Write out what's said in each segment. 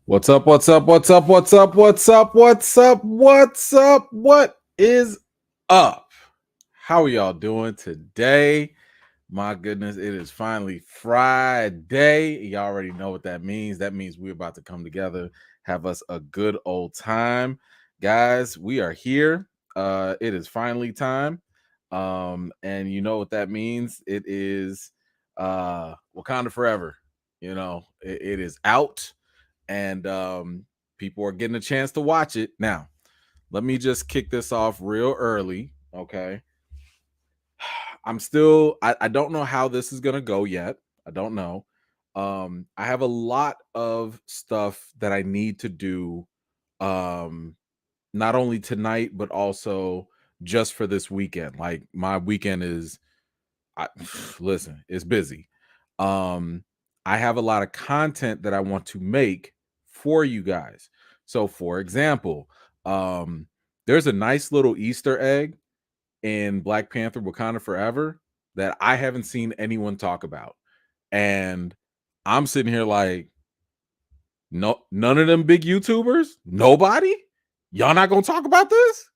What's up? What's up? What's up? What's up? What's up? What's up? What's up? What is up? How are y'all doing today? My goodness, it is finally Friday. You already know what that means. That means we're about to come together, have us a good old time. Guys, we are here. It is finally time. And you know what that means? It is Wakanda Forever. It is out and people are getting a chance to watch it. Now, let me just kick this off real early. Okay. I don't know how this is gonna go yet. I don't know. I have a lot of stuff that I need to do, um, not only tonight, but also just for this weekend. Like my weekend is I, listen, it's busy. Um, I have a lot of content that I want to make for you guys. So, for example, um, there's a nice little Easter egg in Black Panther Wakanda Forever that I haven't seen anyone talk about. And I'm sitting here like, no, none of them big YouTubers, nobody, y'all not gonna talk about this?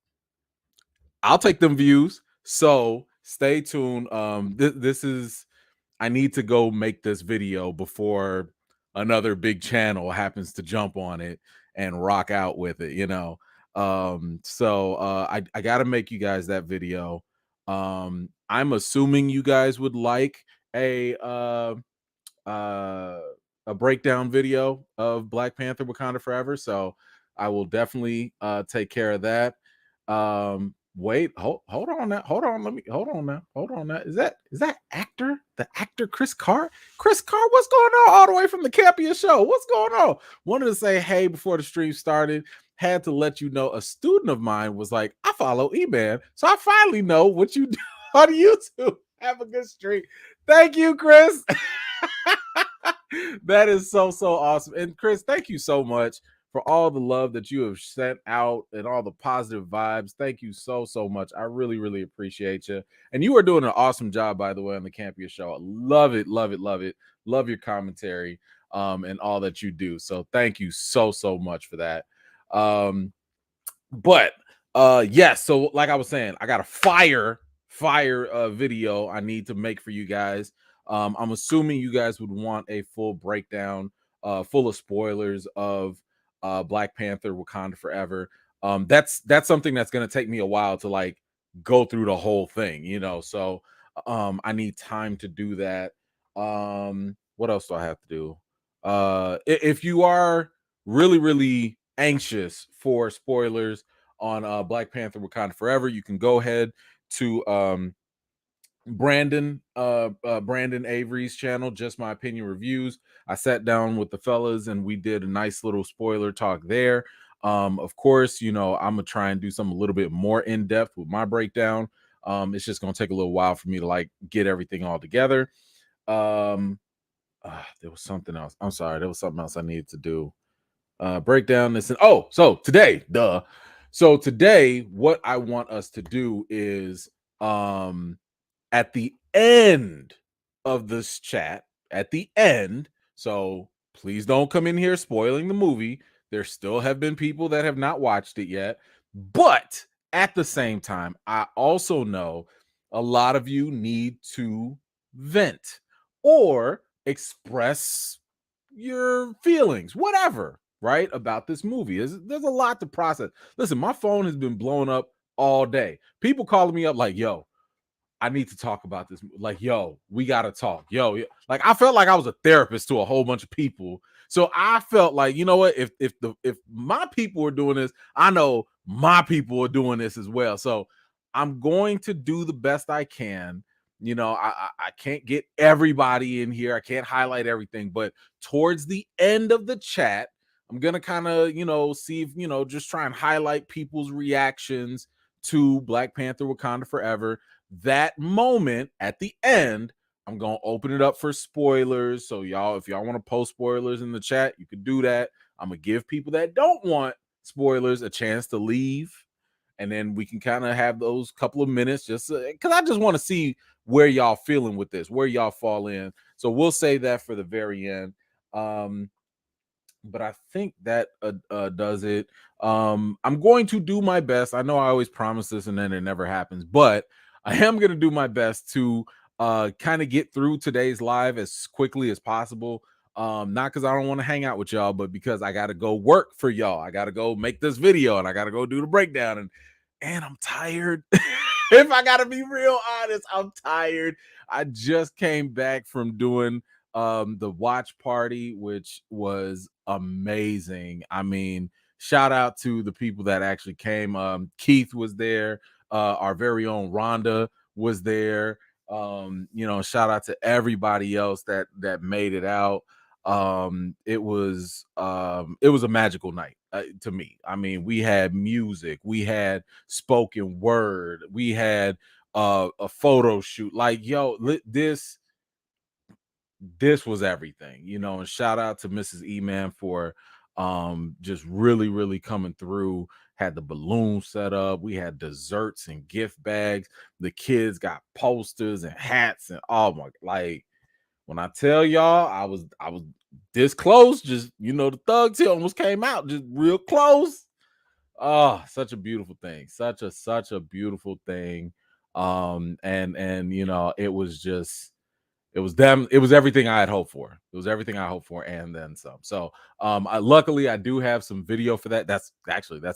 I'll take them views. So stay tuned. This is I need to go make this video before another big channel happens to jump on it and rock out with it. I gotta make you guys that video. I'm assuming you guys would like a uh a breakdown video of Black Panther Wakanda Forever. So I will definitely take care of that. Wait, hold on now. Hold on. Let me hold on now. Hold on now. Is that actor? The actor Chris Carr? Chris Carr, what's going on all the way from the Campia show? What's going on? Wanted to say hey before the stream started. Had to let you know a student of mine was like, I follow E-Man. So I finally know what you do on YouTube. Have a good stream. Thank you, Chris. That is so awesome. And Chris, thank you so much for all the love that you have sent out and all the positive vibes. Thank you so much. I really appreciate you. And you are doing an awesome job, by the way, on the Campia show. I love it, love it, love it. Love your commentary and all that you do. So thank you so much for that. But yes, so like I was saying, I got a fire video I need to make for you guys. I'm assuming you guys would want a full breakdown, full of spoilers of Black Panther Wakanda Forever. That's something that's gonna take me a while to like go through the whole thing. So I need time to do that. What else do I have to do? If you are really anxious for spoilers on Black Panther Wakanda Forever, you can go ahead to Brandon Avery's channel, Just My Opinion Reviews. I sat down with the fellas and we did a nice little spoiler talk there. Of course, I'm gonna try and do something a little bit more in depth with my breakdown. It's just gonna take a little while for me to like get everything all together. There was something else. I'm sorry, there was something else I needed to do. Breakdown this. So today, So today, what I want us to do is at the end of this chat, at the end, so please don't come in here spoiling the movie. There still have been people that have not watched it yet. But at the same time, I also know a lot of you need to vent or express your feelings, whatever, right, about this movie. There's a lot to process. Listen, my phone has been blowing up all day. People calling me up like, yo, I need to talk about this. Like, yo, we got to talk. Yo, like I felt like I was a therapist to a whole bunch of people. So I felt like, you know what, if my people are doing this, I know my people are doing this as well. So I'm going to do the best I can. I can't get everybody in here. I can't highlight everything, but towards the end of the chat, I'm gonna kind of, see if, just try and highlight people's reactions to Black Panther Wakanda Forever. That moment at the end, I'm gonna open it up for spoilers. So y'all, if y'all want to post spoilers in the chat, you can do that. I'm gonna give people that don't want spoilers a chance to leave, and then we can kind of have those couple of minutes just because I just want to see where y'all feeling with this, where y'all fall in. So we'll say that for the very end. but I think that does it. I'm going to do my best. I know I always promise this and then it never happens, but I am going to do my best to kind of get through today's live as quickly as possible. Not because I don't want to hang out with y'all, but because I got to go work for y'all. I got to go make this video and I got to go do the breakdown, and I'm tired. If I got to be real honest, I'm tired. I just came back from doing the watch party, which was amazing. I mean, shout out to the people that actually came. Keith was there, our very own Rhonda was there. Shout out to everybody else that made it out. It was a magical night to me. I mean, we had music, we had spoken word, we had a photo shoot. Like, yo, this was everything, and shout out to Mrs. E-Man for just really coming through. Had the balloon set up, we had desserts and gift bags, the kids got posters and hats, and oh my, like, when I tell y'all I was this close, just the thugs here almost came out just real close. Oh, such a beautiful thing, such a beautiful thing. And it was everything I had hoped for. It was everything I hoped for and then some. So luckily I do have some video for that. That's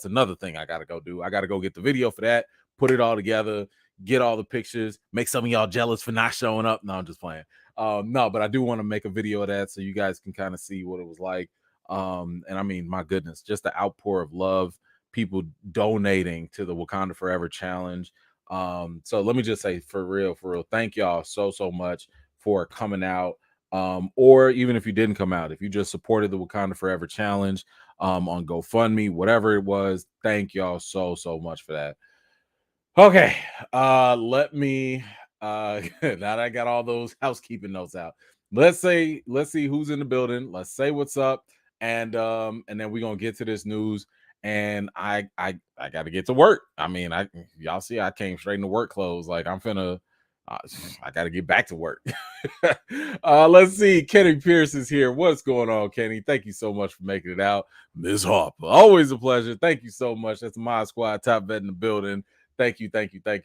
another thing I gotta go do. I gotta go get the video for that, put it all together, get all the pictures, make some of y'all jealous for not showing up. No, I'm just playing. No, but I do want to make a video of that so you guys can kind of see what it was like. And I mean, my goodness, just the outpour of love, people donating to the Wakanda Forever challenge. So let me just say, for real, thank y'all so much for coming out. Or even if you didn't come out, if you just supported the Wakanda Forever challenge on GoFundMe, whatever it was, thank y'all so much for that. Okay, let me now that I got all those housekeeping notes out, let's see who's in the building. Let's say what's up, and then we're gonna get to this news. And I got to get to work. I mean, y'all see I came straight into work clothes. Like, I'm finna I got to get back to work. Let's see. Kenny Pierce is here. What's going on, Kenny? Thank you so much for making it out. Ms. Harper, always a pleasure. Thank you so much. That's my squad, top vet in the building. Thank you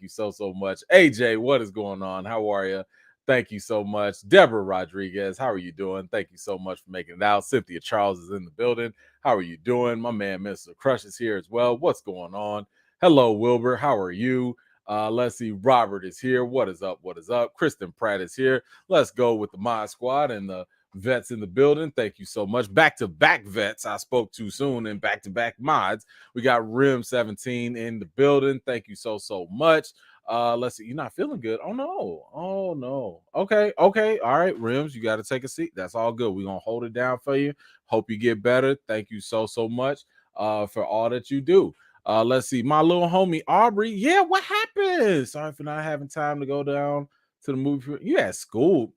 so much. AJ, what is going on? How are you? Thank you so much. Deborah Rodriguez, how are you doing? Thank you so much for making it out. Cynthia Charles is in the building. How are you doing? My man, Mr. Crush, is here as well. What's going on? Hello, Wilbur. How are you? Let's see. Robert is here. What is up? What is up? Kristen Pratt is here. Let's go with the Mod Squad and the vets in the building. Thank you so much. Back to back vets. I spoke too soon, and back to back mods. We got Rim 17 in the building. Thank you so much. Let's see. You're not feeling good. Oh no. Oh no. Okay. All right, Rims, you got to take a seat. That's all good. We're gonna hold it down for you. Hope you get better. Thank you so much for all that you do. Let's see. My little homie Aubrey. Yeah, what happened? Sorry for not having time to go down to the movie. You at school.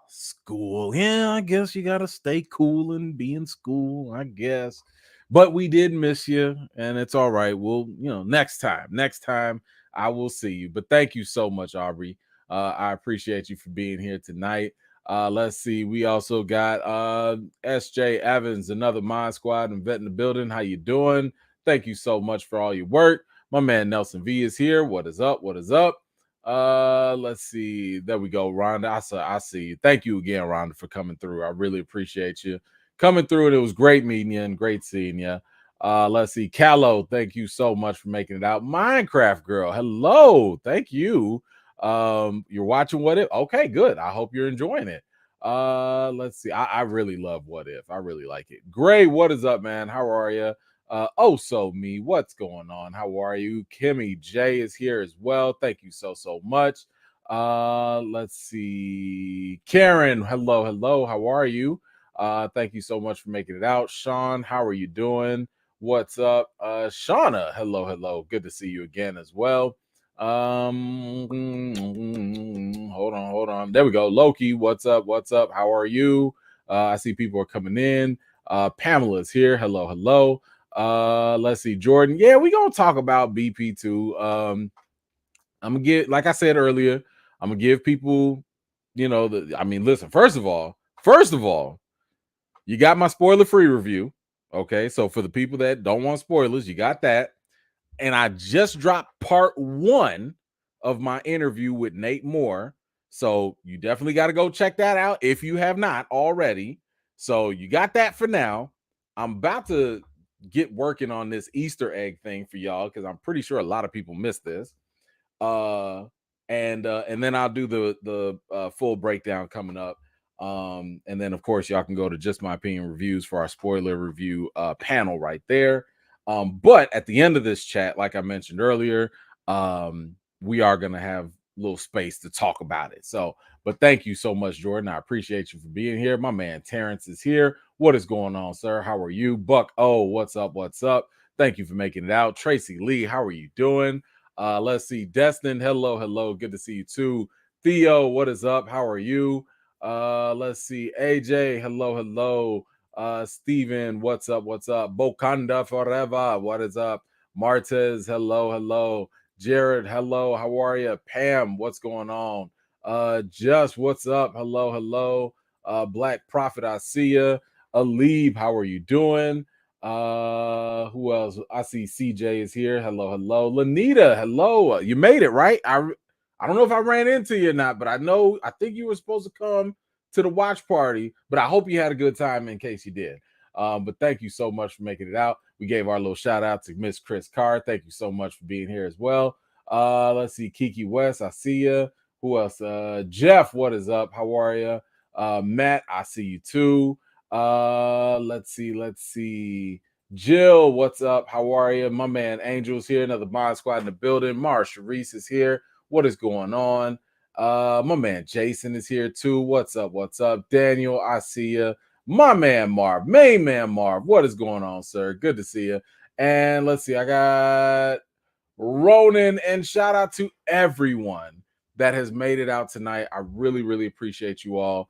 School. Yeah, I guess you gotta stay cool and be in school, I guess. But we did miss you, and it's all right. We'll, next time I will see you. But thank you so much, Aubrey. I appreciate you for being here tonight. Let's see. We also got SJ Evans, another Mod Squad and vet in the building. How you doing? Thank you so much for all your work. My man Nelson V is here. What is up? What is up? Let's see. There we go, Rhonda. I see you. Thank you again, Rhonda, for coming through. I really appreciate you coming through. And it was great meeting you and great seeing you. Let's see. Callow, thank you so much for making it out. Minecraft girl, hello. Thank you. You're watching What If? Okay, good. I hope you're enjoying it. Let's see. I really love What If. I really like it. Gray, what is up, man? How are you? So me, what's going on? How are you? Kimmy J is here as well. Thank you so much. Let's see. Karen, hello. How are you? Thank you so much for making it out. Sean, how are you doing? What's up? Shauna, hello. Good to see you again as well. Hold on. There we go. Loki, what's up? How are you? I see people are coming in. Pamela's here. Hello. Let's see. Jordan. Yeah, we're gonna talk about BP2. I'm gonna get, like I said earlier, I'm gonna give people, listen, first of all, you got my spoiler-free review. Okay, so for the people that don't want spoilers, you got that. And I just dropped part 1 of my interview with Nate Moore. So you definitely got to go check that out if you have not already. So you got that for now. I'm about to get working on this Easter egg thing for y'all because I'm pretty sure a lot of people missed this. And then I'll do the full breakdown coming up. And then of course y'all can go to Just My Opinion Reviews for our spoiler review panel right there. But at the end of this chat, like I mentioned earlier, we are gonna have a little space to talk about it. So, but thank you so much, Jordan. I appreciate you for being here. My man Terrence is here. What is going on, sir? How are you? Buck, oh, what's up? What's up? Thank you for making it out. Tracy Lee, how are you doing? Let's see. Destin, hello. Good to see you too. Theo, what is up? How are you? Let's see. AJ, hello. Steven, what's up? Wakanda Forever, what is up? Martez, hello. Jared, hello. How are you? Pam, what's going on? Just, what's up? Hello. Black Prophet, I see you. Alib, how are you doing? Who else? I see CJ is here. Hello. Lanita, hello. You made it, right? I don't know if I ran into you or not, but I think you were supposed to come to the watch party, but I hope you had a good time in case you did. But thank you so much for making it out. We gave our little shout out to Miss Chris Carr. Thank you so much for being here as well. Let's see, Kiki West, I see you. Who else? Jeff, what is up? How are you? Matt, I see you too. Let's see. Jill, what's up? How are you? My man Angel's here. Another Mod Squad in the building. Marsha Reese is here. What is going on? My man Jason is here too. What's up? Daniel, I see you. My man Marv, main man Marv. What is going on, sir? Good to see you. And let's see, I got Ronan, and shout out to everyone that has made it out tonight. I really appreciate you all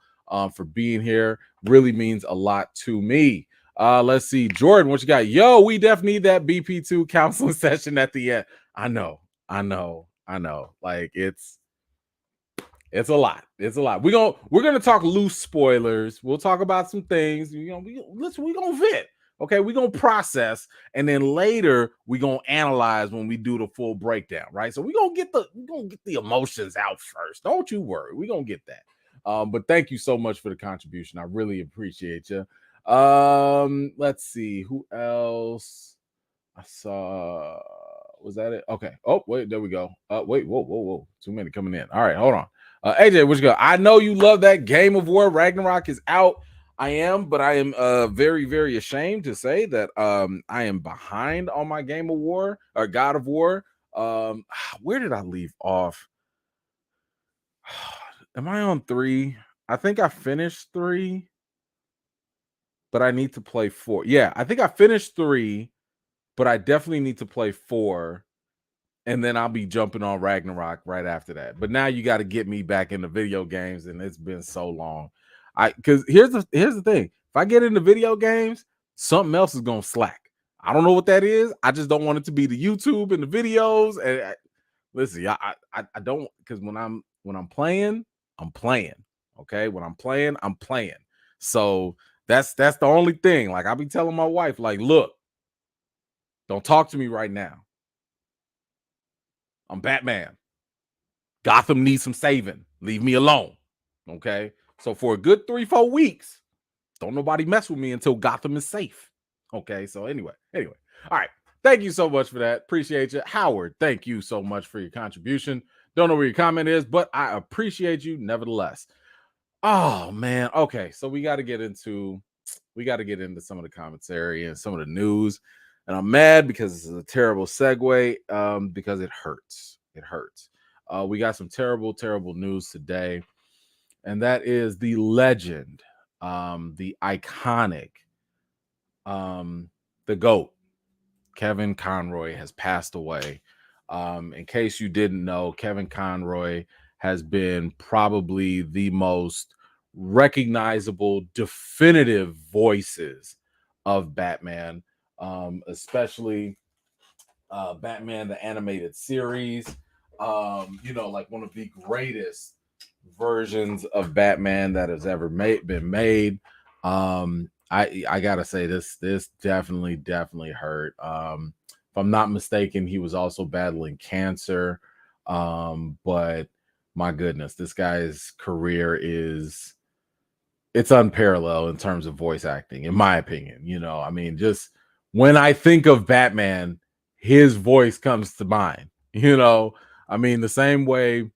for being here. Really means a lot to me. Let's see, Jordan, what you got? Yo, we definitely need that BP2 counseling session at the end. I know. Like it's a lot. We're gonna talk loose spoilers. We'll talk about some things. We gonna vet. Okay, we're gonna process, and then later we're gonna analyze when we do the full breakdown, right? So we're gonna get the emotions out first. Don't you worry, we're gonna get that. But thank you so much for the contribution. I really appreciate you. Let's see who else I saw. Was that it? Okay. Oh, wait, there we go. Wait, whoa. Too many coming in. All right, hold on. AJ, what you got? I know you love that Game of War. Ragnarok is out. I am, but I am very ashamed to say that I am behind on my Game of War or God of War. Where did I leave off? Am I on 3? I think I finished 3, but I need to play 4. Yeah, I think I finished 3, but I definitely need to play 4. And then I'll be jumping on Ragnarok right after that. But now you got to get me back into video games, and it's been so long. Because here's the thing: if I get into video games, something else is gonna slack. I don't know what that is. I just don't want it to be the YouTube and the videos. And listen, I don't, because when I'm playing, I'm playing. Okay, when I'm playing, I'm playing. So that's the only thing. Like I'll be telling my wife, like, look, don't talk to me right now. I'm Batman. Gotham needs some saving. Leave me alone. Okay. So for a good 3-4 weeks, don't nobody mess with me until Gotham is safe. Okay. So anyway. All right. Thank you so much for that. Appreciate you. Howard, thank you so much for your contribution. Don't know where your comment is, but I appreciate you nevertheless. Oh man. Okay. So we got to get into some of the commentary and some of the news. And I'm mad because this is a terrible segue because it hurts. We got some terrible news today, and that is the legend, the iconic, the GOAT, Kevin Conroy has passed away. In case you didn't know, Kevin Conroy has been probably the most recognizable, definitive voices of Batman, especially Batman the Animated Series. Like one of the greatest versions of Batman that has ever been made. I gotta say this definitely hurt. If I'm not mistaken, he was also battling cancer. But my goodness, this guy's career is it's unparalleled in terms of voice acting, in my opinion. I mean, just when I think of Batman, his voice comes to mind. I mean, the same way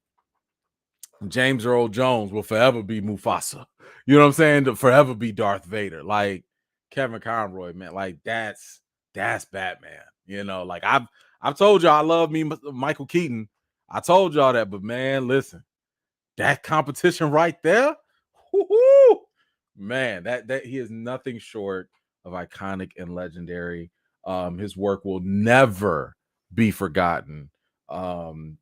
James Earl Jones will forever be Mufasa. You know what I'm saying? To forever be Darth Vader. Like Kevin Conroy, man. Like that's Batman. Like I've told y'all I love me Michael Keaton. I told y'all that, but man, listen, that competition right there, whoo-hoo, man, that he is nothing short of iconic and legendary. His work will never be forgotten. And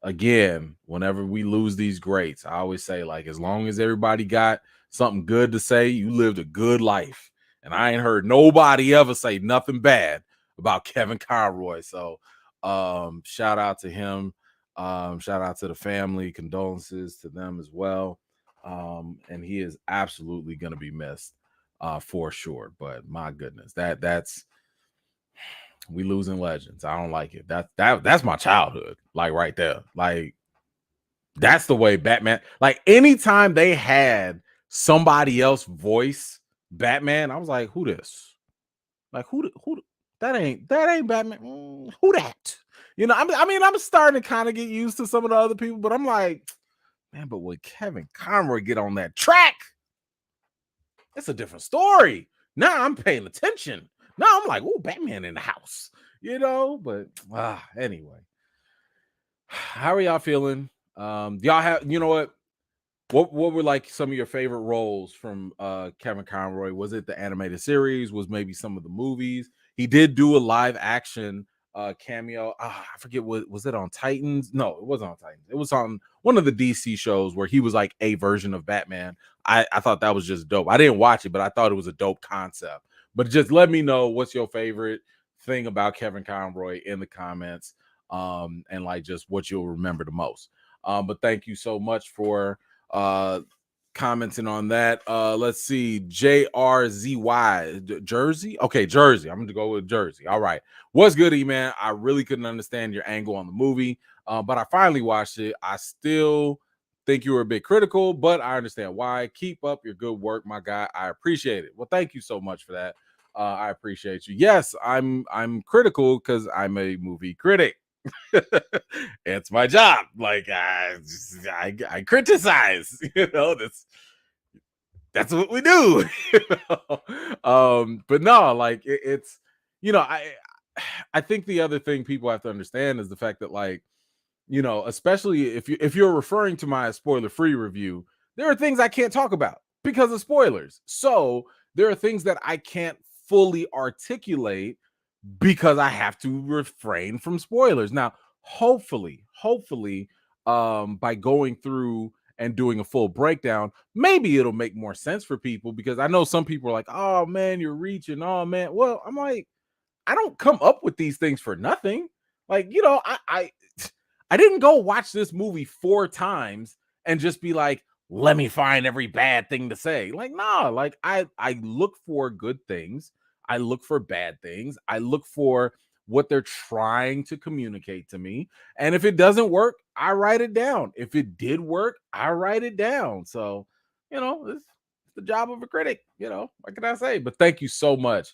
again, whenever we lose these greats, I always say, like, as long as everybody got something good to say, you lived a good life. And I ain't heard nobody ever say nothing bad about Kevin Conroy. So shout out to him. Shout out to the family, condolences to them as well. And he is absolutely going to be missed for sure. But my goodness, that's we losing legends. I don't like it. That's my childhood, like right there. Like that's the way Batman. Like anytime they had somebody else voice Batman, I was like, who this? Like who that ain't Batman. Who that? I mean, I'm starting to kind of get used to some of the other people, but I'm like, man, but when Kevin Conroy get on that track, it's a different story. Now I'm paying attention. Now I'm like, oh, Batman in the house, but anyway. How are y'all feeling? Y'all have, what were like some of your favorite roles from Kevin Conroy? Was it the animated series? Was maybe some of the movies? He did do a live action cameo. I forget, what was it on Titans? No, it wasn't on Titans. It was on one of the DC shows where he was like a version of Batman. I thought that was just dope. I didn't watch it, but I thought it was a dope concept. But just let me know what's your favorite thing about Kevin Conroy in the comments, and like just what you'll remember the most. But thank you so much for commenting on that. Let's see, JRZY Jersey. Okay, Jersey. I'm gonna go with Jersey. All right. What's good, man? I really couldn't understand your angle on the movie, but I finally watched it. I still think you were a bit critical, but I understand why. Keep up your good work, my guy. I appreciate it. Well, thank you so much for that. I appreciate you. Yes, I'm critical because I'm a movie critic. It's my job. Like I criticize. That's what we do. But no, like it's I think the other thing people have to understand is the fact that, like, especially if you're referring to my spoiler-free review, there are things I can't talk about because of spoilers. So there are things that I can't fully articulate because I have to refrain from spoilers. Now, hopefully, by going through and doing a full breakdown, maybe it'll make more sense for people, because I know some people are like, oh man, you're reaching. Oh man. Well, I'm like, I don't come up with these things for nothing. Like, I didn't go watch this movie 4 times and just be like, let me find every bad thing to say. Like, nah, like I look for good things. I look for bad things. I look for what they're trying to communicate to me. And if it doesn't work, I write it down. If it did work, I write it down. So, it's the job of a critic. What can I say? But thank you so much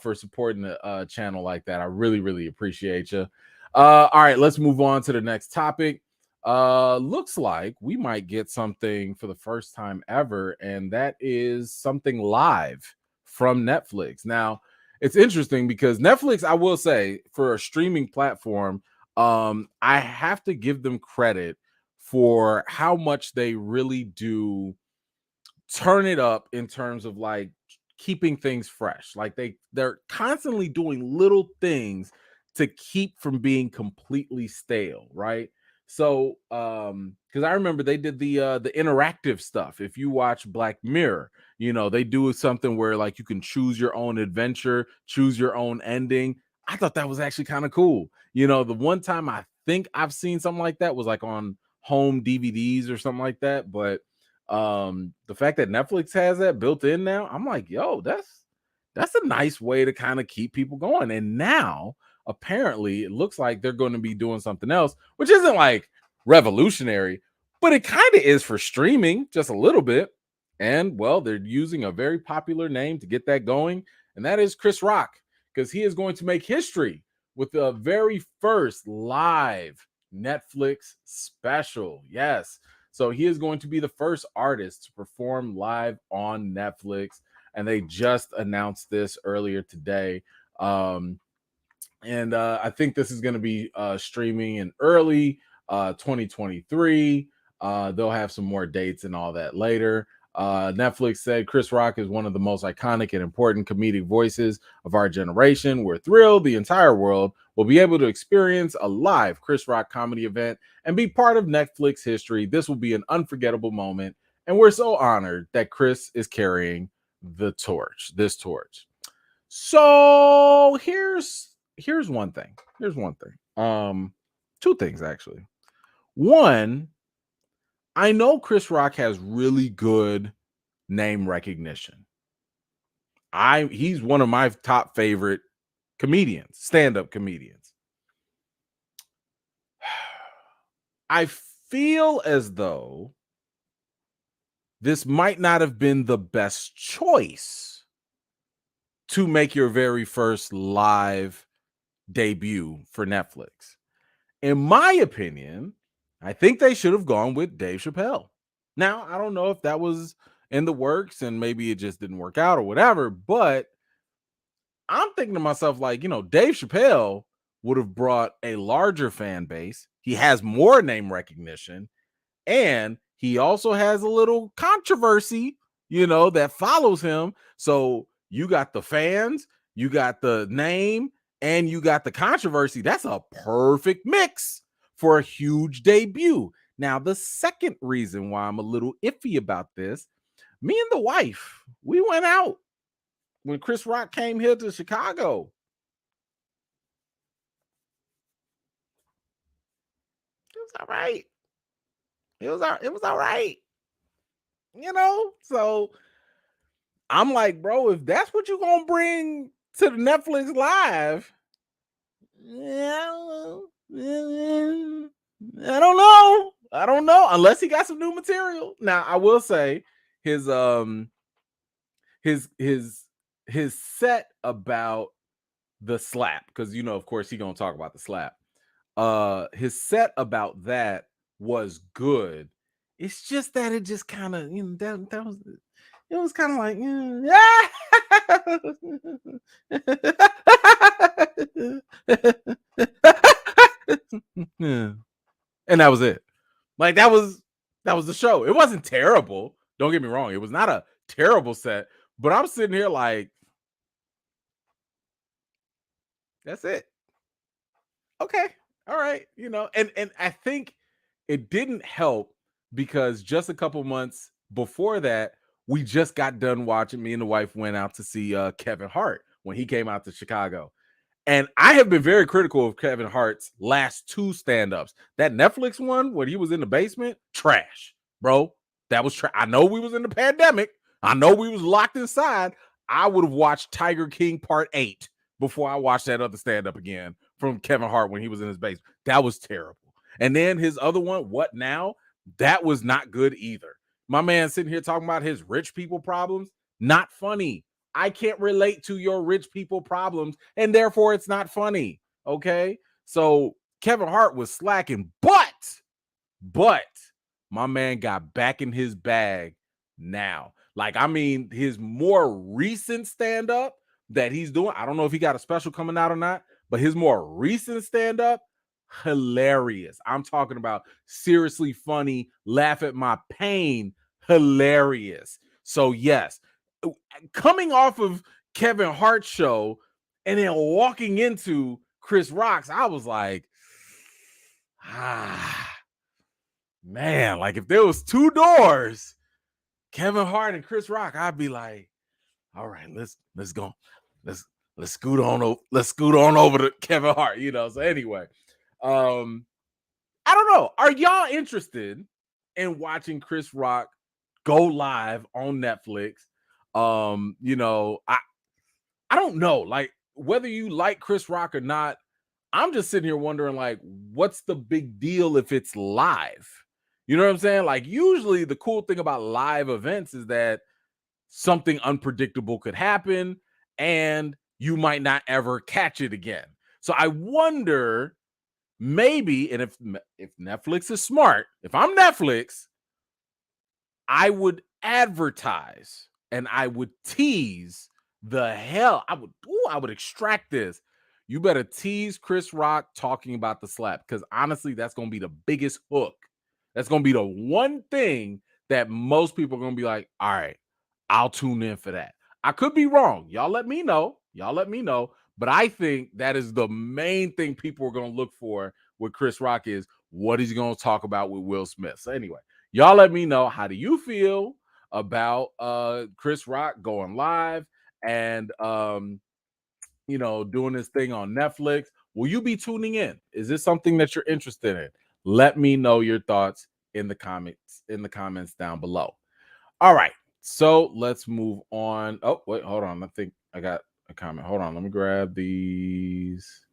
for supporting the channel like that. I really, really appreciate you. All right, let's move on to the next topic. Looks like we might get something for the first time ever, and that is something live from Netflix. Now, it's interesting because Netflix, I will say, for a streaming platform, I have to give them credit for how much they really do turn it up in terms of like keeping things fresh. Like they're constantly doing little things to keep from being completely stale, right? So because I remember they did the interactive stuff. If you watch Black Mirror, they do something where like you can choose your own adventure, choose your own ending. I thought that was actually kind of cool. The one time I think I've seen something like that was like on home DVDs or something like that. But The fact that Netflix has that built in now, I'm like, yo, that's a nice way to kind of keep people going. And now apparently it looks like they're going to be doing something else, which isn't like revolutionary, but it kind of is for streaming just a little bit. And well, they're using a very popular name to get that going, and that is Chris Rock, because he is going to make history with the very first live Netflix special. Yes. So he is going to be the first artist to perform live on Netflix, and they just announced this earlier today. And I think this is going to be streaming in early 2023. They'll have some more dates and all that later. Netflix said Chris Rock is one of the most iconic and important comedic voices of our generation. We're thrilled the entire world will be able to experience a live Chris Rock comedy event and be part of Netflix history. This will be an unforgettable moment, and we're so honored that Chris is carrying this torch. So here's one thing. Two things actually. One, I know Chris Rock has really good name recognition. He's one of my top favorite comedians, stand-up comedians. I feel as though this might not have been the best choice to make your very first live debut for Netflix. In my opinion, I think they should have gone with Dave Chappelle. Now, I don't know if that was in the works and maybe it just didn't work out or whatever, but I'm thinking to myself, like, Dave Chappelle would have brought a larger fan base. He has more name recognition, and he also has a little controversy, that follows him. So you got the fans, you got the name, and you got the controversy. That's a perfect mix for a huge debut. Now, the second reason why I'm a little iffy about this, me and the wife, we went out when Chris Rock came here to Chicago. It was all right. It was all right. So I'm like, bro, if that's what you're gonna bring to the Netflix Live, I don't know. Unless he got some new material. Now, I will say his set about the slap, because of course he's gonna talk about the slap. His set about that was good. It's just that it just kind of, that was, it was kind of like, yeah. And that was it. Like that was the show. It wasn't terrible. Don't get me wrong. It was not a terrible set, but I'm sitting here like, that's it. Okay. All right. And I think it didn't help because just a couple months before that, we just got done watching. Me and the wife went out to see Kevin Hart when he came out to Chicago. And I have been very critical of Kevin Hart's last two stand-ups. That Netflix one, when he was in the basement, trash, bro. That was trash. I know we was in the pandemic. I know we was locked inside. I would have watched Tiger King Part 8 before I watched that other stand-up again from Kevin Hart when he was in his basement. That was terrible. And then his other one, What Now? That was not good either. My man sitting here talking about his rich people problems. Not funny. I can't relate to your rich people problems, and therefore it's not funny. Okay. So Kevin Hart was slacking, but my man got back in his bag now. Like, I mean, his more recent stand-up that he's doing, I don't know if he got a special coming out or not, but his more recent stand-up, hilarious. I'm talking about seriously funny, laugh at my pain, hilarious. So yes, coming off of Kevin Hart's show and then walking into Chris Rock's, I was like, man, like if there was two doors, Kevin Hart and Chris Rock, I'd be like, all right, let's go. Let's scoot on over to Kevin Hart, So anyway, I don't know. Are y'all interested in watching Chris Rock go live on Netflix. You know, I don't know, like, whether you like Chris Rock or not, I'm just sitting here wondering, like, what's the big deal if it's live? You know what I'm saying? Like, usually the cool thing about live events is that something unpredictable could happen and you might not ever catch it again. So I wonder, maybe, and if Netflix is smart, if I'm Netflix, I would advertise and I would tease the hell. I would extract this. You better tease Chris Rock talking about the slap, because honestly, that's gonna be the biggest hook. That's gonna be the one thing that most people are gonna be like, all right, I'll tune in for that. I could be wrong. Y'all let me know. Y'all let me know. But I think that is the main thing people are gonna look for with Chris Rock, is what he's gonna talk about with Will Smith. So anyway, y'all let me know, how do you feel about Chris Rock going live and you know, doing this thing on Netflix? Will you be tuning in? Is this something that you're interested in? Let me know your thoughts in the comments down below. All right, so let's move on. Oh, wait, hold on. I think I got a comment. Hold on, let me grab these.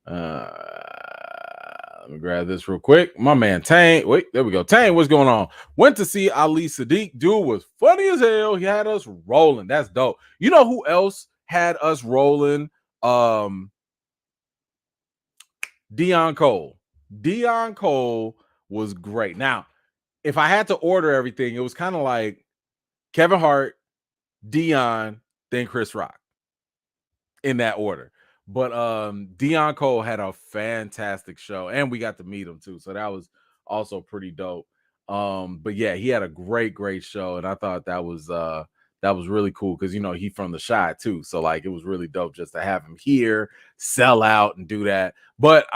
Let me grab this real quick. My man Tang. Wait, there we go. Tang, what's going on? Went to see Ali Sadiq. Dude was funny as hell. He had us rolling. That's dope. You know who else had us rolling? Dion Cole. Dion Cole was great. Now, if I had to order everything, it was kind of like Kevin Hart, Dion, then Chris Rock, in that order. But Dion Cole had a fantastic show, and we got to meet him too, so that was also pretty dope. But yeah, he had a great show, and I thought that was really cool, because you know, he from the Shy too, so like it was really dope just to have him here, sell out and do that. But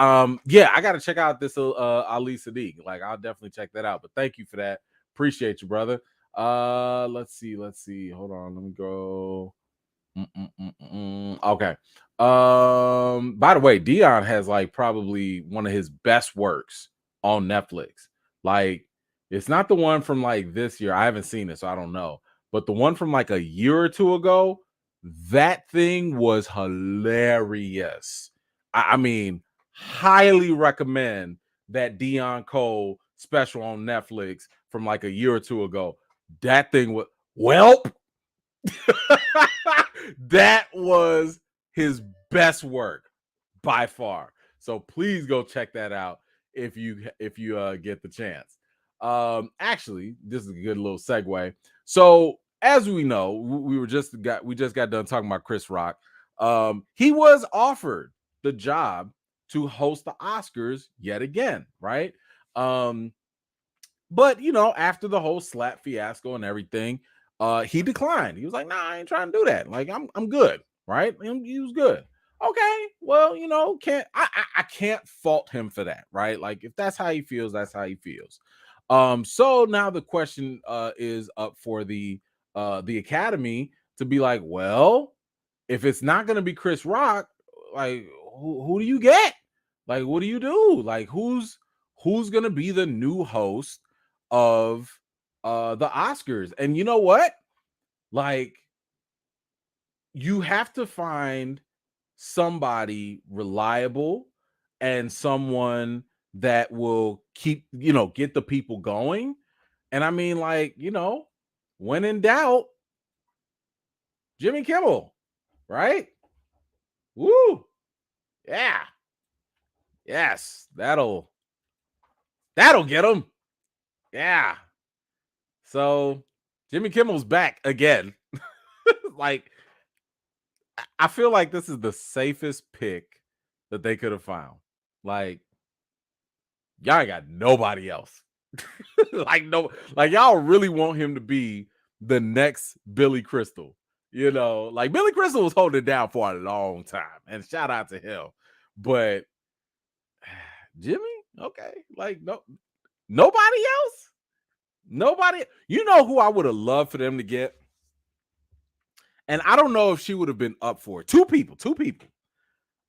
yeah, I gotta check out this Ali Sadiq. Like, I'll definitely check that out. But thank you for that. Appreciate you, brother. Let's see. Hold on, let me go. Okay. By the way, Dion has like probably one of his best works on Netflix. Like, it's not the one from like this year. I haven't seen it, so I don't know. But the one from like a year or two ago, that thing was hilarious. I mean, highly recommend that Dion Cole special on Netflix from like a year or two ago. That thing was, welp. That was his best work by far. So please go check that out if you get the chance. Actually, this is a good little segue. So as we know, we just got done talking about Chris Rock. He was offered the job to host the Oscars yet again, right? But you know, after the whole slap fiasco and everything, he declined. He was like, "Nah, I ain't trying to do that. Like, I'm good, right?" He was good. Okay, well, you know, I can't fault him for that, right? Like, if that's how he feels, that's how he feels. So now the question is up for the Academy to be like, well, if it's not going to be Chris Rock, like, who do you get? Like, what do you do? Like, who's going to be the new host of the Oscars? And you know what? Like, you have to find somebody reliable and someone that will keep, you know, get the people going. And I mean, like, you know, when in doubt, Jimmy Kimmel, right? Woo! Yeah. Yes, that'll get him. Yeah. So Jimmy Kimmel's back again. Like, I feel like this is the safest pick that they could have found. Like, y'all ain't got nobody else. Like, no, like, y'all really want him to be the next Billy Crystal. You know, like, Billy Crystal was holding it down for a long time, and shout out to him. But Jimmy, okay, like, nobody else. Nobody. You know who I would have loved for them to get? And I don't know if she would have been up for it. Two people.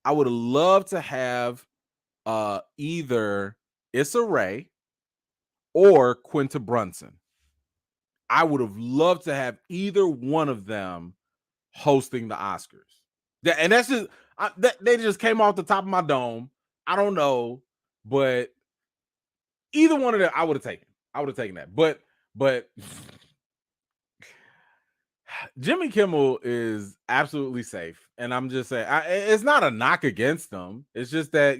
I would have loved to have either Issa Rae or Quinta Brunson. I would have loved to have either one of them hosting the Oscars. And that's just they just came off the top of my dome. I don't know, but either one of them I would have taken. I would have taken that. But Jimmy Kimmel is absolutely safe, and I'm just saying it's not a knock against him. It's just that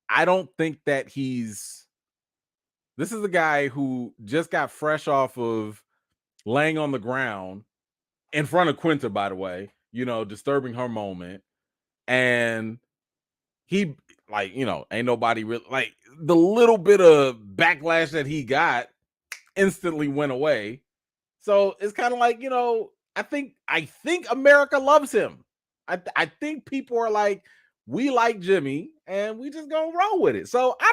I don't think that he's. This is a guy who just got fresh off of laying on the ground in front of Quinta, by the way, disturbing her moment. And he, ain't nobody really, like, the little bit of backlash that he got instantly went away. So it's kind of like, I think America loves him. I think people are like, we like Jimmy and we just gonna roll with it. So I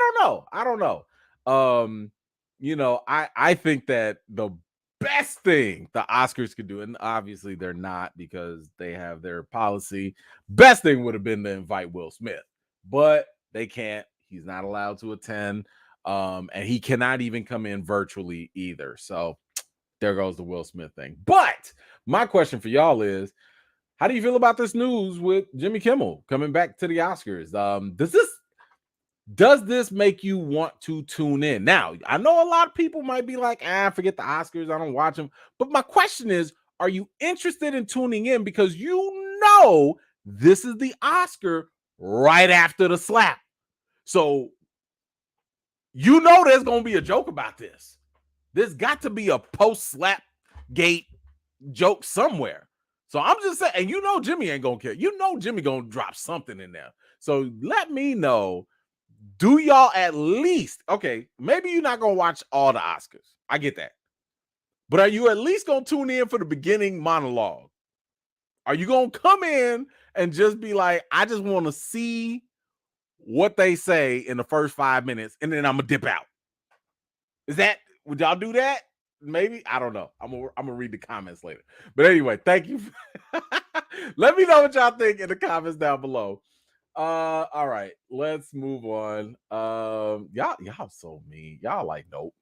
don't know. I think that the best thing the Oscars could do, and obviously they're not because they have their policy. Best thing would have been to invite Will Smith, but they can't. He's not allowed to attend. And he cannot even come in virtually either. So there goes the Will Smith thing. But my question for y'all is, how do you feel about this news with Jimmy Kimmel coming back to the Oscars? Does this make you want to tune in? Now, I know a lot of people might be like, forget the Oscars, I don't watch them. But my question is, are you interested in tuning in because this is the Oscar right after the slap? So there's going to be a joke about this. There's got to be a post-slap gate joke somewhere. So I'm just saying, and Jimmy ain't going to care. Jimmy going to drop something in there. So let me know, do y'all at least, okay, maybe you're not going to watch all the Oscars. I get that. But are you at least going to tune in for the beginning monologue? Are you going to come in and just be like, I just want to see what they say in the first 5 minutes, and then I'm going to dip out? Would y'all do that? Maybe. I don't know. I'm gonna read the comments later. But anyway, thank you. Let me know what y'all think in the comments down below. All right, let's move on. Y'all so mean. Y'all like nope.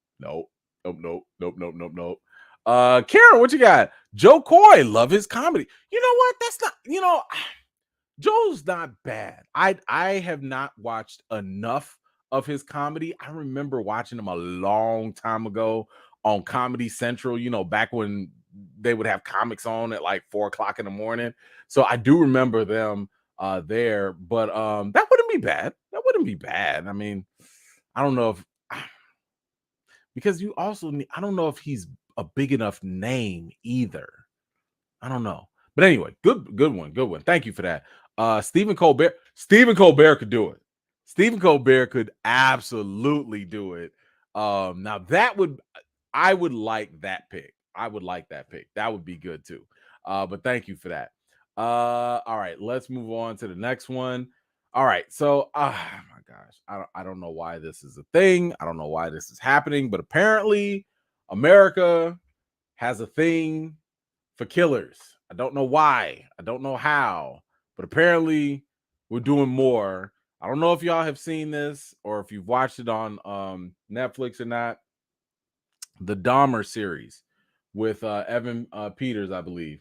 Karen, what you got? Joe Coy, love his comedy. You know what? That's not, Joe's not bad. I have not watched enough of his comedy. I remember watching him a long time ago on Comedy Central, back when they would have comics on at like 4:00 in the morning. So I do remember them there, but that wouldn't be bad. That wouldn't be bad. I mean, I don't know if because you also need, I don't know if he's a big enough name either. I don't know. But anyway, good one. Thank you for that. Stephen Colbert could do it. Stephen Colbert could absolutely do it. Now I would like that pick. That would be good too. But thank you for that. All right, let's move on to the next one. All right, so my gosh, I don't know why this is a thing. I don't know why this is happening, but apparently America has a thing for killers. I don't know why. I don't know how, but apparently we're doing more. I don't know if y'all have seen this or if you've watched it on Netflix or not. The Dahmer series with Evan Peters, I believe,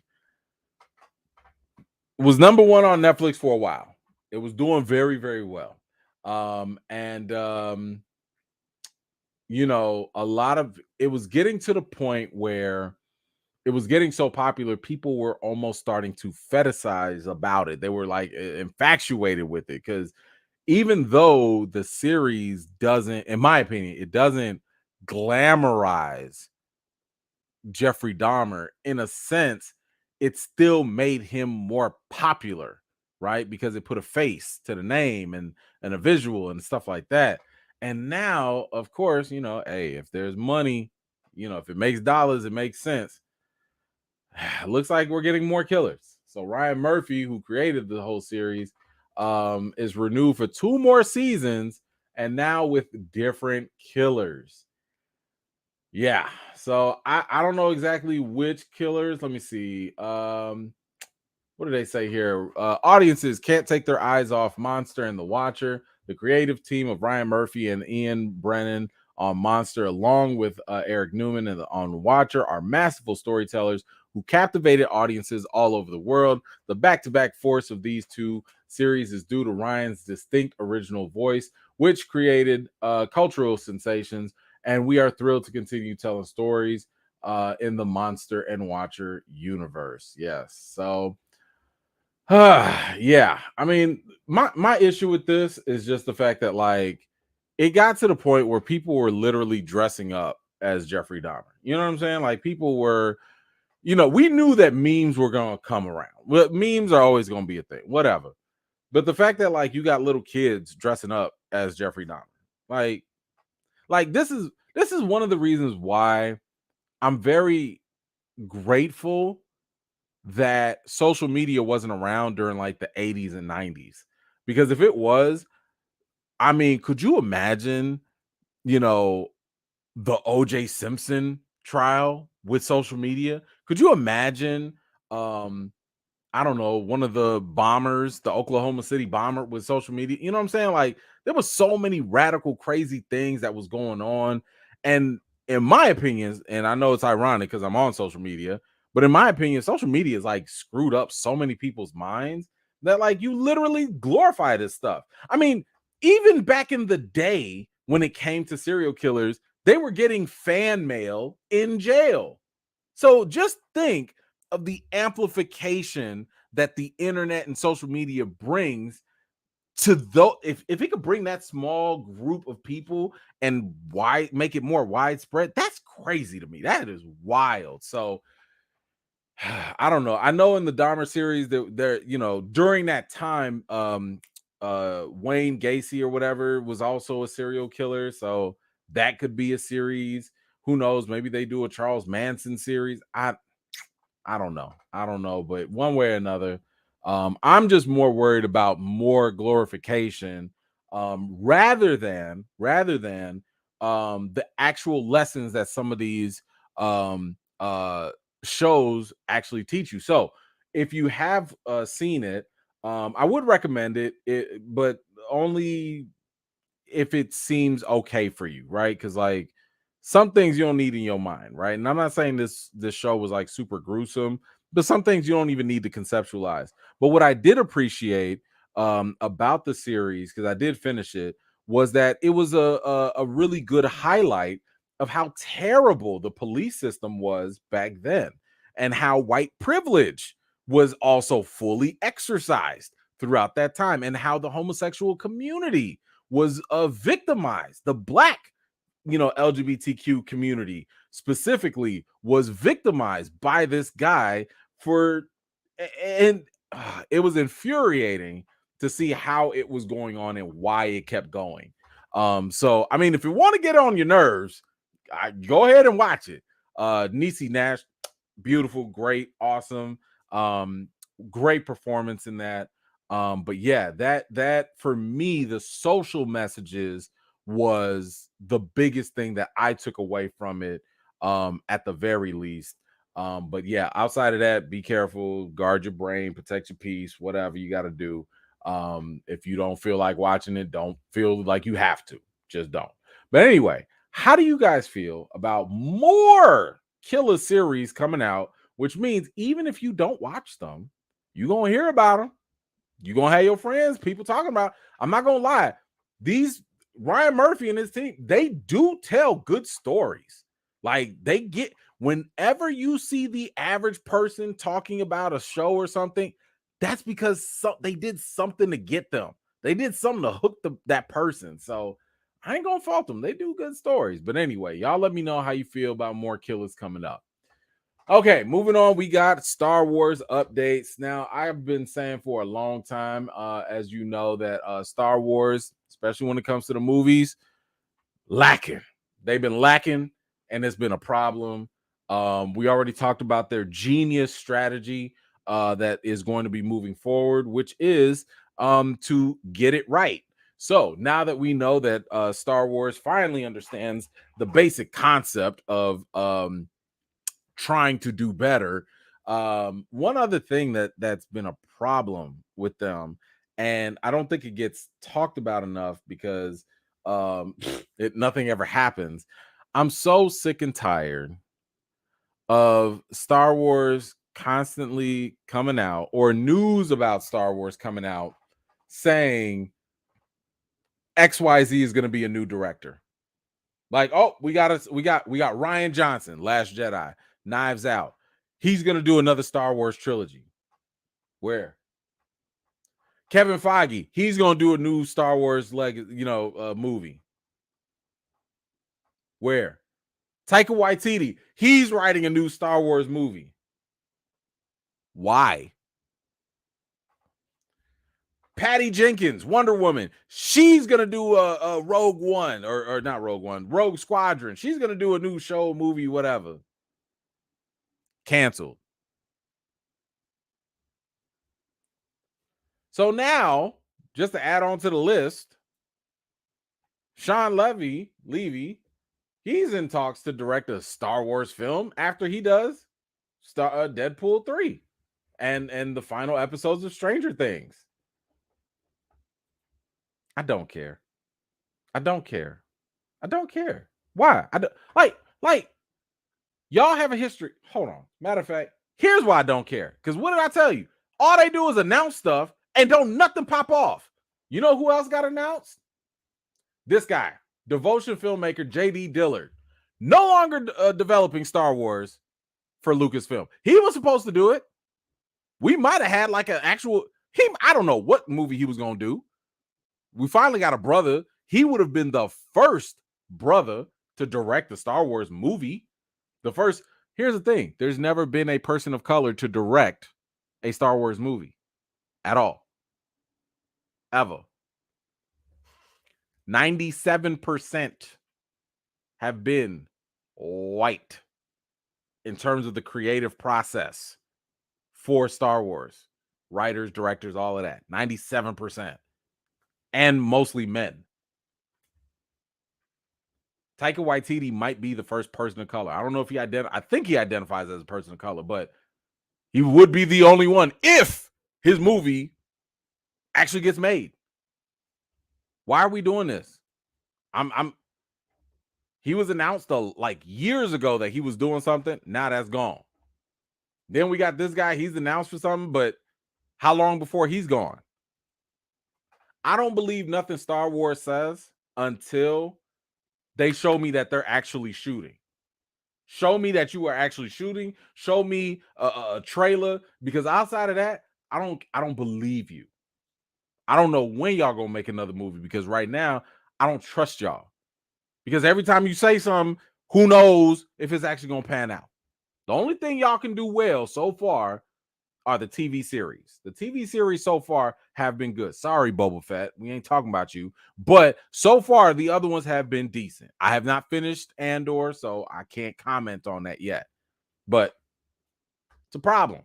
was number one on Netflix for a while. It was doing very, very well. A lot of it was getting to the point where it was getting so popular, people were almost starting to fetishize about it. They were like infatuated with it because even though the series doesn't, in my opinion, it doesn't glamorize Jeffrey Dahmer, in a sense, it still made him more popular, right? Because it put a face to the name and a visual and stuff like that. And now, of course, hey, if there's money, if it makes dollars, it makes sense. Looks like we're getting more killers. So Ryan Murphy, who created the whole series, is renewed for 2 more seasons, and now with different killers. Yeah, so I don't know exactly which killers. Let me see. What do they say here? Audiences can't take their eyes off Monster and the Watcher. The creative team of Ryan Murphy and Ian Brennan on Monster, along with Eric Newman and on Watcher, are masterful storytellers who captivated audiences all over the world. The back-to-back force of these two series is due to Ryan's distinct original voice, which created cultural sensations, and we are thrilled to continue telling stories in the Monster and Watcher universe. Yes, so yeah, I mean, my issue with this is just the fact that like it got to the point where people were literally dressing up as Jeffrey Dahmer. You know what I'm saying? Like people were, we knew that memes were gonna come around. But memes are always gonna be a thing, whatever. But the fact that like you got little kids dressing up as Jeffrey Dahmer, like, this is one of the reasons why I'm very grateful that social media wasn't around during like the 80s and 90s. Because if it was, I mean, could you imagine, you know, the OJ Simpson trial with social media? Could you imagine um I don't know, one of the bombers, the Oklahoma City bomber with social media? You know what I'm saying? Like there was so many radical crazy things that was going on, and in my opinions, and I know it's ironic because I'm on social media, but in my opinion, social media is like screwed up so many people's minds that like you literally glorify this stuff. I mean, even back in the day when it came to serial killers, they were getting fan mail in jail. So just think of the amplification that the internet and social media brings to those. If it could bring that small group of people and make it more widespread, that's crazy to me. That is wild. So I don't know. I know in the Dahmer series that there, during that time, Wayne Gacy or whatever was also a serial killer. So that could be a series. Who knows? Maybe they do a Charles Manson series. I don't know. I don't know, but one way or another, I'm just more worried about more glorification, rather than the actual lessons that some of these shows actually teach you. So if you have seen it, I would recommend it, but only if it seems okay for you, right? Because like some things you don't need in your mind, right? And I'm not saying this show was like super gruesome, but some things you don't even need to conceptualize. But what I did appreciate about the series, because I did finish it, was that it was a really good highlight of how terrible the police system was back then, and how white privilege was also fully exercised throughout that time, and how the homosexual community was victimized. The black, LGBTQ community specifically was victimized by this guy for, and it was infuriating to see how it was going on and why it kept going. So I mean, if you want to get on your nerves, go ahead and watch it. Niecy Nash, beautiful, great, awesome, um, great performance in that. But yeah, that for me, the social messages was the biggest thing that I took away from it, at the very least. But yeah, outside of that, be careful, guard your brain, protect your peace, whatever you got to do. If you don't feel like watching it, don't feel like you have to, just don't. But anyway, how do you guys feel about more killer series coming out? Which means even if you don't watch them, you're gonna hear about them. You're gonna have your friends, people talking about. I'm not gonna lie, these Ryan Murphy and his team, they do tell good stories. Like they get, whenever you see the average person talking about a show or something, that's because they did something to get them. They did something to hook that person. So I ain't gonna fault them. They do good stories. But anyway, y'all let me know how you feel about more killers coming up. Okay, moving on. We got Star Wars updates. Now, I've been saying for a long time, as you know, that Star Wars, especially when it comes to the movies, lacking. They've been lacking, and it's been a problem. We already talked about their genius strategy that is going to be moving forward, which is to get it right. So now that we know that Star Wars finally understands the basic concept of trying to do better. One other thing that's been a problem with them, and I don't think it gets talked about enough because Nothing ever happens. I'm so sick and tired of Star Wars constantly coming out, or news about Star Wars coming out saying XYZ is going to be a new director. Like, oh, we got Ryan Johnson, Last Jedi, Knives Out. He's going to do another Star Wars trilogy. Where? Kevin Feige, he's going to do a new Star Wars movie. Where? Taika Waititi, he's writing a new Star Wars movie. Why? Patty Jenkins, Wonder Woman, she's gonna do a Rogue One, or not Rogue One, Rogue Squadron. She's gonna do a new show, movie, whatever. Canceled. So now, just to add on to the list, Sean Levy, he's in talks to direct a Star Wars film after he does Deadpool 3 and the final episodes of Stranger Things. I don't care. I don't care. I don't care. Why? I don't like y'all have a history. Hold on. Matter of fact, here's why I don't care. Because what did I tell you? All they do is announce stuff and don't nothing pop off. You know who else got announced? This guy, devotion filmmaker JD Dillard, no longer developing Star Wars for Lucasfilm. He was supposed to do it. We might have had like an actual I don't know what movie he was going to do. We finally got a brother. He would have been the first brother to direct the Star Wars movie. The first. Here's the thing. There's never been a person of color to direct a Star Wars movie at all. Ever. 97% have been white in terms of the creative process for Star Wars. Writers, directors, all of that. 97%. And mostly men. Taika Waititi might be the first person of color. I don't know if I think he identifies as a person of color, but he would be the only one if his movie actually gets made. Why are we doing this? He was announced like years ago that he was doing something. Now that's gone. Then we got this guy. He's announced for something, but how long before he's gone? I don't believe nothing Star Wars says until they show me that they're actually shooting. Show me that you are actually shooting. Show me a trailer, because outside of that, I don't believe you. I don't know when y'all gonna make another movie, because right now I don't trust y'all. Because every time you say something, who knows if it's actually gonna pan out. The only thing y'all can do well so far are the TV series. The TV series so far have been good. Sorry, Boba Fett, we ain't talking about you. But so far, the other ones have been decent. I have not finished Andor, so I can't comment on that yet. But it's a problem.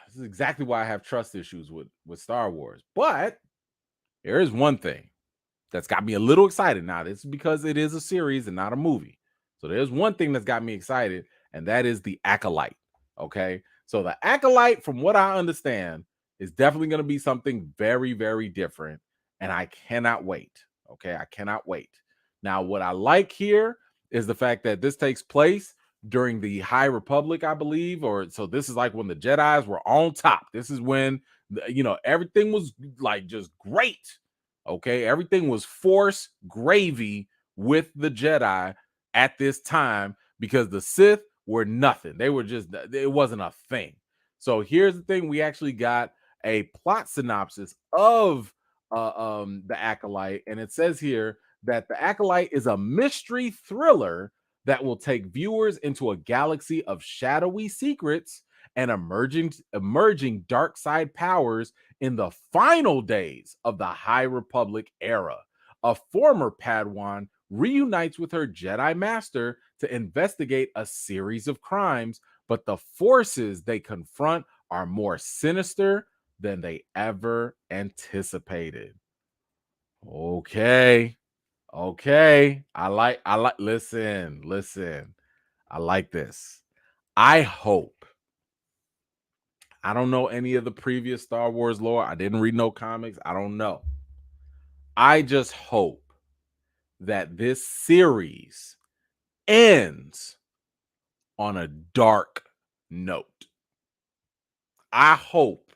This is exactly why I have trust issues with Star Wars. But there is one thing that's got me a little excited now. This is because it is a series and not a movie. So there's one thing that's got me excited, and that is the Acolyte. Okay. So the Acolyte, from what I understand, is definitely going to be something very, very different. And I cannot wait. Okay. I cannot wait. Now, what I like here is the fact that this takes place during the High Republic, I believe, so this is like when the Jedis were on top. This is when, everything was like just great. Okay. Everything was Force gravy with the Jedi at this time, because the Sith were nothing. They were just, it wasn't a thing. So here's the thing. We actually got a plot synopsis of the Acolyte. And it says here that the Acolyte is a mystery thriller that will take viewers into a galaxy of shadowy secrets and emerging dark side powers in the final days of the High Republic era. A former Padawan reunites with her Jedi Master to investigate a series of crimes, but the forces they confront are more sinister than they ever anticipated. Okay. Listen. I like this. I hope. I don't know any of the previous Star Wars lore. I didn't read no comics. I don't know. I just hope that this series ends on a dark note. I hope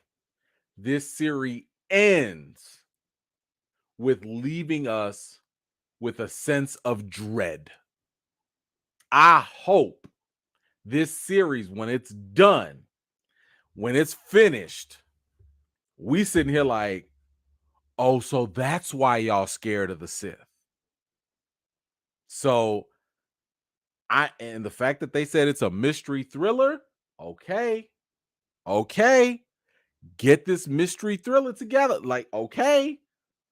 this series ends with leaving us with a sense of dread. I hope this series, when it's done, when it's finished, we sitting here like, oh, so that's why y'all scared of the Sith. So and the fact that they said it's a mystery thriller, okay, get this mystery thriller together. Like, okay,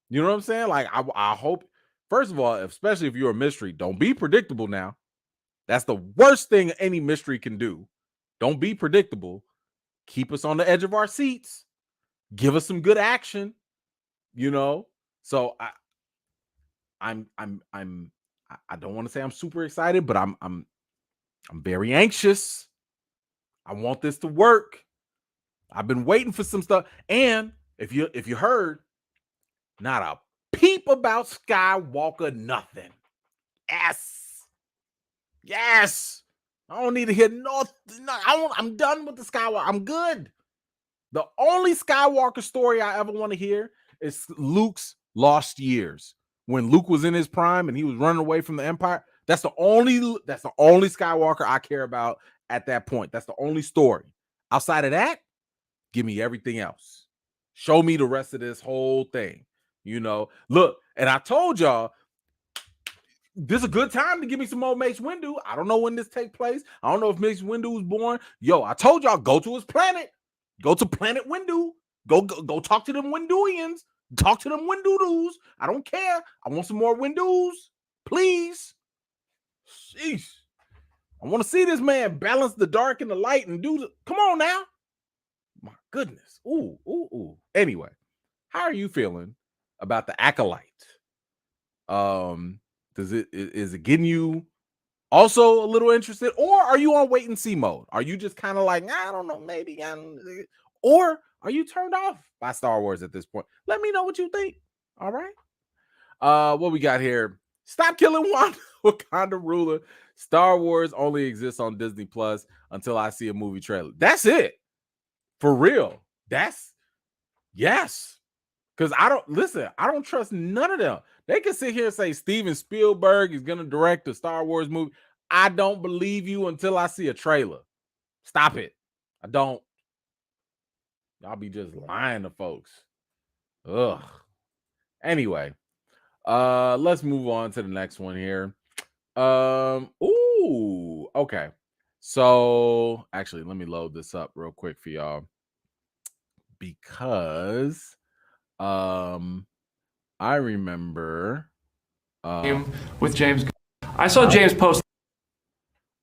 you know what I'm saying? Like, I hope, first of all, especially if you're a mystery, don't be predictable now. That's the worst thing any mystery can do. Don't be predictable. Keep us on the edge of our seats. Give us some good action, you know. So I don't want to say I'm super excited, but I'm very anxious. I want this to work. I've been waiting for some stuff. And if you heard, not a peep about Skywalker, nothing. Yes. I don't need to hear nothing. I'm done with the Skywalker. I'm good. The only Skywalker story I ever want to hear is Luke's lost years. When Luke was in his prime and he was running away from the Empire. That's the only Skywalker I care about at that point. That's the only story. Outside of that, give me everything else. Show me the rest of this whole thing. You know, look, and I told y'all this is a good time to give me some more Mace Windu. I don't know when this take place. I don't know if Mace Windu was born. Yo, I told y'all, go to his planet. Go to Planet Windu. Go talk to them Winduians. Talk to them Windoodles. I don't care. I want some more Windus. Please. Sheesh. I want to see this man balance the dark and the light and do the. Come on now. My goodness. Ooh. Anyway, how are you feeling about the Acolyte? Is it getting you also a little interested, or are you on wait and see mode? Are you just kind of like, I don't know, maybe or are you turned off by Star Wars at this point? Let me know what you think. All right. What we got here? Stop killing Wakanda ruler. Star Wars only exists on Disney Plus until I see a movie trailer. That's it. For real. Yes. Because I don't trust none of them. They can sit here and say Steven Spielberg is going to direct a Star Wars movie. I don't believe you until I see a trailer. Stop it. I don't. Y'all be just lying to folks. Ugh. Anyway, let's move on to the next one here. Okay. So actually, let me load this up real quick for y'all because I remember with James. I saw James post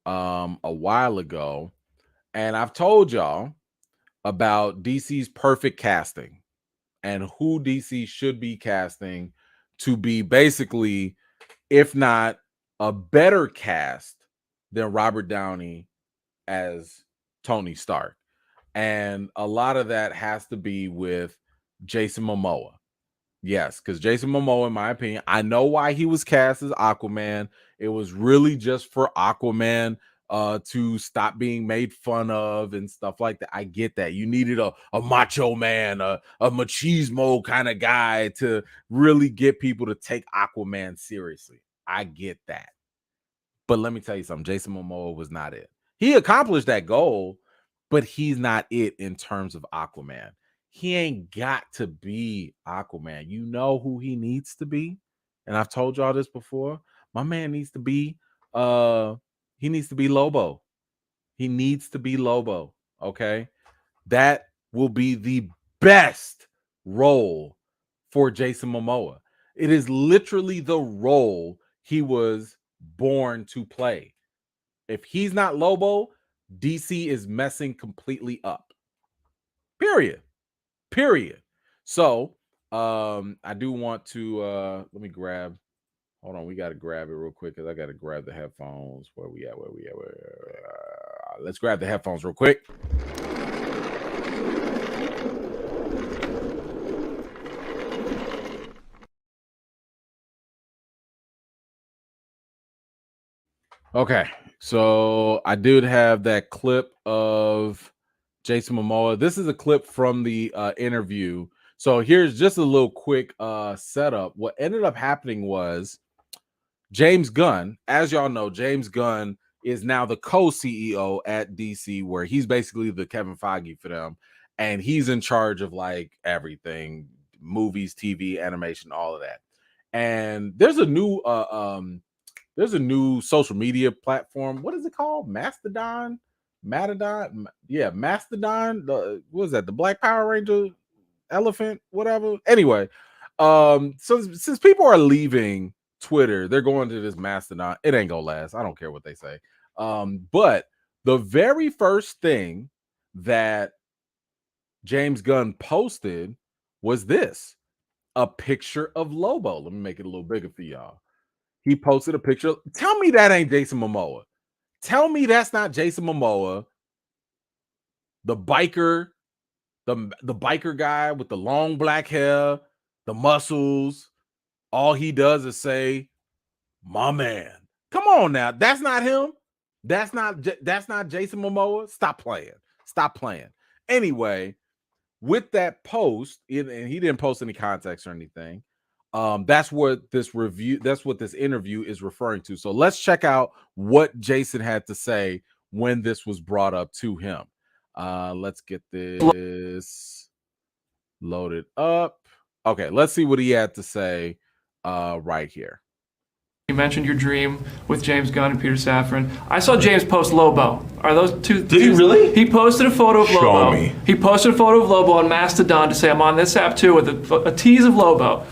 a while ago, and I've told y'all about DC's perfect casting and who DC should be casting to be basically, if not a better cast than Robert Downey as Tony Stark. And a lot of that has to be with Jason Momoa. Yes, because Jason Momoa, in my opinion, I know why he was cast as Aquaman. It was really just for Aquaman to stop being made fun of and stuff like that. I get that. You needed a macho man, a machismo kind of guy to really get people to take Aquaman seriously. I get that. But let me tell you something. Jason Momoa was not it. He accomplished that goal, but he's not it in terms of Aquaman. He ain't got to be Aquaman. You know who he needs to be? And I've told y'all this before. My man needs to be he needs to be Lobo. He needs to be Lobo, okay? That will be the best role for Jason Momoa. It is literally the role he was born to play. If he's not Lobo, DC is messing completely up. Period. So, I do want to let me grab. Hold on, we got to grab it real quick because I got to grab the headphones. Where we at? Let's grab the headphones real quick. Okay, so I did have that clip of Jason Momoa. This is a clip from the interview. So here's just a little quick setup. What ended up happening was James Gunn, as y'all know, James Gunn is now the co-CEO at DC, where he's basically the Kevin Feige for them, and he's in charge of like everything, movies, TV, animation, all of that. And there's a new social media platform. What is it called? Mastodon? Yeah, Mastodon. What is that? The Black Power Ranger elephant, whatever. Anyway, so since people are leaving Twitter, they're going to this Mastodon. It ain't gonna last. I don't care what they say. But the very first thing that James Gunn posted was this: a picture of Lobo. Let me make it a little bigger for y'all. He posted a picture. Tell me that ain't Jason Momoa. Tell me that's not Jason Momoa, the biker, the biker guy with the long black hair, the muscles. All he does is say, "My man." Come on now, that's not him. That's not Jason Momoa. Stop playing. Stop playing. Anyway, with that post, and he didn't post any context or anything. That's what this interview is referring to. So let's check out what Jason had to say when this was brought up to him. Let's get this loaded up. Okay, let's see what he had to say right here. You mentioned your dream with James Gunn and Peter Safran. I saw James post Lobo. Are those two? Did he really? He posted a photo of Lobo. Show me. He posted a photo of Lobo on Mastodon to say, I'm on this app too, with a tease of Lobo.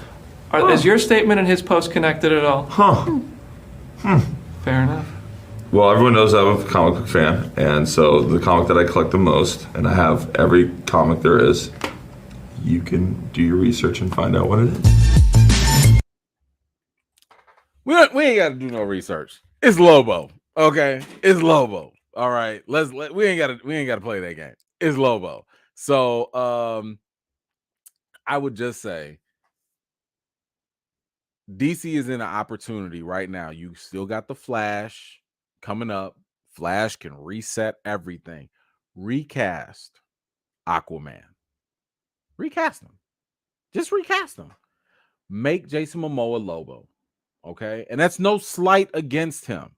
Is your statement and his post connected at all? Fair enough. Well, everyone knows I'm a comic book fan, and so the comic that I collect the most, and I have every comic there is, you can do your research and find out what it is. We ain't got to do no research. It's Lobo, okay? It's Lobo. All right, we ain't got to play that game. It's Lobo. So I would just say DC is in an opportunity right now. You still got the Flash coming up. Flash can reset everything. Recast Aquaman. Recast him. Just recast him. Make Jason Momoa Lobo. Okay. And that's no slight against him,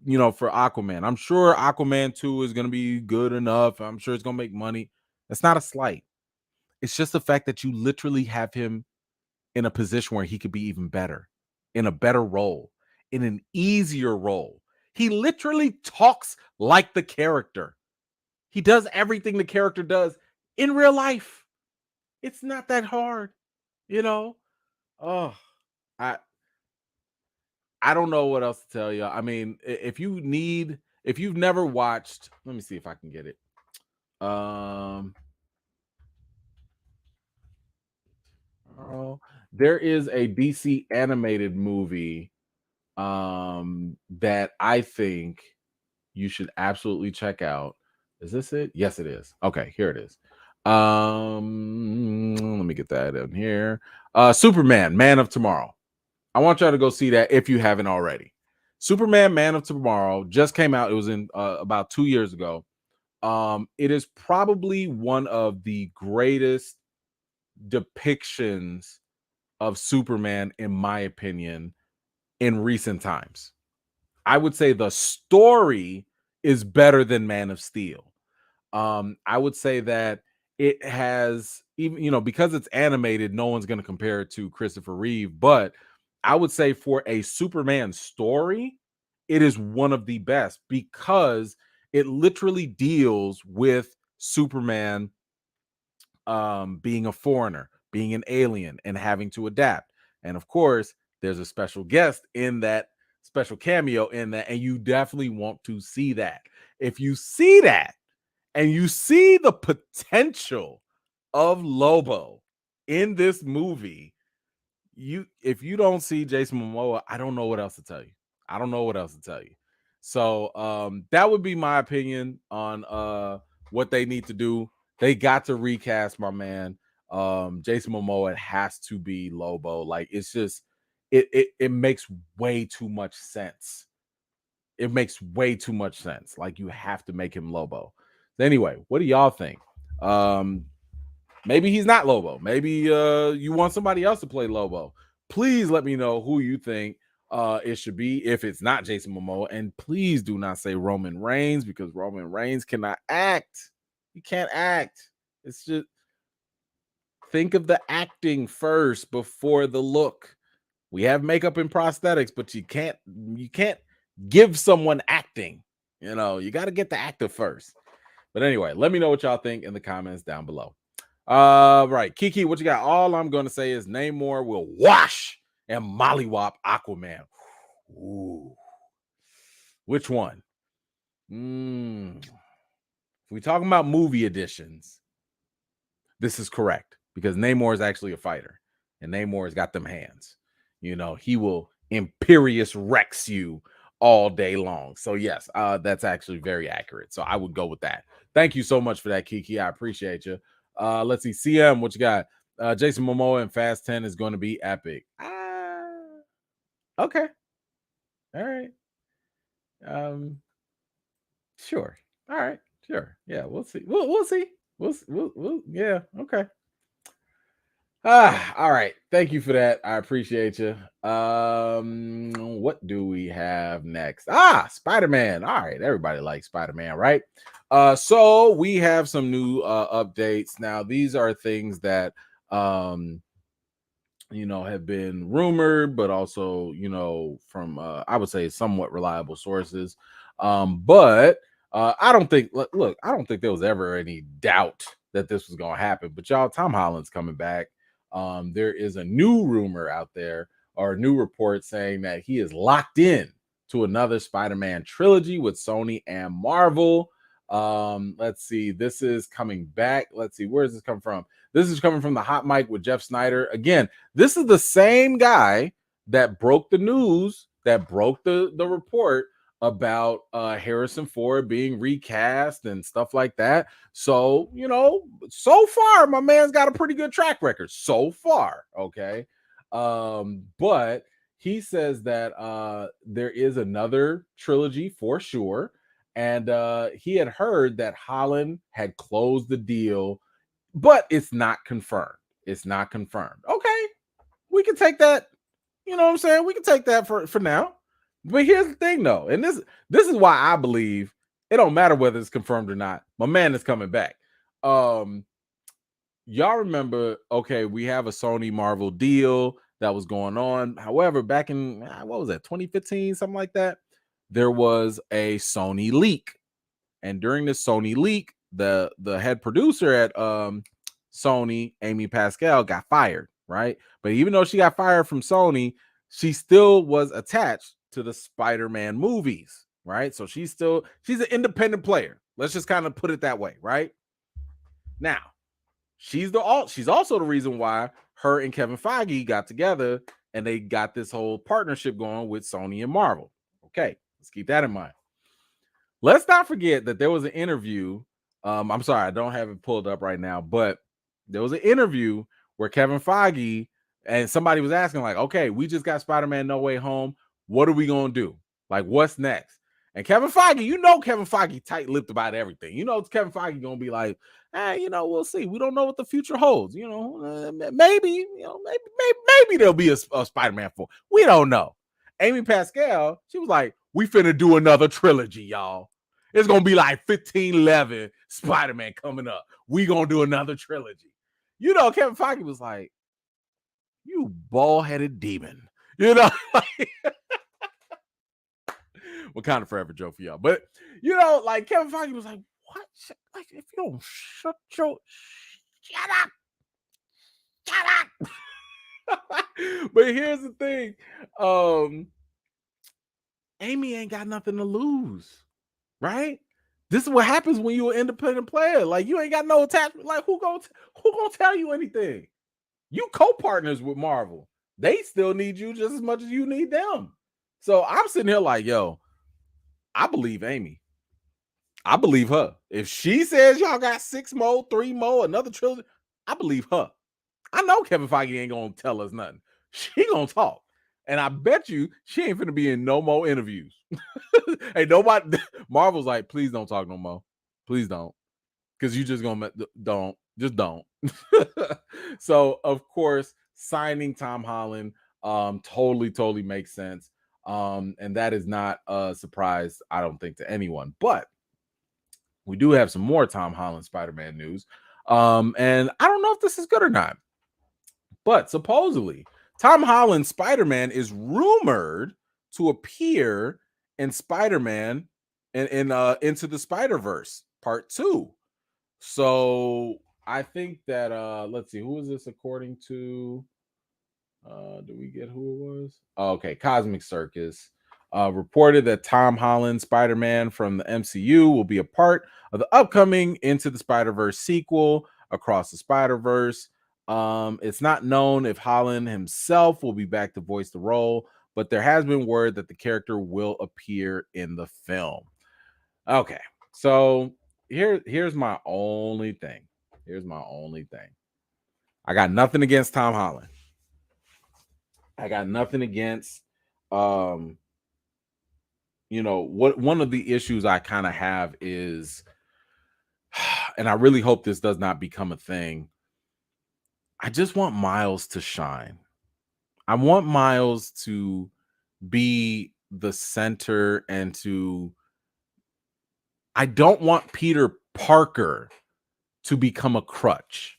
for Aquaman. I'm sure Aquaman 2 is going to be good enough. I'm sure it's going to make money. That's not a slight. It's just the fact that you literally have him in a position where he could be even better, in a better role, in an easier role. He literally talks like the character. He does everything the character does in real life. It's not that hard, Oh, I don't know what else to tell you. I mean, if you've never watched, let me see if I can get it. There is a DC animated movie that I think you should absolutely check out. Is this it? Yes, it is. Okay, here it is. Let me get that in here. Superman, Man of Tomorrow. I want y'all to go see that if you haven't already. Superman, Man of Tomorrow just came out. It was in about 2 years ago. It is probably one of the greatest depictions of Superman, in my opinion, in recent times. I would say the story is better than Man of Steel. I would say that it has, even, because it's animated, no one's going to compare it to Christopher Reeve, but I would say for a Superman story, it is one of the best because it literally deals with Superman being a foreigner, being an alien, and having to adapt. And of course, there's a special guest in that, special cameo in that, and you definitely want to see that. If you see that and you see the potential of Lobo in this movie, if you don't see Jason Momoa, I don't know what else to tell you. I don't know what else to tell you. So that would be my opinion on what they need to do. They got to recast my man. Jason Momoa has to be Lobo. Like, it's just it makes way too much sense it makes way too much sense. Like, you have to make him Lobo. Anyway, what do y'all think? Maybe he's not Lobo. Maybe you want somebody else to play Lobo. Please let me know who you think it should be if it's not Jason Momoa. And please do not say Roman Reigns, because Roman Reigns cannot act. He can't act. It's just, think of the acting first before the look. We have makeup and prosthetics, but you can't give someone acting. You know, you got to get the actor first. But anyway, let me know what y'all think in the comments down below. Right, Kiki, what you got? All I'm going to say is Namor will wash and mollywop Aquaman. Ooh, which one? If we talking about movie editions, this is correct, because Namor is actually a fighter, and Namor's got them hands. You know, he will Imperious Rex you all day long. So yes, that's actually very accurate. So I would go with that. Thank you so much for that, Kiki. I appreciate you. Let's see, CM, what you got? Jason Momoa in Fast 10 is going to be epic. Okay. All right. Sure. All right. Sure. Yeah, we'll see. We'll see. We'll yeah, okay. All right. Thank you for that. I appreciate you. What do we have next? Spider-Man. All right, everybody likes Spider-Man, right? So we have some new updates. Now, these are things that you know, have been rumored, but also, you know, from I would say somewhat reliable sources. But I don't think, look, I don't think there was ever any doubt that this was gonna happen. But y'all, Tom Holland's coming back. There is a new rumor out there, or a new report saying that he is locked in to another Spider-Man trilogy with Sony and Marvel. Let's see, this is coming back. Let's see, where does this come from? This is coming from the Hot Mic with Jeff Snyder. Again, this is the same guy that broke the news, that broke the report about Harrison Ford being recast and stuff like that. So, you know, so far my man's got a pretty good track record so far, okay? But he says that there is another trilogy for sure, and he had heard that Holland had closed the deal, but it's not confirmed. It's not confirmed. Okay, we can take that. You know what I'm saying? We can take that for now. But here's the thing, though, and this is why I believe it don't matter whether it's confirmed or not. My man is coming back. Y'all remember? Okay, we have a Sony Marvel deal that was going on. However, back in what was that, 2015, something like that, there was a Sony leak, and during the Sony leak, the head producer at Sony, Amy Pascal, got fired, right? But even though she got fired from Sony, she still was attached to the Spider-Man movies, right? So she's an independent player. Let's just kind of put it that way, right? Now, she's also the reason why her and Kevin Feige got together and they got this whole partnership going with Sony and Marvel. Okay, let's keep that in mind. Let's not forget that there was an interview. I'm sorry, I don't have it pulled up right now, but there was an interview where Kevin Feige and somebody was asking, like, okay, we just got Spider-Man No Way Home. What are we going to do? Like, what's next? And Kevin Feige, you know, Kevin Feige tight-lipped about everything. You know, Kevin Feige going to be like, hey, you know, we'll see. We don't know what the future holds. You know, maybe there'll be a Spider-Man 4. We don't know. Amy Pascal, she was like, we finna do another trilogy, y'all. It's going to be like 1511 Spider-Man coming up. We going to do another trilogy. You know, Kevin Feige was like, you bald-headed demon. You know, like, Wakanda Forever joke for y'all. But, you know, like, Kevin Feige was like, what? Like, if you don't shut up. But here's the thing. Amy ain't got nothing to lose, right? This is what happens when you're an independent player. Like, you ain't got no attachment. Like, who gonna tell you anything? You co-partners with Marvel. They still need you just as much as you need them. So I'm sitting here like, yo, I believe Amy. I believe her. If she says y'all got 6 more, 3 more, another trilogy, I believe her. I know Kevin Feige ain't gonna tell us nothing. She gonna talk. And I bet you she ain't finna be in no more interviews. Hey, nobody, Marvel's like, please don't talk no more. Please don't. Because you just gonna, don't. So, of course, signing Tom Holland totally makes sense. And that is not a surprise, I don't think, to anyone. But we do have some more Tom Holland Spider-Man news. And I don't know if this is good or not, but supposedly Tom Holland's Spider-Man is rumored to appear in Spider-Man in Into the Spider-Verse Part 2. So I think that let's see, who is this according to? Do we get who it was? Oh, okay, Cosmic Circus reported that Tom Holland Spider-Man from the MCU will be a part of the upcoming Into the Spider-Verse sequel, Across the Spider-Verse. It's not known if Holland himself will be back to voice the role, but there has been word that the character will appear in the film. Okay, so here's my only thing. I got nothing against Tom Holland. I got nothing against what one of the issues I kind of have is, and I really hope this does not become a thing. I just want Miles to shine. I want Miles to be the center and I don't want Peter Parker to become a crutch.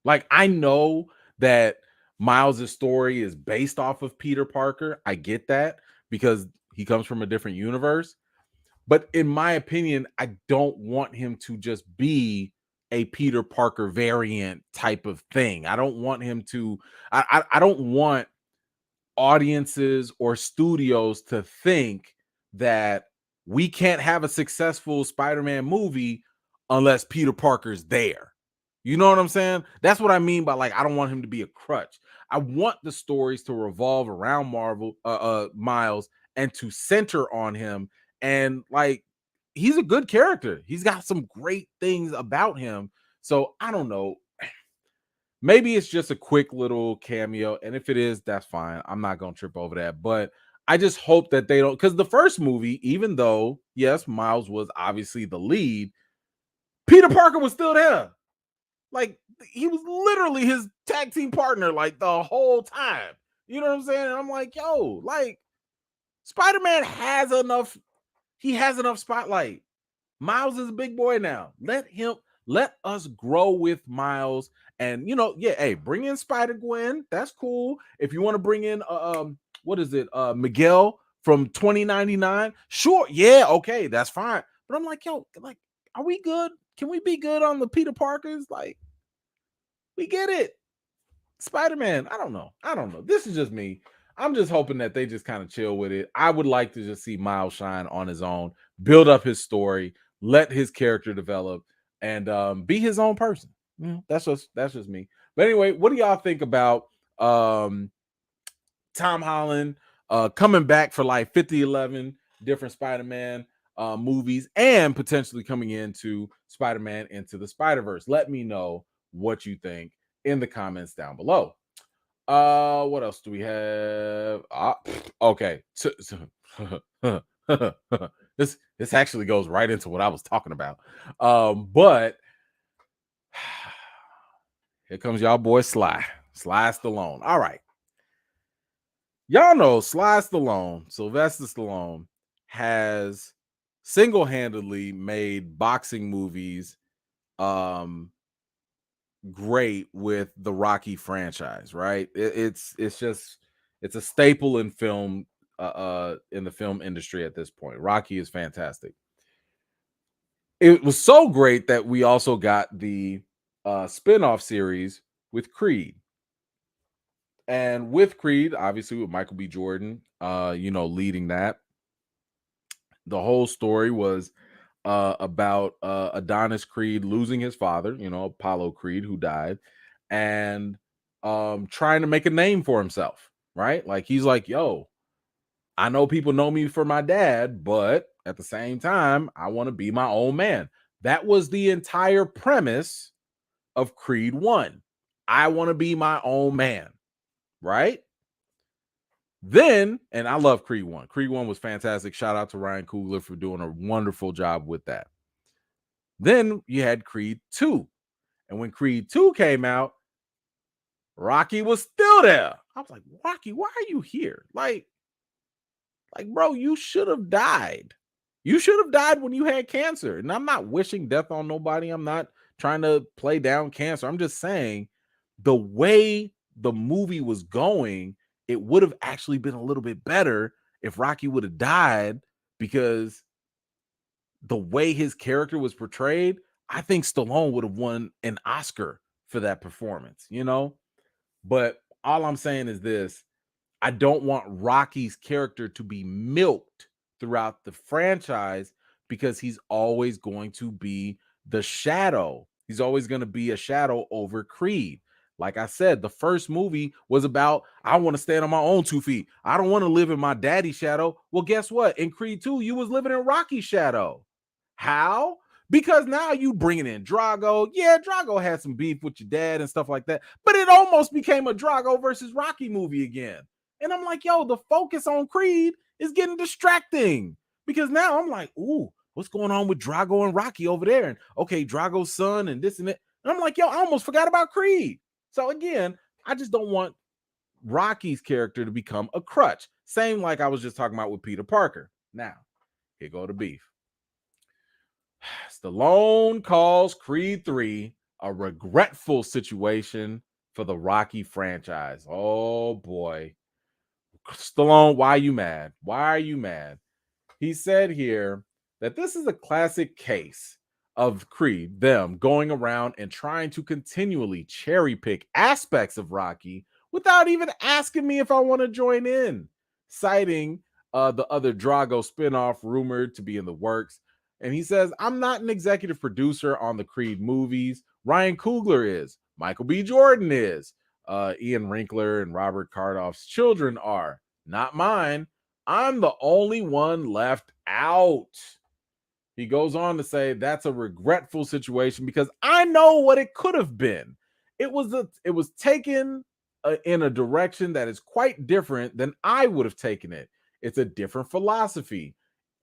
Like, I know that Miles's story is based off of Peter Parker. I get that because he comes from a different universe. But in my opinion, I don't want him to just be a Peter Parker variant type of thing. I don't want him to, I don't want audiences or studios to think that we can't have a successful Spider-Man movie unless Peter Parker's there. You know what I'm saying? That's what I mean by, like, I don't want him to be a crutch. I want the stories to revolve around Miles and to center on him. And like, he's a good character. He's got some great things about him. So I don't know. Maybe it's just a quick little cameo. And if it is, that's fine. I'm not going to trip over that. But I just hope that they don't, because the first movie, even though, yes, Miles was obviously the lead, Peter Parker was still there. Like, he was literally his tag team partner, like, the whole time. You know what I'm saying? And I'm like, yo, like, Spider-Man has enough. He has enough spotlight. Miles is a big boy now. Let us grow with Miles. And, hey, bring in Spider-Gwen. That's cool. If you want to bring in, what is it? Miguel from 2099. Sure. Yeah. Okay. That's fine. But I'm like, yo, like, are we good? Can we be good on the Peter Parkers? Like, we get it. Spider-Man, I don't know. This is just me. I'm just hoping that they just kind of chill with it. I would like to just see Miles shine on his own, build up his story, let his character develop, and be his own person. That's just me. But anyway, what do y'all think about Tom Holland coming back for like 50-11 different Spider-Man movies and potentially coming into Spider-Man Into the Spider-Verse? Let me know what you think in the comments down below. What else do we have? Okay. This actually goes right into what I was talking about. But here comes y'all boy Sly Stallone. All right. Y'all know Sylvester Stallone has single-handedly made boxing movies great with the Rocky franchise, right? It's a staple in film in the film industry at this point. Rocky is fantastic. It was so great that we also got the spinoff series with Creed. And with Creed, obviously with Michael B. Jordan, leading that. The whole story was about Adonis Creed losing his father, Apollo Creed, who died, and trying to make a name for himself, right? Like, he's like, yo, I know people know me for my dad, but at the same time, I want to be my own man. That was the entire premise of Creed 1. I want to be my own man, right? Then, and I love Creed 1. Creed 1 was fantastic. Shout out to Ryan Coogler for doing a wonderful job with that. Then you had Creed 2. And when Creed 2 came out, Rocky was still there. I was like, Rocky, why are you here? Like, bro, you should have died. You should have died when you had cancer. And I'm not wishing death on nobody. I'm not trying to play down cancer. I'm just saying the way the movie was going, it would have actually been a little bit better if Rocky would have died, because the way his character was portrayed, I think Stallone would have won an Oscar for that performance, you know? But all I'm saying is this: I don't want Rocky's character to be milked throughout the franchise, because he's always going to be the shadow. He's always going to be a shadow over Creed. Like I said, the first movie was about, I want to stand on my own 2 feet. I don't want to live in my daddy's shadow. Well, guess what? In Creed 2, you was living in Rocky's shadow. How? Because now you bringing in Drago. Yeah, Drago had some beef with your dad and stuff like that, but it almost became a Drago versus Rocky movie again. And I'm like, yo, the focus on Creed is getting distracting, because now I'm like, ooh, what's going on with Drago and Rocky over there? And okay, Drago's son and this and that. And I'm like, yo, I almost forgot about Creed. So again, I just don't want Rocky's character to become a crutch. Same like I was just talking about with Peter Parker. Now, here go the beef. Stallone calls Creed 3 a regretful situation for the Rocky franchise. Oh boy. Stallone, why are you mad? Why are you mad? He said here that this is a classic case of Creed, them going around and trying to continually cherry pick aspects of Rocky without even asking me if I want to join in, citing the other Drago spinoff rumored to be in the works. And he says, I'm not an executive producer on the Creed movies. Ryan Coogler is. Michael B. Jordan is. Ian Winkler and Robert Cardoff's children are. Not mine. I'm the only one left out. He goes on to say that's a regretful situation because I know what it could have been. It was taken in a direction that is quite different than I would have taken it. It's a different philosophy.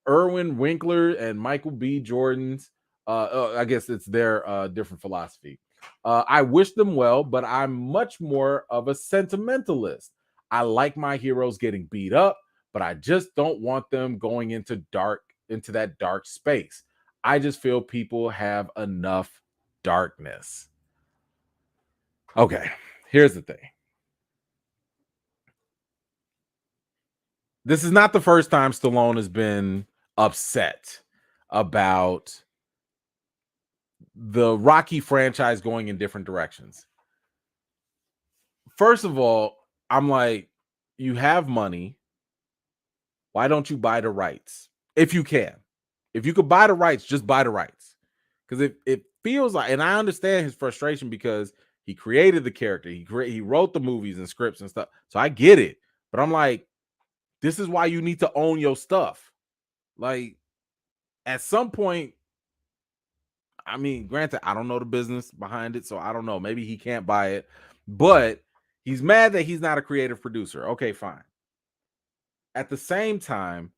Irwin Winkler and Michael B. Jordan's, I guess it's their different philosophy. I wish them well, but I'm much more of a sentimentalist. I like my heroes getting beat up, but I just don't want them going into that dark space. I just feel people have enough darkness. Okay, here's the thing. This is not the first time Stallone has been upset about the Rocky franchise going in different directions. First of all, I'm like, you have money. Why don't you buy the rights? If you can. If you could buy the rights, just buy the rights. Because it feels like, and I understand his frustration because he created the character. He wrote the movies and scripts and stuff. So I get it. But I'm like, this is why you need to own your stuff. Like, at some point, I mean, granted, I don't know the business behind it, so I don't know. Maybe he can't buy it, but he's mad that he's not a creative producer. Okay, fine. At the same time,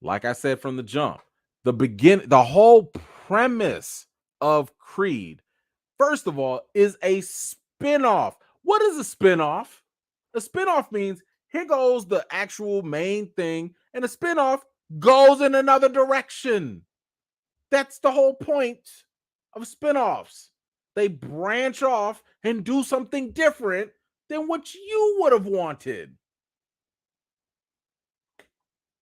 like I said from the jump, the whole premise of Creed, first of all, is a spinoff. What is a spinoff? A spinoff means here goes the actual main thing, and a spinoff goes in another direction. That's the whole point of spinoffs. They branch off and do something different than what you would have wanted.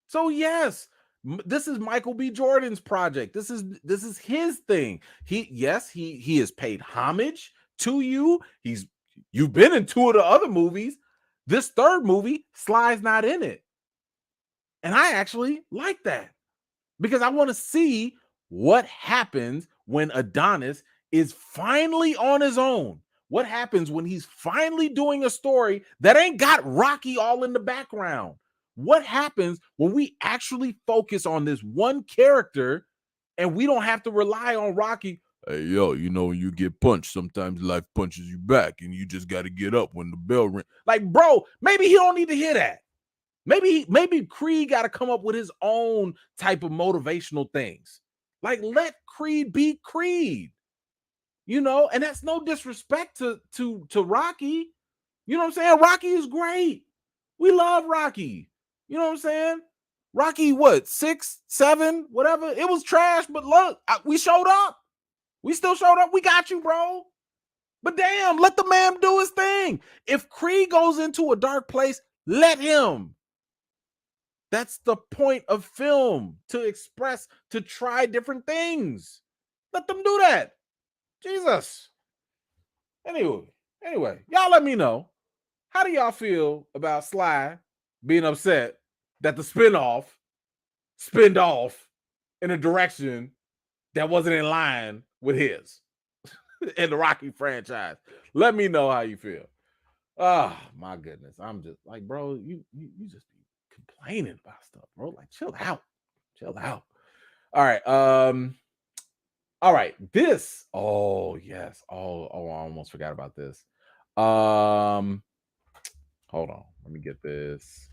So yes, this is Michael B. Jordan's project. This is his thing. He has paid homage to you. You've been in 2 of the other movies. This third movie, Sly's not in it. And I actually like that because I want to see what happens when Adonis is finally on his own. What happens when he's finally doing a story that ain't got Rocky all in the background? What happens when we actually focus on this one character and we don't have to rely on Rocky? Hey, yo, you know, when you get punched, sometimes life punches you back and you just got to get up when the bell rings. Like, bro, maybe he don't need to hear that. Maybe Creed got to come up with his own type of motivational things. Like, let Creed be Creed, and that's no disrespect to Rocky. You know what I'm saying? Rocky is great. We love Rocky. You know what I'm saying? Rocky, what, 6, 7, whatever? It was trash, but look, we showed up. We still showed up. We got you, bro. But damn, let the man do his thing. If Creed goes into a dark place, let him. That's the point of film, to express, to try different things. Let them do that. Jesus. Anyway, y'all let me know. How do y'all feel about Sly being upset that the spinoff spinned off in a direction that wasn't in line with his and the Rocky franchise? Let me know how you feel. Oh my goodness. I'm just like, bro, you just be complaining about stuff, bro. Like, chill out. All right. This. Oh, yes. Oh, I almost forgot about this. Hold on. Let me get this.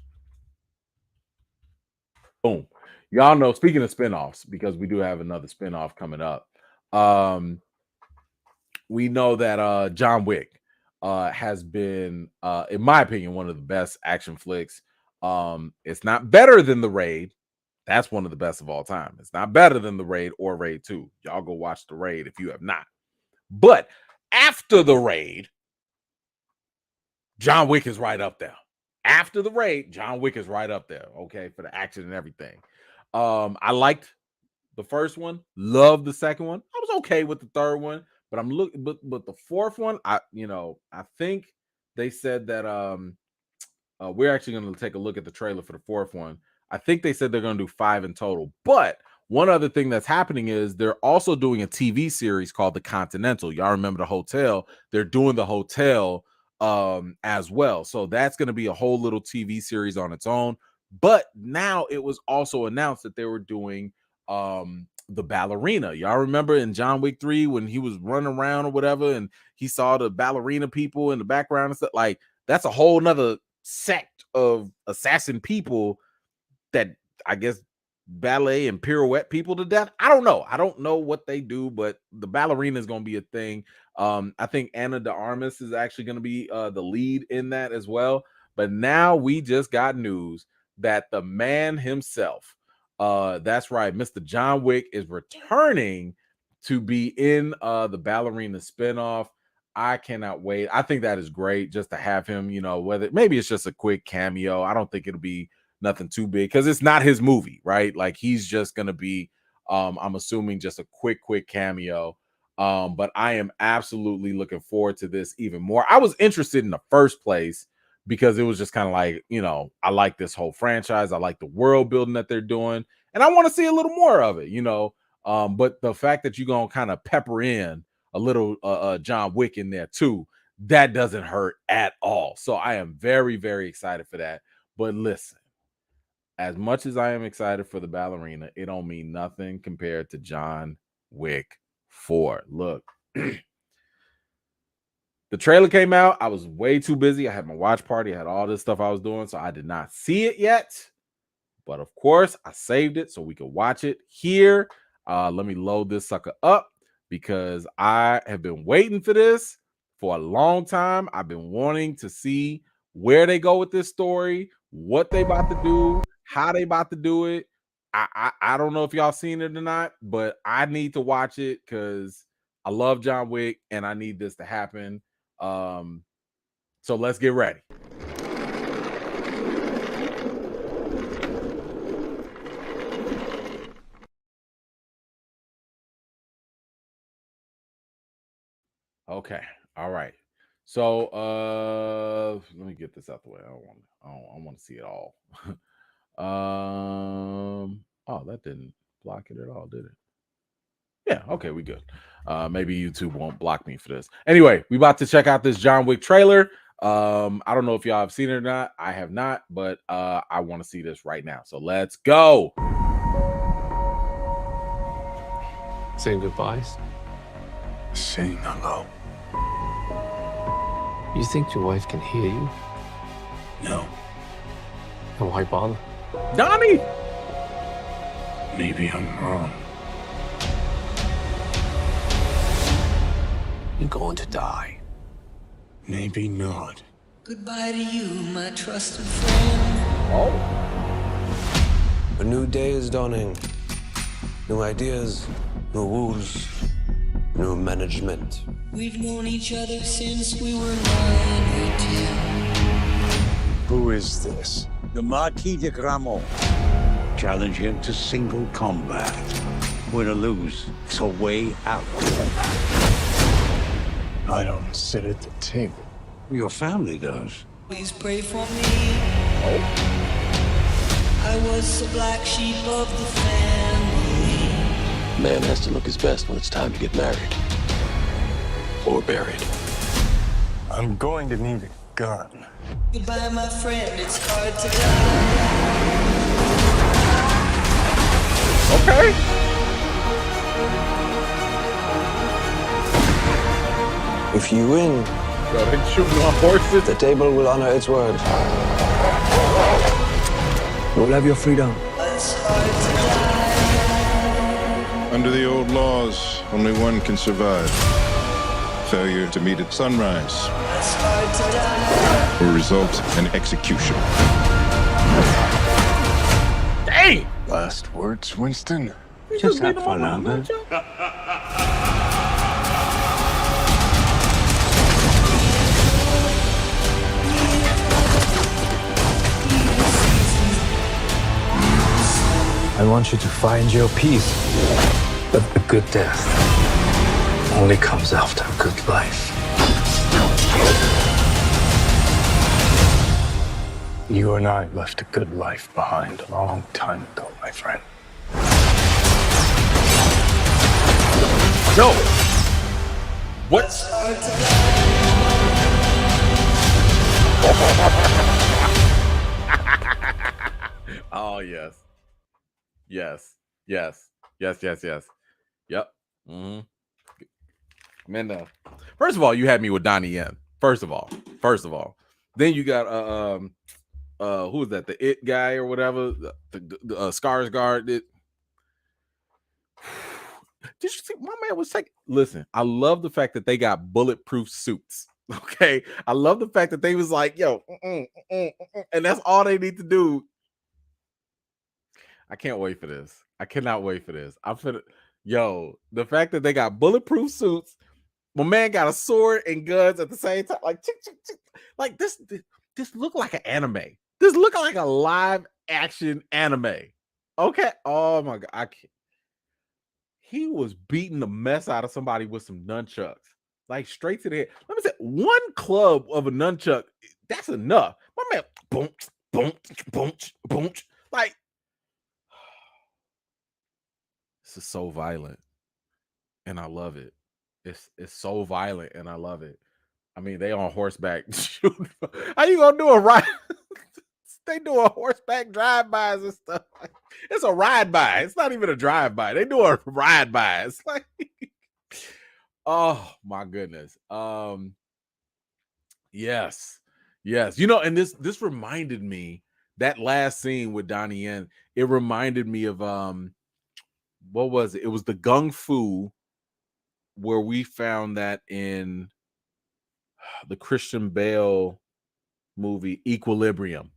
Boom. Y'all know, speaking of spinoffs, because we do have another spinoff coming up. We know that John Wick has been, in my opinion, one of the best action flicks. It's not better than The Raid. That's one of the best of all time. It's not better than The Raid or Raid 2. Y'all go watch The Raid if you have not. But after The Raid, John Wick is right up there. After The Raid, John Wick is right up there, okay, for the action and everything. I liked the first one, loved the second one. I was okay with the third one, but but the fourth one, I think they said that we're actually going to take a look at the trailer for the fourth one. I think they said they're going to do 5 in total. But one other thing that's happening is they're also doing a TV series called The Continental. Y'all remember the hotel? They're doing the hotel as well. So that's going to be a whole little TV series on its own. But now it was also announced that they were doing the ballerina. Y'all remember in John Wick 3 when he was running around or whatever and he saw the ballerina people in the background and stuff? Like, that's a whole nother sect of assassin people that I guess ballet and pirouette people to death. I don't know what they do, but the ballerina is going to be a thing. I think Anna de Armas is actually going to be the lead in that as well. But now we just got news that the man himself, that's right, Mr. John Wick, is returning to be in the ballerina spinoff. I cannot wait. I think that is great just to have him, whether maybe it's just a quick cameo. I don't think it'll be nothing too big because it's not his movie, right? Like, he's just going to be, I'm assuming, just a quick cameo. But I am absolutely looking forward to this even more. I was interested in the first place because it was just kind of like, I like this whole franchise. I like the world building that they're doing, and I want to see a little more of it, but the fact that you're going to kind of pepper in a little John Wick in there too, that doesn't hurt at all. So I am very, very excited for that. But listen, as much as I am excited for the ballerina, it don't mean nothing compared to John Wick 4. Look, the trailer came out. I was way too busy. I had my watch party. I had all this stuff I was doing, so I did not see it yet. But of course, I saved it so we could watch it here. Let me load this sucker up because I have been waiting for this for a long time. I've been wanting to see where they go with this story, what they about to do, how they about to do it. I don't know if y'all seen it or not, but I need to watch it because I love John Wick and I need this to happen. So let's get ready. Okay. All right. So let me get this out the way. I don't want to see it all. Oh, that didn't block it at all, did it? Yeah, okay, we good. Maybe YouTube won't block me for this. Anyway, we about to check out this John Wick trailer. I don't know if y'all have seen it or not. I have not, but I want to see this right now. So let's go. Saying goodbyes? Saying hello. You think your wife can hear you? No. Then why bother? Donnie. Maybe I'm wrong. You're going to die. Maybe not. Goodbye to you, my trusted friend. A new day is dawning. New ideas, new rules, new management. We've known each other since we were 9 or 10. Who is this? The Marquis de Gramont. Challenge him to single combat. Win or lose, it's a way out. I don't sit at the table. Your family does. Please pray for me. I was the black sheep of the family. Man has to look his best when it's time to get married. Or buried. I'm going to need a gun. Goodbye, my friend, it's hard to die. Okay. If you win, Yo, they shooting on horses. the table will honor its word. You will have your freedom. It's hard to die. Under the old laws, only one can survive. Failure to meet at sunrise It's hard to die. will result in execution. Dang. Last words, Winston? Just have fun, man. I want you to find your peace. But a good death only comes after a good life. You and I left a good life behind a long time ago, my friend. No. What? Oh yes. Yes. Yes. Yes. Yes. Yes. Yep. Mm-hmm. Man, first of all, you had me with Donnie Yen. First of all. Then you got who was that? The It guy or whatever? The Skarsgård. Did you see my man was taking? Listen, I love the fact that they got bulletproof suits. Okay, I love the fact that they was like, yo, and that's all they need to do. I can't wait for this. I cannot wait for this. Yo, the fact that they got bulletproof suits, my man got a sword and guns at the same time. Like, like this look like an anime. This look like a live action anime. Okay. Oh my god. I can't. He was beating the mess out of somebody with some nunchucks, like straight to the head. Let me say, one club of a nunchuck, that's enough. My man, boom, boom, boom, boom. Like, this is so violent, and I love it. It's so violent, and I love it. I mean, they on horseback. How you gonna do a ride? They doing horseback drive-bys and stuff. It's a ride-by. It's not even a drive-by. They do a ride-by. It's like, oh my goodness. Yes. You know, and this reminded me, that last scene with Donnie Yen, it reminded me of what was it? It was the Gung Fu, where we found that in the Christian Bale movie Equilibrium.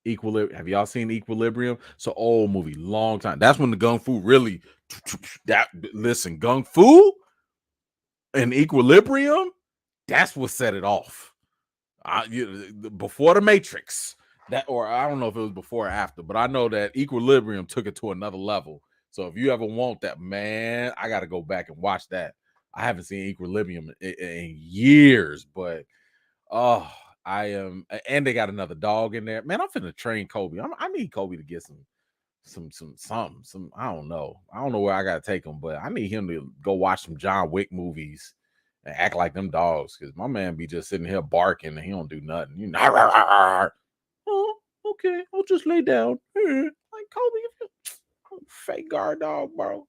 Have y'all seen Equilibrium? It's an old movie, long time. That's when the Gung Fu really listen, Gung Fu and Equilibrium, that's what set it off. Before the Matrix, that, or I don't know if it was before or after, but I know that Equilibrium took it to another level. So if you ever want that, man, I got to go back and watch that. I haven't seen Equilibrium in years, but I am, and they got another dog in there. Man, I'm finna train Kobe. I need Kobe to get some. I don't know. I don't know where I gotta take him, but I need him to go watch some John Wick movies and act like them dogs, because my man be just sitting here barking and he don't do nothing. You know, oh, okay, I'll just lay down. Like Kobe, fake guard dog, bro.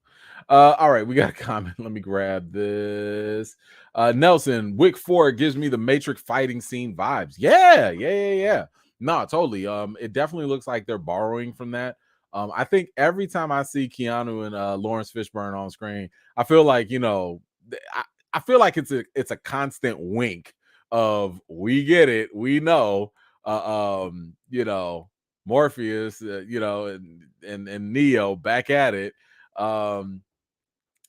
All right, we got a comment. Let me grab this. Nelson, Wick 4 gives me the Matrix fighting scene vibes. Yeah. No, totally. It definitely looks like they're borrowing from that. I think every time I see Keanu and Lawrence Fishburne on screen, I feel like I feel like it's a constant wink of we get it, we know, Morpheus, and Neo back at it,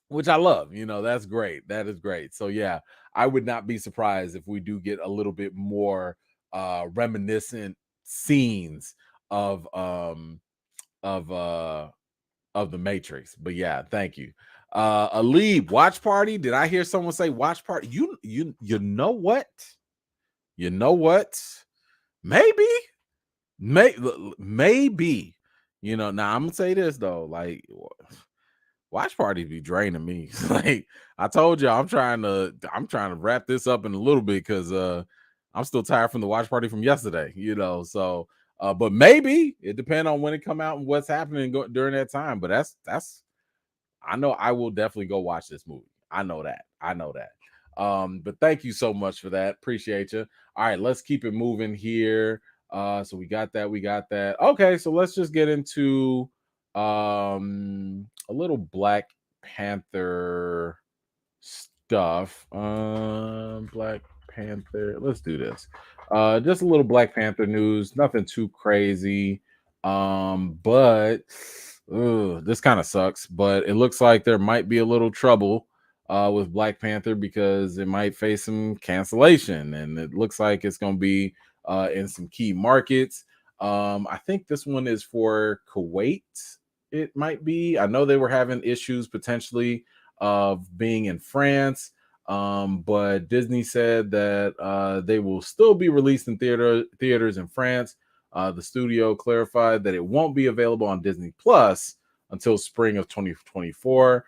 which I love. That's great. That is great. So yeah, I would not be surprised if we do get a little bit more reminiscent scenes of of uh of the Matrix. But yeah, thank you. Alib, watch party. Did I hear someone say watch party? You know what? You know what? Maybe. Maybe. Now I'm gonna say this though. Like, watch parties be draining me. Like I told you, I'm trying to wrap this up in a little bit because I'm still tired from the watch party from yesterday. So but maybe it depends on when it come out and what's happening during that time. But that's I know I will definitely go watch this movie. I know that. But thank you so much for that. Appreciate you. All right, let's keep it moving here. So we got that. Okay, so let's just get into a little Black Panther stuff. Black Panther. Let's do this. Just a little Black Panther news. Nothing too crazy. But this kind of sucks. But it looks like there might be a little trouble with Black Panther because it might face some cancellation, and it looks like it's going to be in some key markets. I think this one is for Kuwait. It might be. I know they were having issues potentially of being in France, but Disney said that they will still be released in theaters in France. The studio clarified that it won't be available on Disney Plus until spring of 2024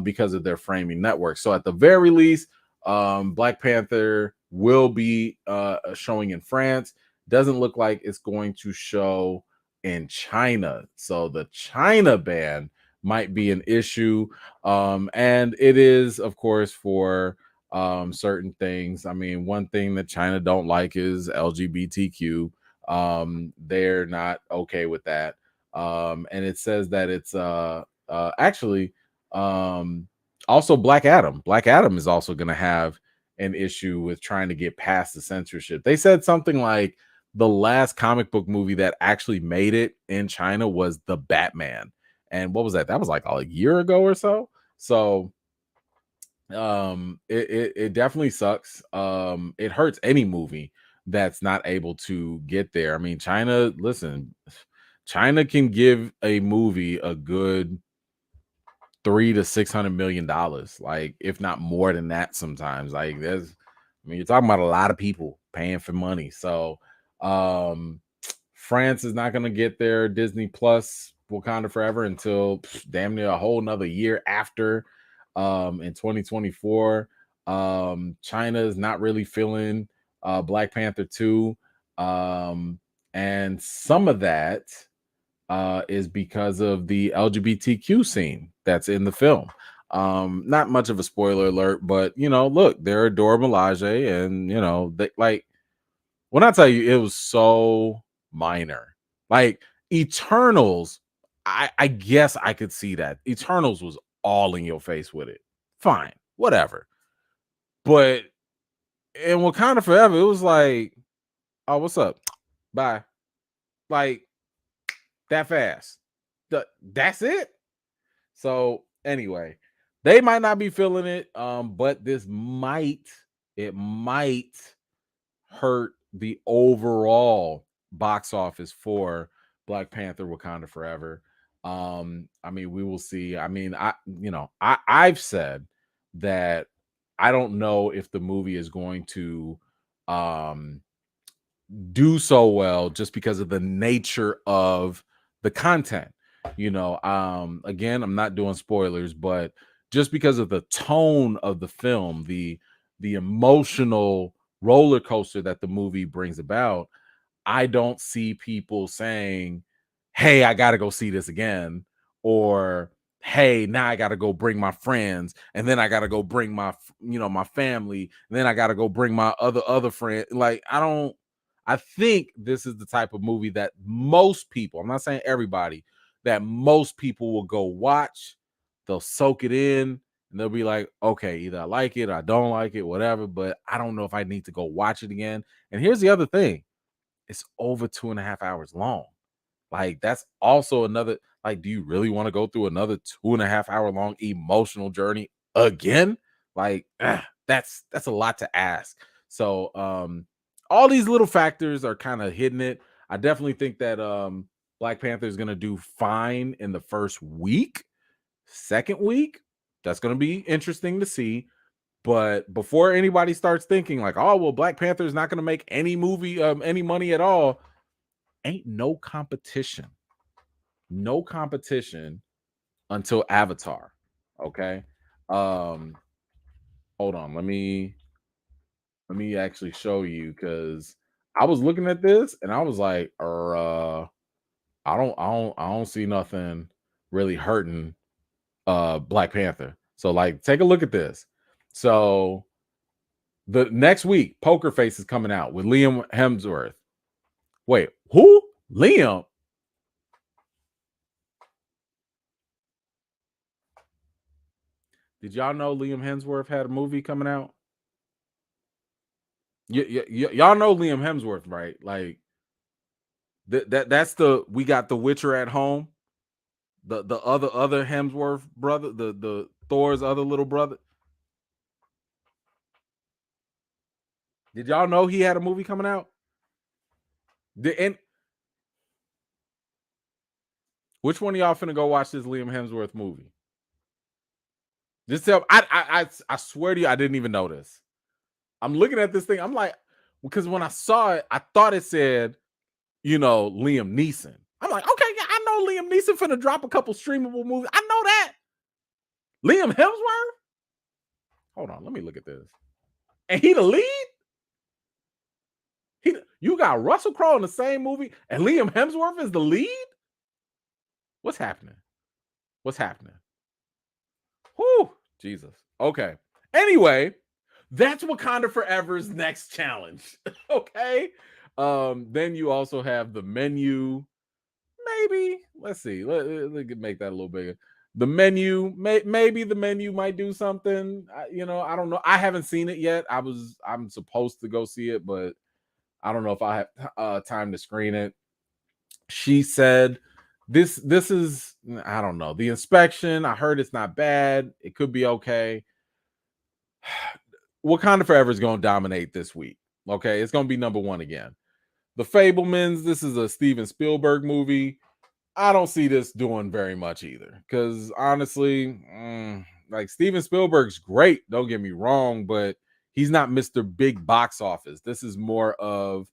because of their framing network. So at the very least, Black Panther will be showing in France. Doesn't look like it's going to show in China. So the China ban might be an issue. And it is, of course, for certain things. I mean, one thing that China don't like is LGBTQ. They're not okay with that. And it says that it's actually also Black Adam. Black Adam is also going to have an issue with trying to get past the censorship. They said something like the last comic book movie that actually made it in China was The Batman. And what was that? That was like a year ago or so. So it definitely sucks. It hurts any movie that's not able to get there. I mean, China, listen, China can give a movie a good $300 to $600 million, like if not more than that sometimes. Like you're talking about a lot of people paying for money. So France is not going to get their Disney Plus Wakanda Forever until damn near a whole nother year after in 2024. China is not really feeling Black Panther 2. And some of that is because of the LGBTQ scene that's in the film. Not much of a spoiler alert, but look, they're adorable Milage, and they like when I tell you it was so minor. Like Eternals, I guess I could see that. Eternals was all in your face with it. Fine, whatever. But in Wakanda Forever, it was like, oh, what's up? Bye. Like that fast. That's it. So anyway, they might not be feeling it, but it might hurt the overall box office for Black Panther Wakanda Forever. I mean, we will see. I mean, I've said that I don't know if the movie is going to do so well just because of the nature of the content. Again, I'm not doing spoilers, but just because of the tone of the film, the emotional roller coaster that the movie brings about, I don't see people saying, hey, I got to go see this again, or hey, now I got to go bring my friends, and then I got to go bring my my family, and then I got to go bring my other friend. Like I I think this is the type of movie that most people, I'm not saying everybody, that most people will go watch. They'll soak it in and they'll be like, okay, either I like it, I don't like it, whatever, but I don't know if I need to go watch it again. And here's the other thing, it's over 2.5 hours long. Like, that's also another, like, do you really want to go through another 2.5 hour long emotional journey again? Like, that's a lot to ask. So all these little factors are kind of hitting it. I definitely think that Black Panther is gonna do fine in the first week. Second week, that's gonna be interesting to see. But before anybody starts thinking like, oh well, Black Panther is not gonna make any movie any money at all, ain't no competition. No competition until Avatar. Okay. Hold on. Let me actually show you, because I was looking at this and I was like, I don't see nothing really hurting Black Panther. So like, take a look at this. So the next week, Poker Face is coming out with Liam Hemsworth. Wait, who? Liam? Did y'all know Liam Hemsworth had a movie coming out? Y'all know Liam Hemsworth, right? Like that's the, we got The Witcher at Home. The other Hemsworth brother, the Thor's other little brother. Did y'all know he had a movie coming out? Which one of y'all finna go watch this Liam Hemsworth movie? Just tell. I swear to you, I didn't even notice. I'm looking at this thing. I'm like, because when I saw it, I thought it said, Liam Neeson. I'm like, okay, yeah, I know Liam Neeson finna drop a couple streamable movies. I know that. Liam Hemsworth? Hold on, let me look at this. And he the lead? You got Russell Crowe in the same movie, and Liam Hemsworth is the lead? What's happening? What's happening? Whew, Jesus. Okay. Anyway, that's Wakanda Forever's next challenge. Okay. Then you also have the menu. Maybe. Let's see. Let make that a little bigger. The menu, maybe the menu might do something. I don't know. I haven't seen it yet. I'm supposed to go see it, but I don't know if I have time to screen it. She said this is, I don't know. The Inspection, I heard it's not bad. It could be okay. Wakanda Forever is going to dominate this week. Okay, it's going to be number one again. The Fablemans, this is a Steven Spielberg movie. I don't see this doing very much either, because honestly, like, Steven Spielberg's great, don't get me wrong, but he's not Mr. Big Box Office. This is more of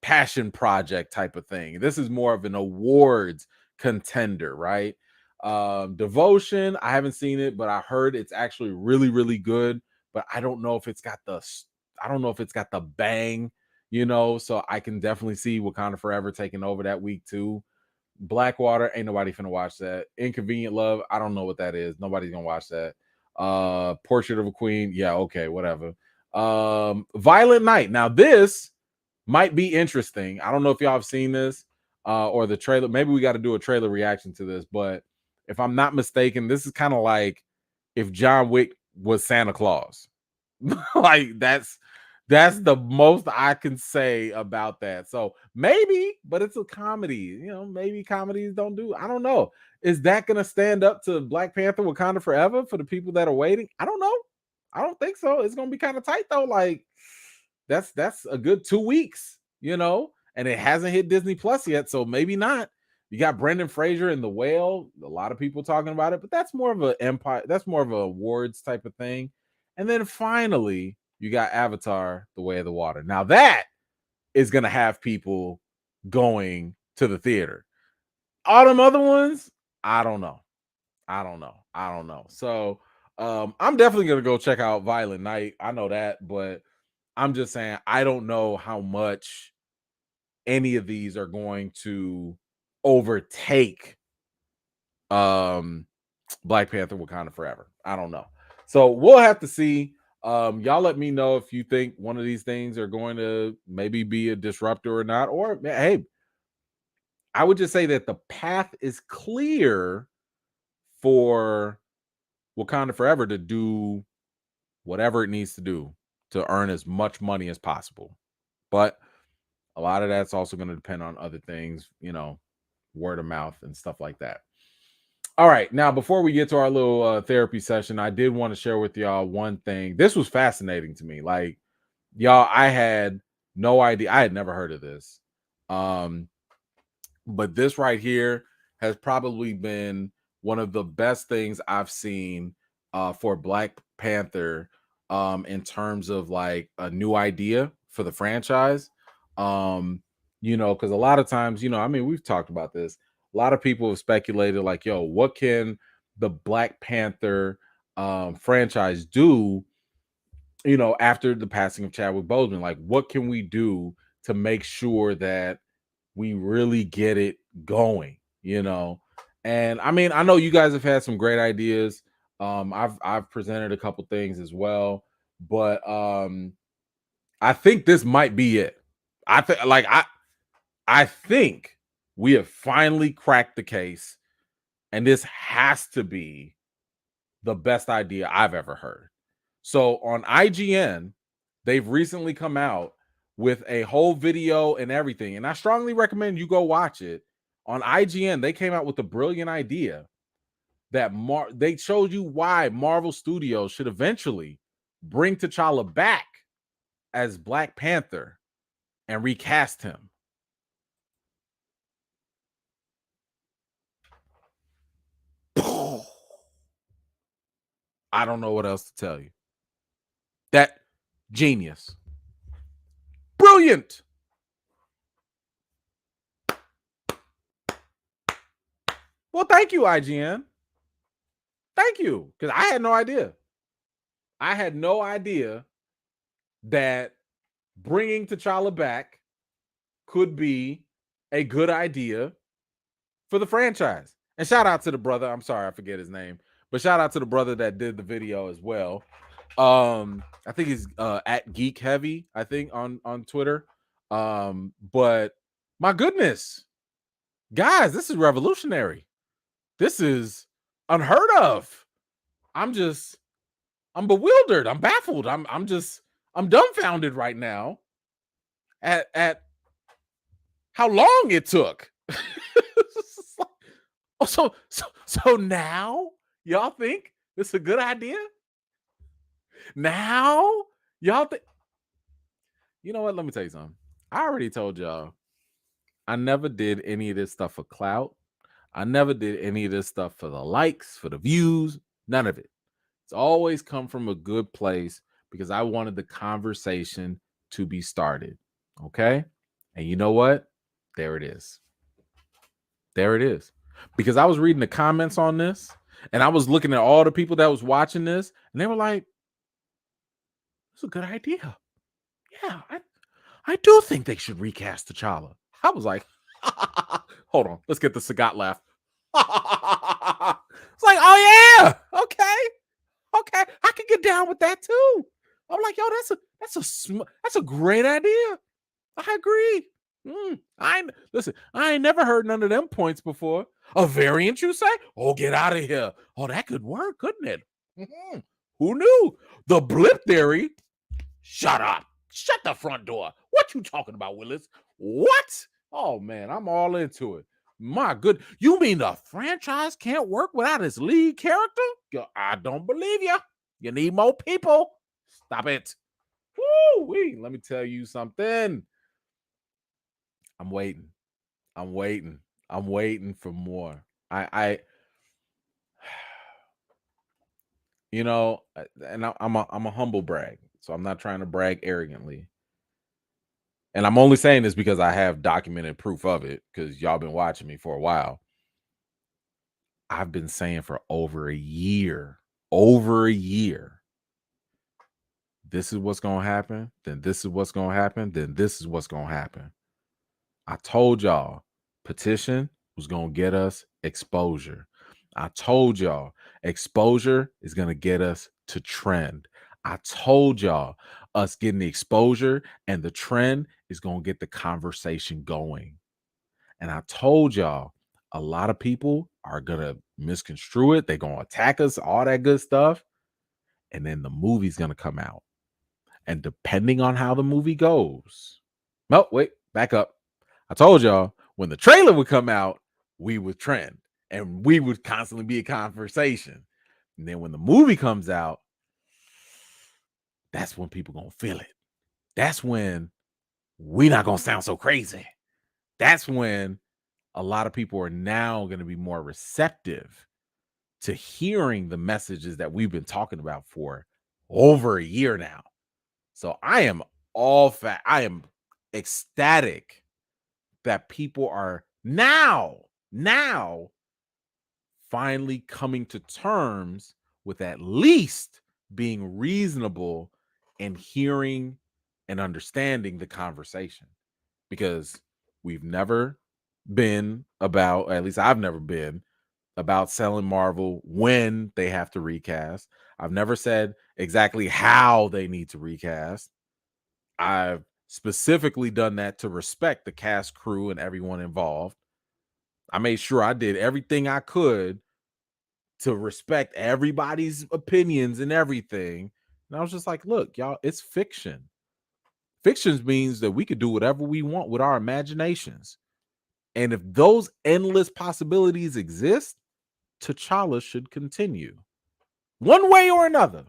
passion project type of thing. This is more of an awards contender, right? Devotion, I haven't seen it, but I heard it's actually really, really good. But I don't know if it's got the bang, so I can definitely see Wakanda Forever taking over that week too. Blackwater, ain't nobody finna watch that. Inconvenient Love, I don't know what that is. Nobody's gonna watch that. Portrait of a Queen, yeah, okay, whatever. Violent Night, now this might be interesting. I don't know if y'all have seen this or the trailer. Maybe we got to do a trailer reaction to this, but if I'm not mistaken, this is kind of like if John Wick was Santa Claus. Like, that's the most I can say about that. So maybe, but it's a comedy. Maybe comedies don't do. I don't know. Is that gonna stand up to Black Panther Wakanda Forever for the people that are waiting? I don't know. I don't think so. It's gonna be kind of tight though. Like, that's a good 2 weeks, and it hasn't hit Disney Plus yet, so maybe not. You got Brendan Fraser in The Whale. A lot of people talking about it, but that's more of an empire. That's more of a awards type of thing. And then finally, you got Avatar: The Way of the Water. Now that is going to have people going to the theater. All them other ones, I don't know. So I'm definitely going to go check out Violent Night. I know that, but I'm just saying, I don't know how much any of these are going to overtake Black Panther Wakanda Forever. I don't know. So we'll have to see. Y'all let me know if you think one of these things are going to maybe be a disruptor or not. Or hey, I would just say that the path is clear for Wakanda Forever to do whatever it needs to do to earn as much money as possible. But a lot of that's also going to depend on other things, word of mouth and stuff like that. All right. Now, before we get to our little therapy session, I did want to share with y'all one thing. This was fascinating to me. Like, y'all, I had no idea. I had never heard of this. But this right here has probably been one of the best things I've seen for Black Panther in terms of like a new idea for the franchise. Because a lot of times, we've talked about this. A lot of people have speculated, like, yo, what can the Black Panther franchise do, after the passing of Chadwick Boseman? Like, what can we do to make sure that we really get it going, And I know you guys have had some great ideas. I've presented a couple things as well, but I think this might be it. I think we have finally cracked the case, and this has to be the best idea I've ever heard. So on IGN, they've recently come out with a whole video and everything, and I strongly recommend you go watch it. On IGN, they came out with a brilliant idea that they showed you why Marvel Studios should eventually bring T'Challa back as Black Panther and recast him. I don't know what else to tell you. That genius. Brilliant. Well, thank you, IGN. Thank you, because I had no idea. I had no idea that bringing T'Challa back could be a good idea for the franchise. And shout out to the brother. I'm sorry, I forget his name, but shout out to the brother that did the video as well. I think he's at Geek Heavy, I think, on Twitter. But my goodness, guys, this is revolutionary. This is unheard of. I'm bewildered. I'm baffled. I'm dumbfounded right now at how long it took. So now y'all think this is a good idea? Now y'all think? You know what? Let me tell you something. I already told y'all I never did any of this stuff for clout. I never did any of this stuff for the likes, for the views, none of it. It's always come from a good place because I wanted the conversation to be started. Okay? And you know what? There it is. There it is. Because I was reading the comments on this and I was looking at all the people that was watching this and they were like, "It's a good idea. Yeah, I do think they should recast T'Challa." I was like, hold on, let's get the Sagat laugh. It's like, oh yeah, okay, I can get down with that too. I'm like, yo, that's a great idea. I agree. Listen, I ain't never heard none of them points before. A variant, you say? Oh, get out of here. Oh, that could work, couldn't it? Mm-hmm. Who knew? The blip theory. Shut up. Shut the front door. What you talking about, Willis? What? Oh man, I'm all into it. My good. You mean the franchise can't work without its lead character? I don't believe you. You need more people. Stop it. Woo-wee. Let me tell you something. I'm waiting for more. I and I'm a humble brag, so I'm not trying to brag arrogantly. And I'm only saying this because I have documented proof of it, because y'all been watching me for a while. I've been saying for over a year, this is what's going to happen, then this is what's going to happen, then this is what's going to happen. I told y'all petition was going to get us exposure. I told y'all exposure is going to get us to trend. I told y'all, us getting the exposure and the trend is going to get the conversation going. And I told y'all, a lot of people are going to misconstrue it. They're going to attack us, all that good stuff. And then the movie's going to come out. And depending on how the movie goes, no, wait, back up. I told y'all when the trailer would come out, we would trend and we would constantly be a conversation. And then when the movie comes out, that's when people gonna feel it. That's when we not gonna sound so crazy. That's when a lot of people are now gonna be more receptive to hearing the messages that we've been talking about for over a year now. So I am I am ecstatic that people are now finally coming to terms with at least being reasonable and hearing and understanding the conversation, because we've never been about, at least I've never been about selling Marvel when they have to recast. I've never said exactly how they need to recast. I've specifically done that to respect the cast, crew, and everyone involved. I made sure I did everything I could to respect everybody's opinions and everything. And I was just like, look, y'all, it's fiction. Fiction means that we could do whatever we want with our imaginations. And if those endless possibilities exist, T'Challa should continue. One way or another,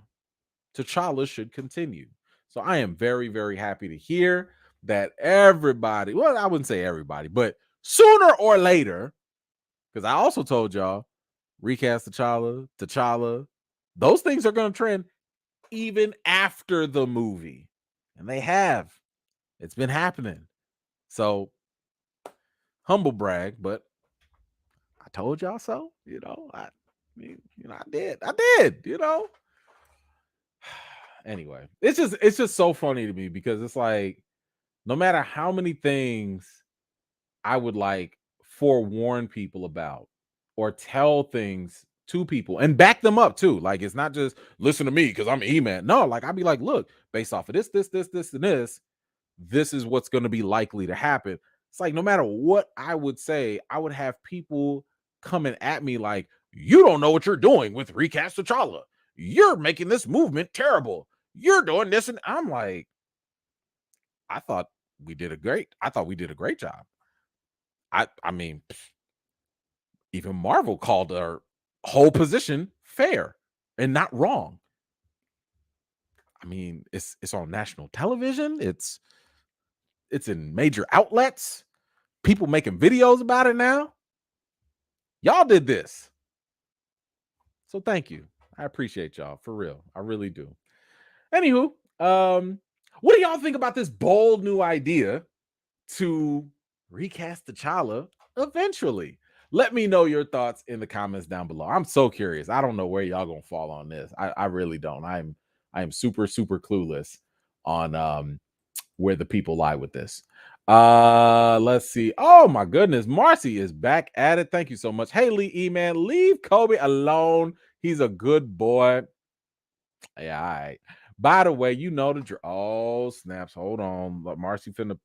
T'Challa should continue. So I am very, very happy to hear that everybody, well, I wouldn't say everybody, but sooner or later, because I also told y'all, recast T'Challa, those things are going to trend even after the movie. And they have. It's been happening. So, humble brag, but I told y'all so. I did. Anyway, it's just so funny to me because it's like, no matter how many things I would like forewarn people about or tell things to people and back them up too. Like, it's not just listen to me because I'm E-Man. No, like I'd be like, look, based off of this, and this is what's going to be likely to happen. It's like, no matter what I would say, I would have people coming at me like, you don't know what you're doing with recast T'Challa. You're making this movement terrible. You're doing this. And I'm like, I thought we did a great job. I mean, even Marvel called our whole position fair and not wrong. I mean, it's on national television. It's in major outlets. People making videos about it now. Y'all did this. So thank you. I appreciate y'all for real. I really do. Anywho, what do y'all think about this bold new idea to recast T'Challa eventually? Let me know your thoughts in the comments down below. I'm so curious. I don't know where y'all gonna fall on this. I really don't. I am super clueless on where the people lie with this. Let's see. Oh my goodness, Marcy is back at it. Thank you so much. Haley E-Man, leave Kobe alone. He's a good boy. Yeah, all right. By the way, you know oh snaps. Hold on. But Marcy finna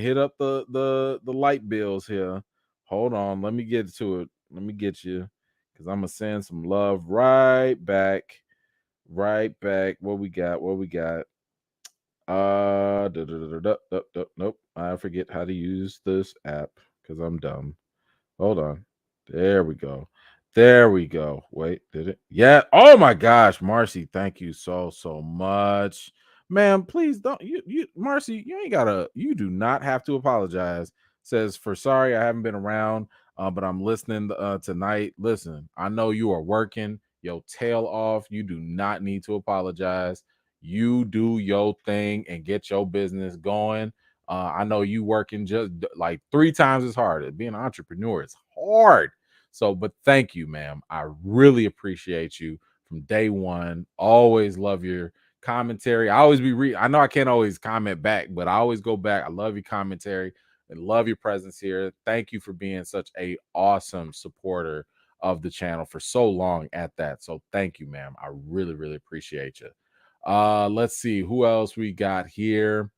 hit up the light bills here. Hold on. Let me get to it. Let me get you, because I'm gonna send some love right back. What we got? Nope. I forget how to use this app because I'm dumb. Hold on. There we go. Wait, did it? Yeah. Oh my gosh, Marcy, thank you so much. Ma'am, please don't you Marcy, you do not have to apologize. Says for sorry, I haven't been around, but I'm listening tonight. Listen, I know you are working your tail off. You do not need to apologize. You do your thing and get your business going. I know you working just like 3 times as hard. Being an entrepreneur is hard. So, but thank you, ma'am. I really appreciate you from day one. Always love your commentary. I always I know I can't always comment back, but I always go back. I love your commentary and love your presence here. Thank you for being such a awesome supporter of the channel for so long at that. So thank you, ma'am. I really, really appreciate you. Let's see who else we got here.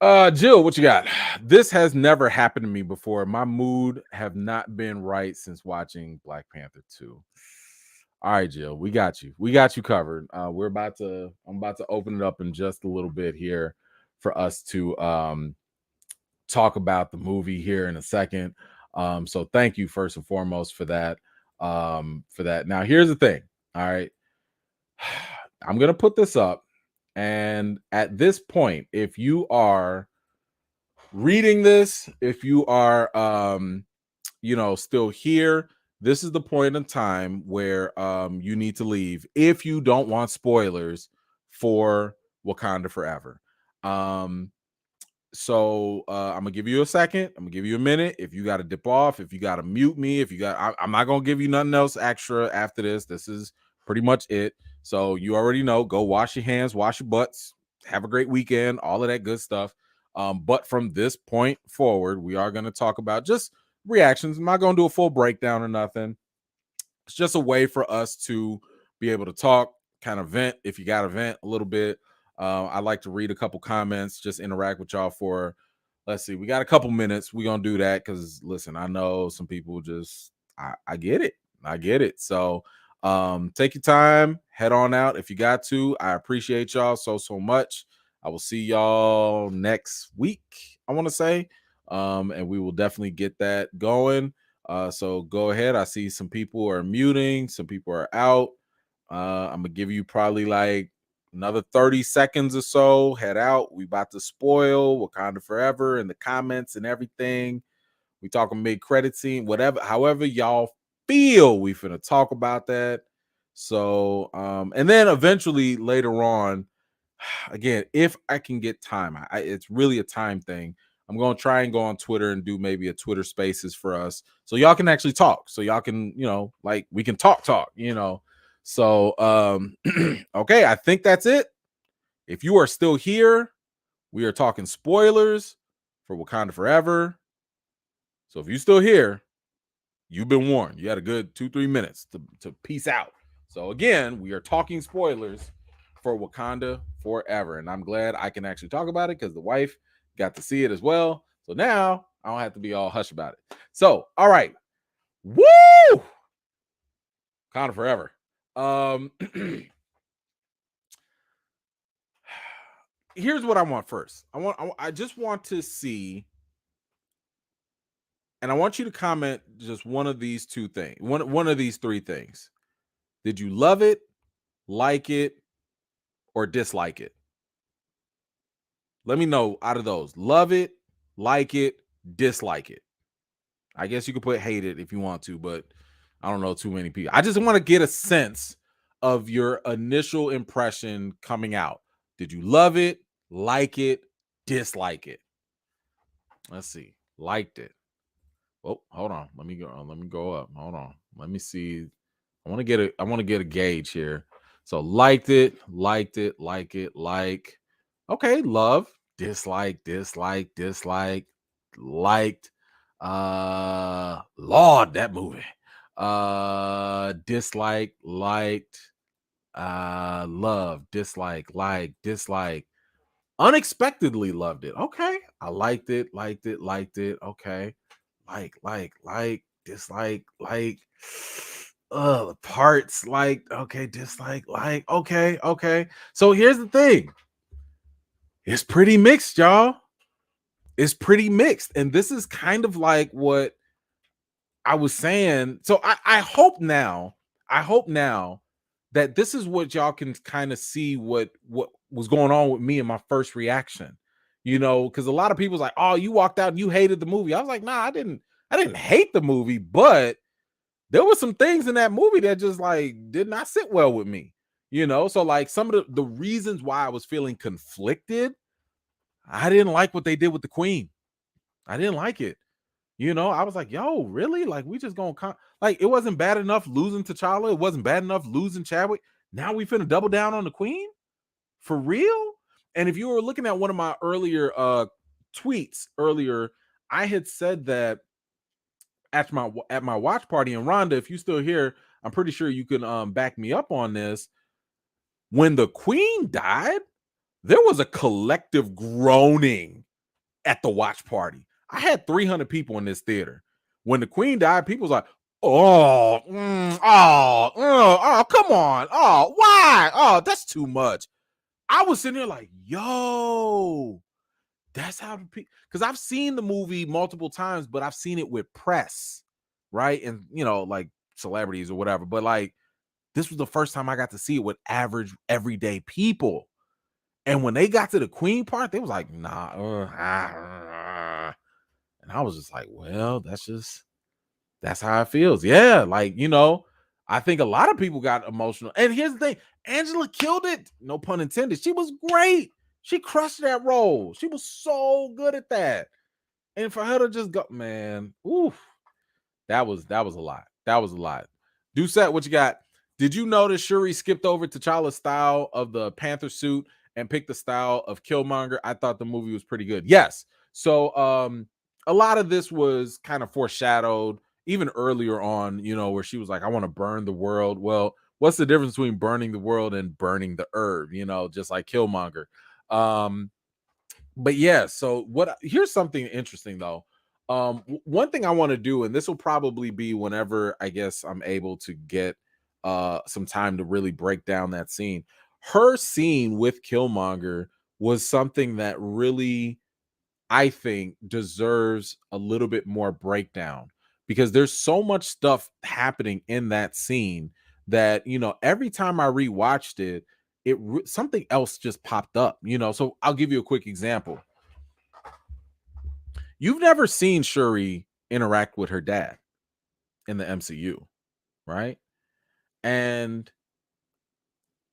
Jill, what you got? This has never happened to me before. My mood have not been right since watching Black Panther 2. All right, Jill, we got you. We got you covered. I'm about to open it up in just a little bit here for us to talk about the movie here in a second. So thank you first and foremost for that. Now, here's the thing. All right. I'm gonna put this up. And at this point, if you are reading this, if you are still here, this is the point in time where you need to leave if you don't want spoilers for Wakanda Forever. So I'm gonna give you a second. I'm gonna give you a minute. If you got to dip off, if you got to mute me, I'm not gonna give you nothing else extra after this. This is pretty much it. So you already know. Go wash your hands, wash your butts. Have a great weekend. All of that good stuff. But from this point forward, we are gonna talk about just reactions. I'm not gonna do a full breakdown or nothing. It's just a way for us to be able to talk, kind of vent if you got to vent a little bit. I like to read a couple comments, just interact with y'all for, let's see, we got a couple minutes. We're going to do that because, listen, I know some people just, I get it. I get it. So take your time, head on out if you got to. I appreciate y'all so much. I will see y'all next week, I want to say. And we will definitely get that going. So go ahead. I see some people are muting, some people are out. I'm gonna give you probably like another 30 seconds or so. Head out. We about to spoil Wakanda Forever in the comments and everything. We talking mid-credit scene, whatever, however y'all feel, we finna talk about that. So and then eventually later on, again, if I can get time, it's really a time thing. I'm going to try and go on Twitter and do maybe a Twitter Spaces for us so y'all can actually talk. So y'all can, like we can talk, So, okay, I think that's it. If you are still here, we are talking spoilers for Wakanda Forever. So if you're still here, you've been warned. You had a good 2-3 minutes to peace out. So again, we are talking spoilers for Wakanda Forever. And I'm glad I can actually talk about it because the wife got to see it as well. So now I don't have to be all hush about it. So, all right. Woo! Wakanda Forever. Here's what I want first. I just want to see, and I want you to comment just one of these two things, one of these three things. Did you love it, like it, or dislike it? Let me know out of those. Love it, like it, dislike it. I guess you could put hate it if you want to, but I don't know too many people. I just want to get a sense of your initial impression coming out. Did you love it, like it, dislike it? Let's see. Liked it. Oh, hold on. Let me go up. Hold on. Let me see. I want to get a gauge here. So liked it, like. Okay, love, dislike, liked. Lord, that movie. Dislike, liked, love, dislike, dislike. Unexpectedly loved it. Okay. I liked it. Okay. Like, dislike, like. The parts, like, okay, dislike, like, okay. So here's the thing. It's pretty mixed, y'all. It's pretty mixed. And this is kind of like what I was saying. So I hope now that this is what y'all can kind of see what was going on with me in my first reaction. Because a lot of people's like, oh, you walked out and you hated the movie. I was like, nah, I didn't hate the movie, but there were some things in that movie that just like did not sit well with me. So like some of the reasons why I was feeling conflicted, I didn't like what they did with the Queen. I didn't like it. I was like, yo, really? Like, we just gonna like, it wasn't bad enough losing T'Challa. It wasn't bad enough losing Chadwick. Now we finna double down on the Queen? For real? And if you were looking at one of my earlier tweets earlier, I had said that at my watch party. And Rhonda, if you still here, I'm pretty sure you can back me up on this. When the Queen died, there was a collective groaning at the watch party. I had 300 people in this theater. When the Queen died, people was like, oh, come on. Oh, why? Oh, that's too much. I was sitting there like, yo, that's how the people, because I've seen the movie multiple times, but I've seen it with press, right? And, you know, like celebrities or whatever. But like, this was the first time I got to see it with average, everyday people. And when they got to the Queen part, they was like, nah. And I was just like, well, that's how it feels. Yeah. Like, you know, I think a lot of people got emotional. And here's the thing, Angela killed it. No pun intended. She was great. She crushed that role. She was so good at that. And for her to just go, man, oof, that was a lot. That was a lot. Doucette, what you got? Did you notice Shuri skipped over T'Challa's style of the Panther suit and picked the style of Killmonger? I thought the movie was pretty good. Yes. So a lot of this was kind of foreshadowed even earlier on, you know, where she was like, I want to burn the world. Well, what's the difference between burning the world and burning the herb? You know, just like Killmonger. But yeah, so here's something interesting though. One thing I want to do, and this will probably be whenever I guess I'm able to get some time to really break down that scene. Her scene with Killmonger was something that really, I think, deserves a little bit more breakdown, because there's so much stuff happening in that scene that, you know, every time I rewatched it, something else just popped up, you know. So I'll give you a quick example. You've never seen Shuri interact with her dad in the MCU, right? And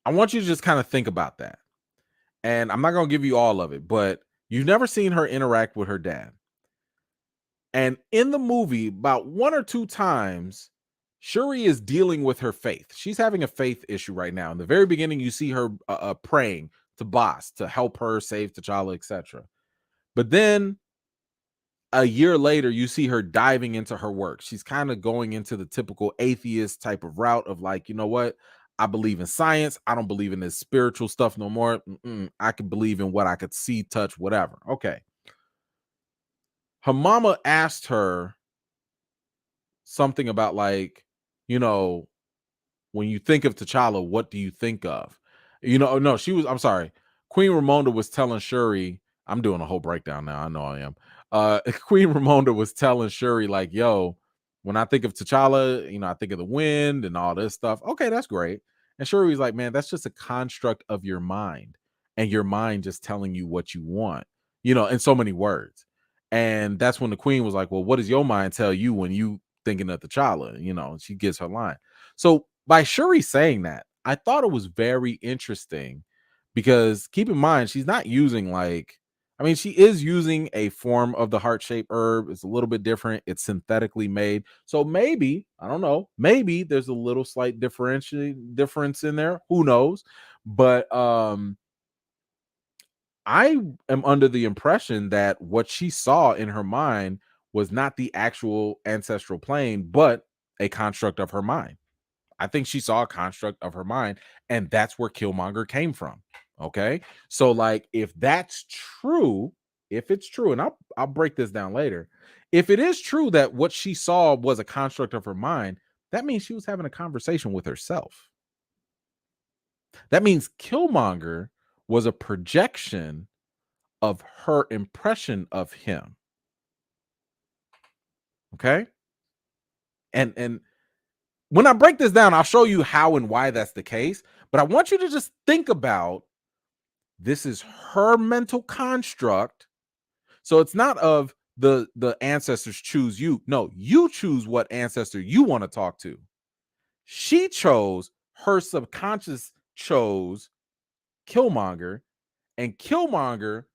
I want you to just kind of think about that. And I'm not going to give you all of it, but you've never seen her interact with her dad. And in the movie, about 1 or 2 times, Shuri is dealing with her faith. She's having a faith issue right now. In the very beginning, you see her praying to Boss to help her save T'Challa, etc. But then a year later, you see her diving into her work. She's kind of going into the typical atheist type of route of like, you know what? I believe in science. I don't believe in this spiritual stuff no more. I can believe in what I could see, touch, whatever. Okay. Her mama asked her something about like, you know, when you think of T'Challa, what do you think of? You know, no, I'm sorry. Queen Ramonda was telling Shuri, I'm doing a whole breakdown now. I know I am. Queen Ramonda was telling Shuri, like, yo, when I think of T'Challa, you know, I think of the wind and all this stuff. Okay, that's great. And Shuri's like, man, that's just a construct of your mind, and your mind just telling you what you want, you know, in so many words. And that's when the Queen was like, well, what does your mind tell you when you thinking of T'Challa? You know, she gives her line. So by Shuri saying that, I thought it was very interesting, because keep in mind, she's not using like, I mean, she is using a form of the heart-shaped herb. It's a little bit different. It's synthetically made. So maybe, I don't know, maybe there's a little slight difference in there. Who knows? But I am under the impression that what she saw in her mind was not the actual ancestral plane, but a construct of her mind. I think she saw a construct of her mind, and that's where Killmonger came from. Okay. So, like, if that's true, if it's true, and I'll break this down later. If it is true that what she saw was a construct of her mind, that means she was having a conversation with herself. That means Killmonger was a projection of her impression of him. Okay. And when I break this down, I'll show you how and why that's the case. But I want you to just think about, this is her mental construct. So it's not of the ancestors choose you. No, you choose what ancestor you want to talk to. She chose, her subconscious chose Killmonger, and Killmonger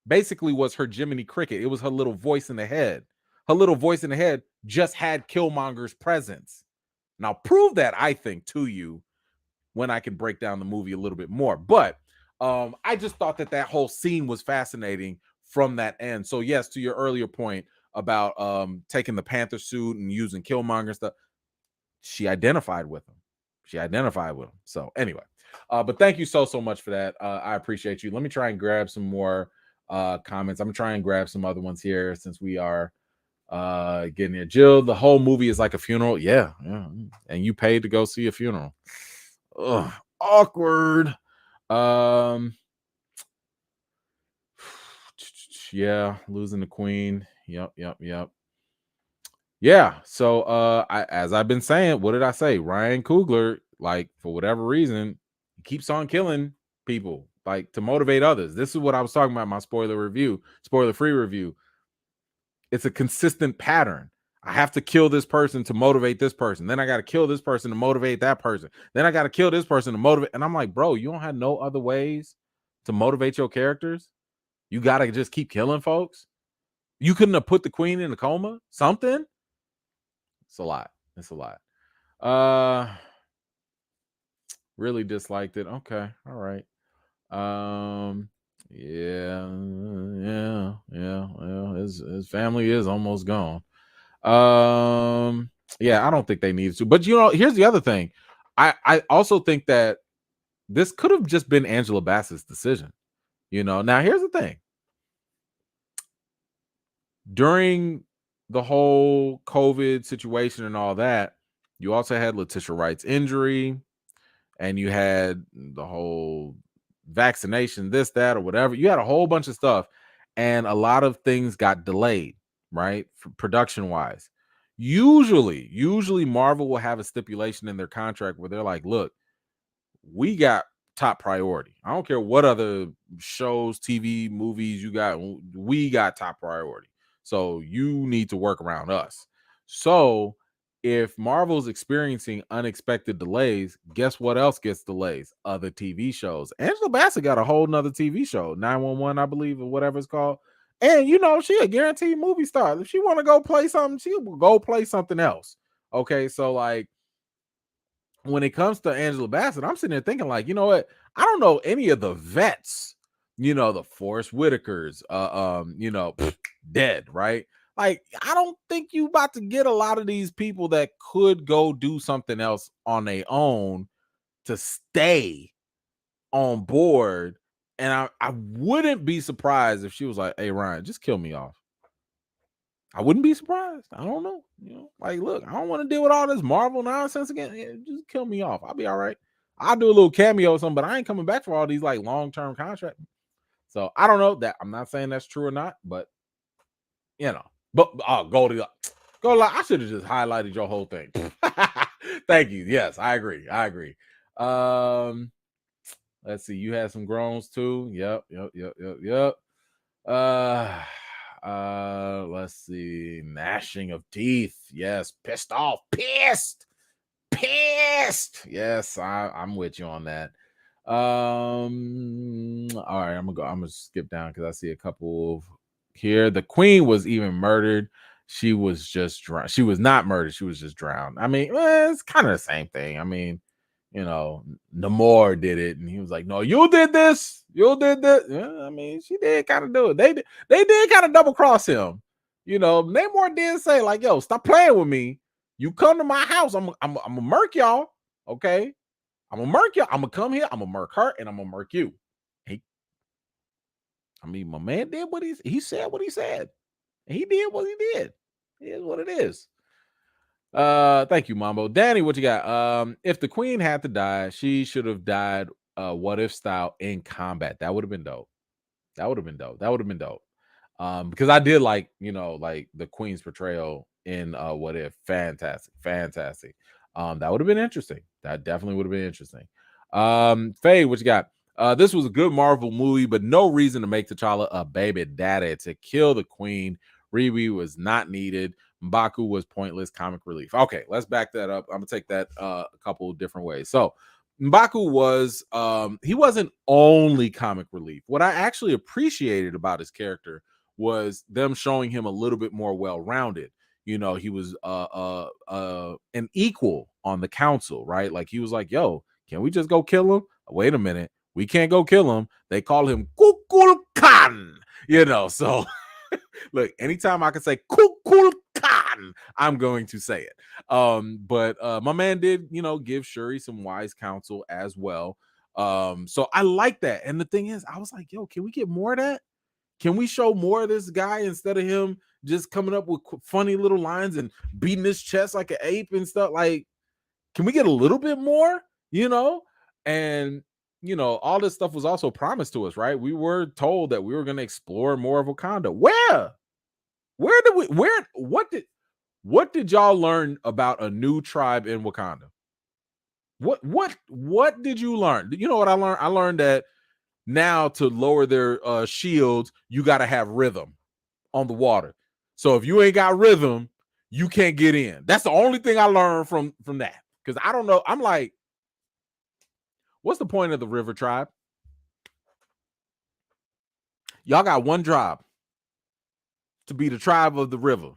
basically was her Jiminy Cricket. It was her little voice in the head. Her little voice in the head just had Killmonger's presence. And I'll prove that, I think, to you when I can break down the movie a little bit more. But I just thought that whole scene was fascinating from that end. So yes, to your earlier point, about taking the Panther suit and using Killmonger and stuff. She identified with him. So anyway, but thank you so much for that. I appreciate you. Let me try and grab some more comments. I'm gonna try and grab some other ones here since we are getting it. Jill, the whole movie is like a funeral. Yeah. And you paid to go see a funeral. Ugh, awkward. Yeah, losing the queen. Yep. Yeah. So as I've been saying, what did I say? Ryan Coogler, like, for whatever reason, he keeps on killing people, like, to motivate others. This is what I was talking about in my spoiler-free review. It's a consistent pattern. I have to kill this person to motivate this person. Then I got to kill this person to motivate that person. Then I got to kill this person to motivate. And I'm like, bro, you don't have no other ways to motivate your characters. You got to just keep killing folks. You couldn't have put the queen in a coma? Something? It's a lot. Really disliked it. Okay. All right. Yeah. His family is almost gone. Yeah, I don't think they needed to. But here's the other thing. I also think that this could have just been Angela Bassett's decision. Now here's the thing. During the whole COVID situation and all that, you also had Letitia Wright's injury, and you had the whole vaccination, this, that, or whatever. You had a whole bunch of stuff, and a lot of things got delayed, right? Production wise. Usually Marvel will have a stipulation in their contract where they're like, look, we got top priority. I don't care what other shows, TV, movies you got. We got top priority. So you need to work around us. So if Marvel's experiencing unexpected delays, guess what else gets delays? Other TV shows. Angela Bassett got a whole nother TV show, 911, I believe, or whatever it's called. And she a guaranteed movie star. If she want to go play something, she will go play something else. Okay, so like, when it comes to Angela Bassett, I'm sitting there thinking, like, you know what? I don't know any of the vets, the Forrest Whitakers, dead, right? Like, I don't think you about to get a lot of these people that could go do something else on their own to stay on board. And I wouldn't be surprised if she was like, hey, Ryan, just kill me off. I wouldn't be surprised. I don't know. Like, look, I don't want to deal with all this Marvel nonsense again. Yeah, just kill me off. I'll be all right. I'll do a little cameo or something, but I ain't coming back for all these like long-term contracts. So I don't know that. I'm not saying that's true or not, but But Goldie, I should have just highlighted your whole thing. Thank you. Yes, I agree. Let's see. You had some groans too. Yep. Let's see. Gnashing of teeth. Yes. Pissed off. Pissed. Yes, I'm with you on that. All right, I'm gonna skip down because I see a couple of here. The queen was even murdered. She was just drowned. She was not murdered. She was just drowned. I mean, it's kind of the same thing. I mean, Namor did it, and he was like, "No, you did this. You did this." Yeah, I mean, she did kind of do it. They did kind of double cross him. Namor did say, like, "Yo, stop playing with me. You come to my house, I'm gonna murk y'all. Okay, I'm gonna murk y'all. I'm gonna come here. I'm gonna murk her, and I'm gonna murk you." My man did what he said. What he said, and he did what he did. It is what it is. Thank you, Mambo. Danny, what you got? If the queen had to die, she should have died what if style in combat. That would have been dope. Because I did like the queen's portrayal in what if. Fantastic. That would have been interesting. That definitely would have been interesting. Faye, what you got? This was a good Marvel movie, but no reason to make T'Challa a baby daddy to kill the queen. Riri was not needed. M'Baku was pointless comic relief. Okay, let's back that up. I'm gonna take that a couple of different ways. So M'Baku was he wasn't only comic relief. What I actually appreciated about his character was them showing him a little bit more well-rounded. He was an equal on the council, right? Like, he was like, yo, can we just go kill him? Wait a minute, we can't go kill him. They call him Kukulkan, so Look, anytime I can say Kukulkan, I'm going to say it. But my man did, give Shuri some wise counsel as well. So I like that. And the thing is, I was like, yo, can we get more of that? Can we show more of this guy instead of him just coming up with funny little lines and beating his chest like an ape and stuff? Like, can we get a little bit more? And all this stuff was also promised to us, right? We were told that we were going to explore more of Wakanda. What did y'all learn about a new tribe in Wakanda? What did you learn? You know what I learned? I learned that now to lower their shields, you got to have rhythm on the water. So if you ain't got rhythm, you can't get in. That's the only thing I learned from that. Because I don't know. I'm like, what's the point of the river tribe? Y'all got one job, to be the tribe of the river.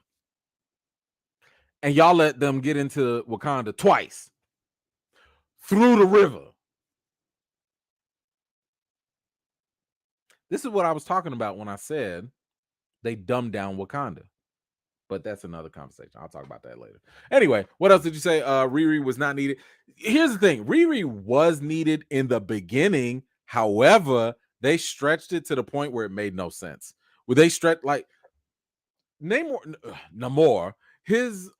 And y'all let them get into Wakanda twice through the river. This is what I was talking about when I said they dumbed down Wakanda. But that's another conversation. I'll talk about that later. Anyway, what else did you say? Riri was not needed. Here's the thing. Riri was needed in the beginning. However, they stretched it to the point where it made no sense. Where they stretched, like, Namor, his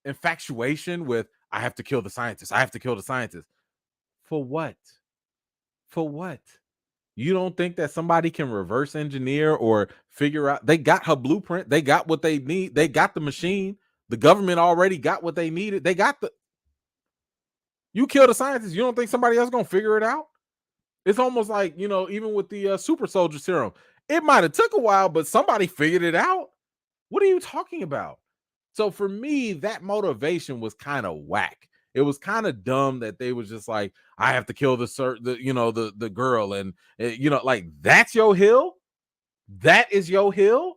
infatuation with, I have to kill the scientist. I have to kill the scientist. For what? For what? You don't think that somebody can reverse engineer or figure out? They got her blueprint. They got what they need. They got the machine. The government already got what they needed. They got you kill the scientists. You don't think somebody else gonna figure it out? It's almost like, even with the super soldier serum, it might have took a while, but somebody figured it out. What are you talking about? So for me, that motivation was kind of whack. It was kind of dumb that they was just like, I have to kill the girl, and like, that's your hill. That is your hill.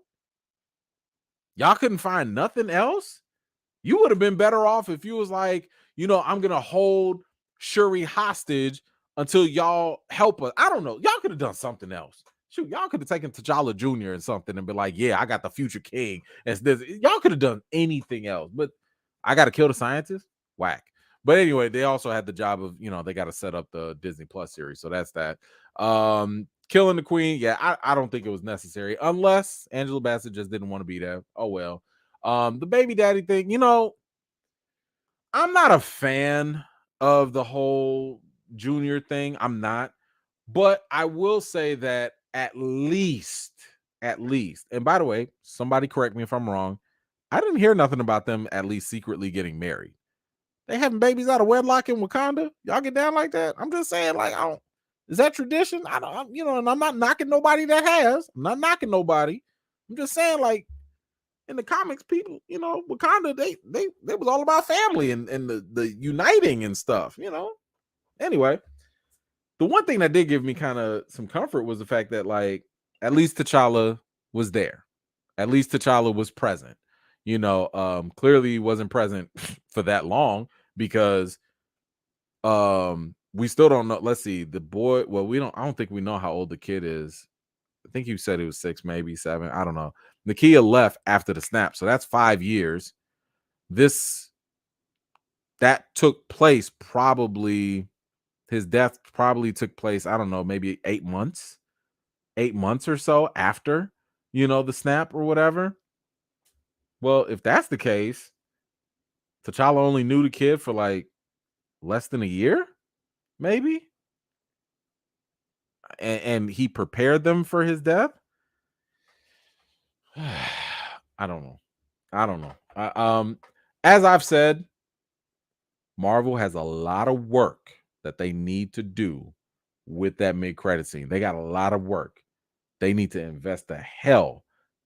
Y'all couldn't find nothing else. You would have been better off if you was like, I'm gonna hold Shuri hostage until y'all help us. I don't know. Y'all could have done something else. Shoot, y'all could have taken T'Challa Jr. and something and be like, yeah, I got the future king. As this, y'all could have done anything else, but I got to kill the scientist. Whack. But anyway, they also had the job of, they got to set up the Disney Plus series. So that's that. Killing the queen. Yeah, I don't think it was necessary unless Angela Bassett just didn't want to be there. Oh, well. The baby daddy thing, I'm not a fan of the whole Junior thing. I'm not. But I will say that at least, and by the way, somebody correct me if I'm wrong, I didn't hear nothing about them at least secretly getting married. They having babies out of wedlock in Wakanda? Y'all get down like that? I'm just saying, like, is that tradition? I don't, and I'm not knocking nobody that has. I'm not knocking nobody. I'm just saying, like, in the comics, people, Wakanda, they was all about family and the uniting and stuff, Anyway, the one thing that did give me kind of some comfort was the fact that, like, at least T'Challa was there. At least T'Challa was present. Clearly he wasn't present for that long because we still don't know. Let's see, the boy. Well, I don't think we know how old the kid is. I think you said he was 6, maybe 7. I don't know. Nakia left after the snap, so that's 5 years. That took place probably. His death probably took place, I don't know, maybe 8 months. 8 months or so after, the snap or whatever. Well, if that's the case, T'Challa only knew the kid for like less than a year, maybe. And he prepared them for his death. I don't know. As I've said, Marvel has a lot of work that they need to do with that mid-credit scene. They got a lot of work. They need to invest the hell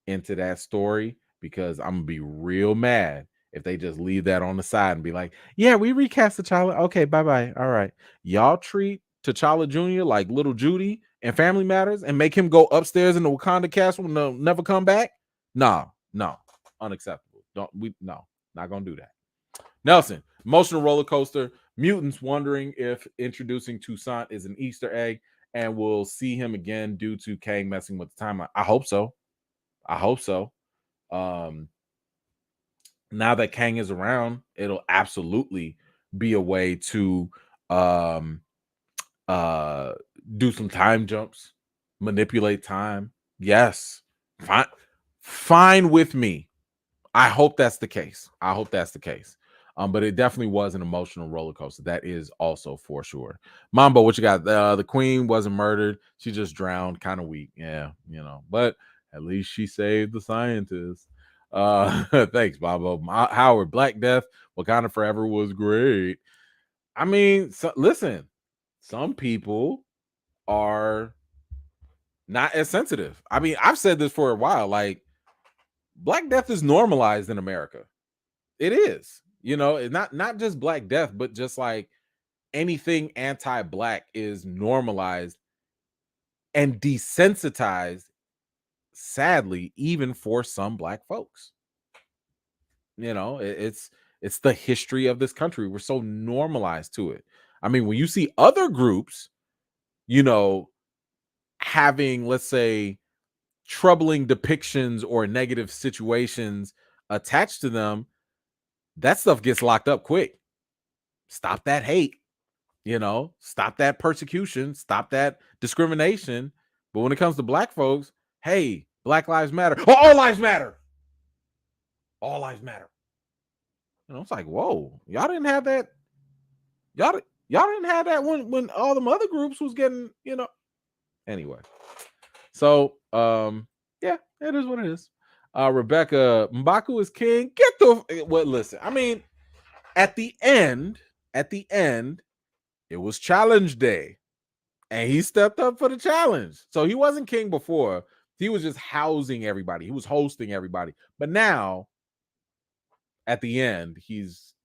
into that story, because I'm gonna be real mad if they just leave that on the side and be like, yeah, we recast T'Challa. Okay, bye-bye. All right. Y'all treat T'Challa Jr. like little Judy and Family Matters and make him go upstairs in the Wakanda castle and never come back? No, unacceptable. Not gonna do that. Nelson, emotional roller coaster. Mutants wondering if introducing Toussaint is an Easter egg and we'll see him again due to Kang messing with the timeline. I hope so. I hope so. Now that Kang is around, it'll absolutely be a way to um do some time jumps, manipulate time. Yes. Fine with me. I hope that's the case. I hope that's the case. But it definitely was an emotional roller coaster. That is also for sure. Mambo, what you got? The queen wasn't murdered. She just drowned. Kind of weak. Yeah, but at least she saved the scientists. Thanks, Mambo. Howard, Black Death, Wakanda Forever was great. I mean, listen, some people are not as sensitive. I mean, I've said this for a while. Like, Black Death is normalized in America. It is, not just Black Death, but just like anything anti-Black is normalized and desensitized, sadly, even for some Black folks. It's the history of this country. We're so normalized to it. I mean, when you see other groups, having, let's say, troubling depictions or negative situations attached to them, that stuff gets locked up quick. Stop that hate, stop that persecution, stop that discrimination. But when it comes to Black folks, hey, Black Lives Matter. Oh, all lives matter. All lives matter. It's like, whoa, y'all didn't have that. Y'all didn't have that when all them other groups was getting, Anyway. So, yeah, it is what it is. Rebecca, M'Baku is king. Get the listen. I mean, at the end, it was challenge day, and he stepped up for the challenge. So he wasn't king before. He was just housing everybody. He was hosting everybody. But now, at the end, he's,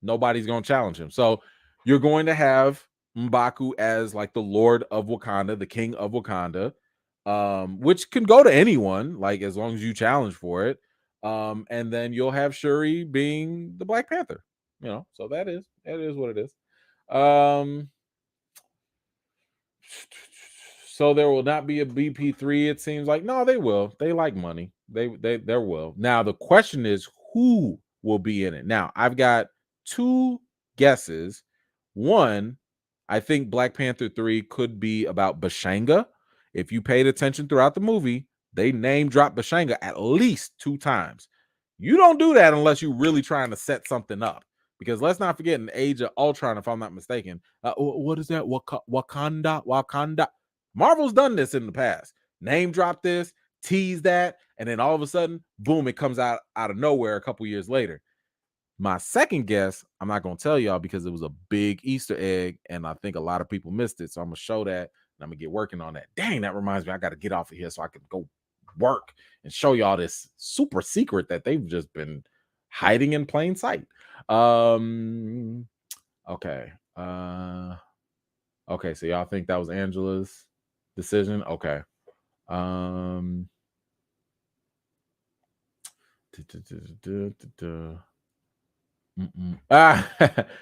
nobody's gonna challenge him. So you're going to have M'Baku as like the Lord of Wakanda, the King of Wakanda. Which can go to anyone, like as long as you challenge for it. And then you'll have Shuri being the Black Panther, so that is what it is. So there will not be a BP3, it seems like. No, they will. They like money. There will. Now the question is, who will be in it? Now, I've got two guesses. One, I think Black Panther 3 could be about Bashanga. If you paid attention throughout the movie, they name drop Bashanga at least 2 times. You don't do that unless you're really trying to set something up. Because let's not forget, in the Age of Ultron, if I'm not mistaken, what is that? Wakanda. Marvel's done this in the past. Name drop this, tease that, and then all of a sudden, boom, it comes out of nowhere a couple years later. My second guess, I'm not going to tell y'all because it was a big Easter egg, and I think a lot of people missed it. So I'm going to show that, and I'm going to get working on that. Dang, that reminds me, I got to get off of here so I can go work and show y'all this super secret that they've just been hiding in plain sight. Okay. Okay, so y'all think that was Angela's decision? Okay.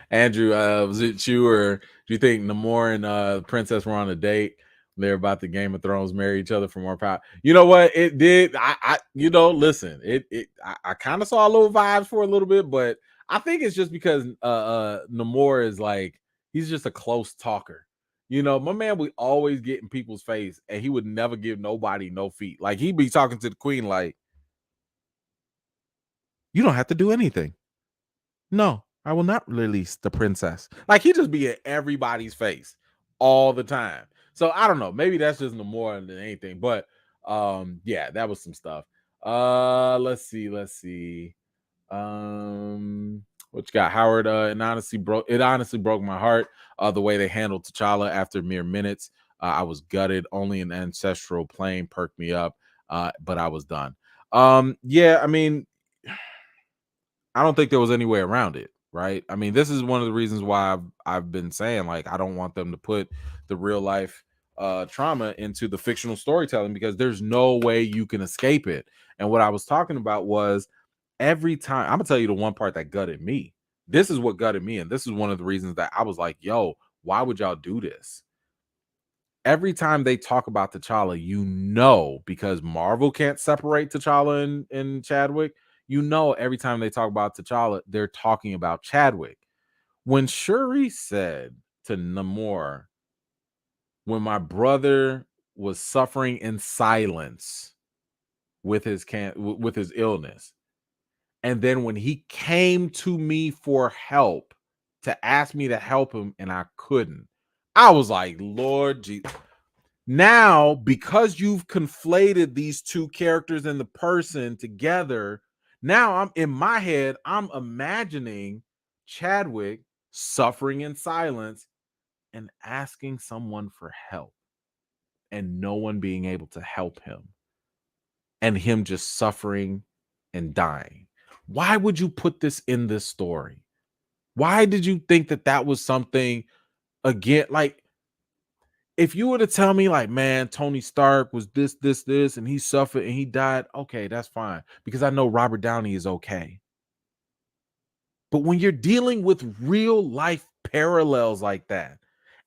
Andrew, was it you, or do you think Namor and Princess were on a date? They're about the Game of Thrones marry each other for more power. You know what? It did. Listen, I kind of saw a little vibes for a little bit, but I think it's just because Namor is like, he's just a close talker. My man would always get in people's face, and he would never give nobody no feet. Like, he'd be talking to the queen like, you don't have to do anything. No, I will not release the princess. Like, he just be in everybody's face all the time. So I don't know. Maybe that's just no more than anything. But yeah, that was some stuff. Let's see. What you got, Howard? It honestly broke my heart. The way they handled T'Challa after mere minutes. I was gutted. Only an ancestral plane perked me up. But I was done. Yeah, I mean, I don't think there was any way around it, right? I mean, this is one of the reasons why I've been saying, like, I don't want them to put the real life trauma into the fictional storytelling, because there's no way you can escape it. And what I was talking about was, every time, I'm gonna tell you the one part that gutted me. This is what gutted me, and this is one of the reasons that I was like, yo, why would y'all do this? every time they talk about T'Challa, you know, because Marvel can't separate T'Challa and Chadwick, you know, every time they talk about T'Challa, they're talking about Chadwick. When Shuri said to Namor, when my brother was suffering in silence with his illness, and then when he came to me for help to ask me to help him and I couldn't, I was like, Lord Jesus. Now, because you've conflated these two characters and the person together, now I'm in my head, I'm imagining Chadwick suffering in silence and asking someone for help and no one being able to help him and him just suffering and dying. Why would you put this in this story? Why did you think that that was something, again, like, if you were to tell me, like, man, Tony Stark was this, and he suffered and he died, okay, that's fine, because I know Robert Downey is okay. But when you're dealing with real life parallels like that,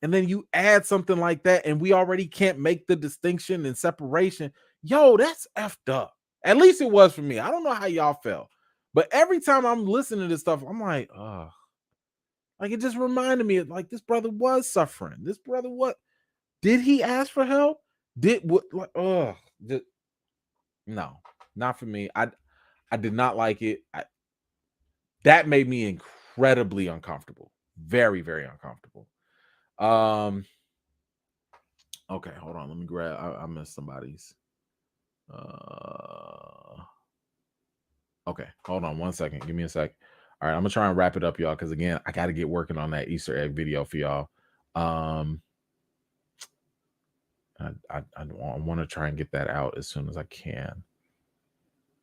and then you add something like that, and we already can't make the distinction and separation, yo, that's effed up. At least it was for me. I don't know how y'all felt, but every time I'm listening to this stuff, I'm like, oh, like, it just reminded me of, like, this brother was suffering. This brother, what? Did he ask for help? Did what? Like, no, not for me. I did not like it. That made me incredibly uncomfortable. Very, very uncomfortable. Okay, hold on. Let me grab. I missed somebody's. Okay, hold on 1 second. Give me a sec. All right, I'm gonna try and wrap it up, y'all, because again, I got to get working on that Easter egg video for y'all. I want to try and get that out as soon as I can.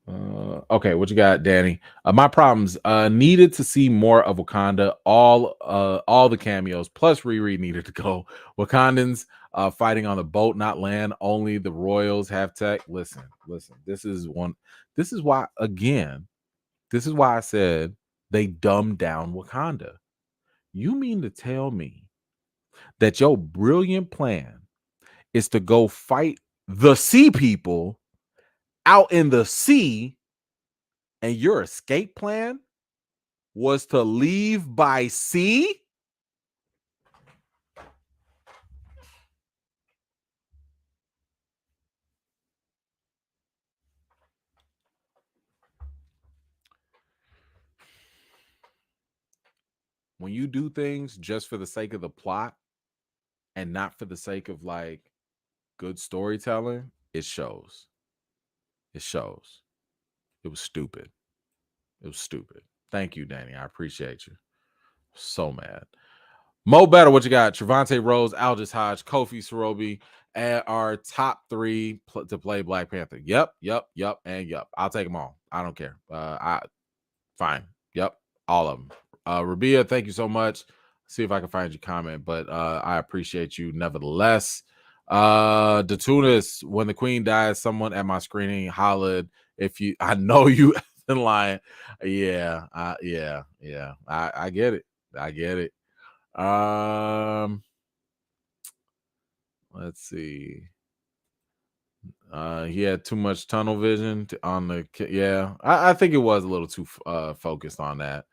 Okay, what you got, Danny? My problems. Needed to see more of Wakanda. All the cameos plus Riri needed to go. Wakandans fighting on the boat, not land. Only the royals have tech. Listen. This is why, again, this is why I said they dumbed down Wakanda. You mean to tell me that your brilliant plan is to go fight the sea people out in the sea, and your escape plan was to leave by sea? When you do things just for the sake of the plot and not for the sake of, like, good storytelling, it shows. It shows. It was stupid. It was stupid. Thank you, Danny. I appreciate you. So mad. Mo Better, what you got? Trevante Rose, Aldous Hodge, Kofi Sorobi, and our top three to play Black Panther. Yep, and yep. I'll take them all. I don't care. Fine. Yep, all of them. Rabia, thank you so much. See if I can find your comment, but I appreciate you nevertheless. Datunis, when the Queen dies, someone at my screening hollered, I know you been lying. Yeah. I get it. I get it. Let's see. He had too much tunnel vision on the. Yeah, I think it was a little too focused on that.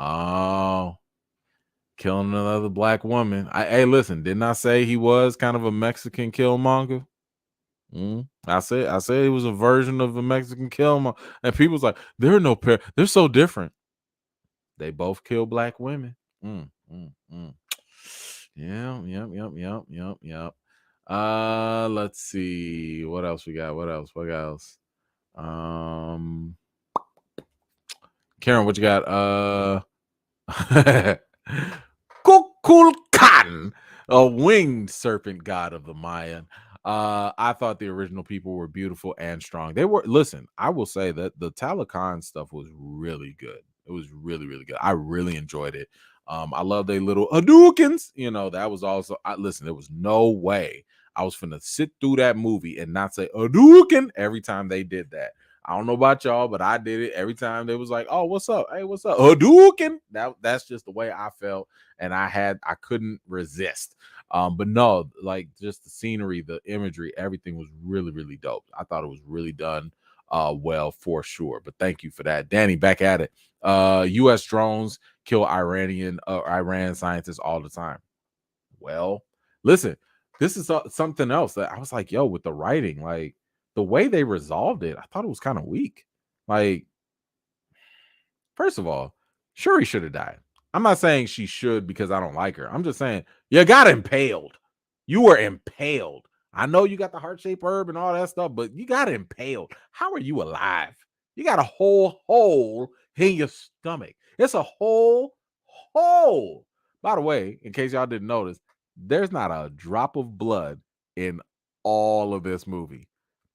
Oh, killing another black woman. Hey, listen, didn't I say he was kind of a Mexican killmonger? I said he was a version of a Mexican killmonger, and people's like, there are no pair. They're so different. They both kill black women. Yep. Let's see. What else we got? What else? Karen, what you got? Kukulkan, a winged serpent god of the Mayan. I thought the original people were beautiful and strong. They were. Listen, I will say that the Talakan stuff was really good. It was really, really good. I really enjoyed it. I love their little Hadoukens. That was also. Listen, there was no way I was finna sit through that movie and not say Hadouken every time they did that. I don't know about y'all, but I did it every time they was like, "Oh, what's up? Hey, what's up? Hadouken." That's just the way I felt, and I couldn't resist. But no, like just the scenery, the imagery, everything was really, really dope. I thought it was really done well for sure. But thank you for that. Danny, back at it. US drones kill Iran scientists all the time. Well, listen, this is something else that I was like, yo, with the writing, like the way they resolved it, I thought it was kind of weak. Like, first of all, Shuri should have died. I'm not saying she should because I don't like her. I'm just saying you got impaled. You were impaled. I know you got the heart-shaped herb and all that stuff, but you got impaled. How are you alive? You got a whole hole in your stomach. It's a whole hole. By the way, in case y'all didn't notice, there's not a drop of blood in all of this movie.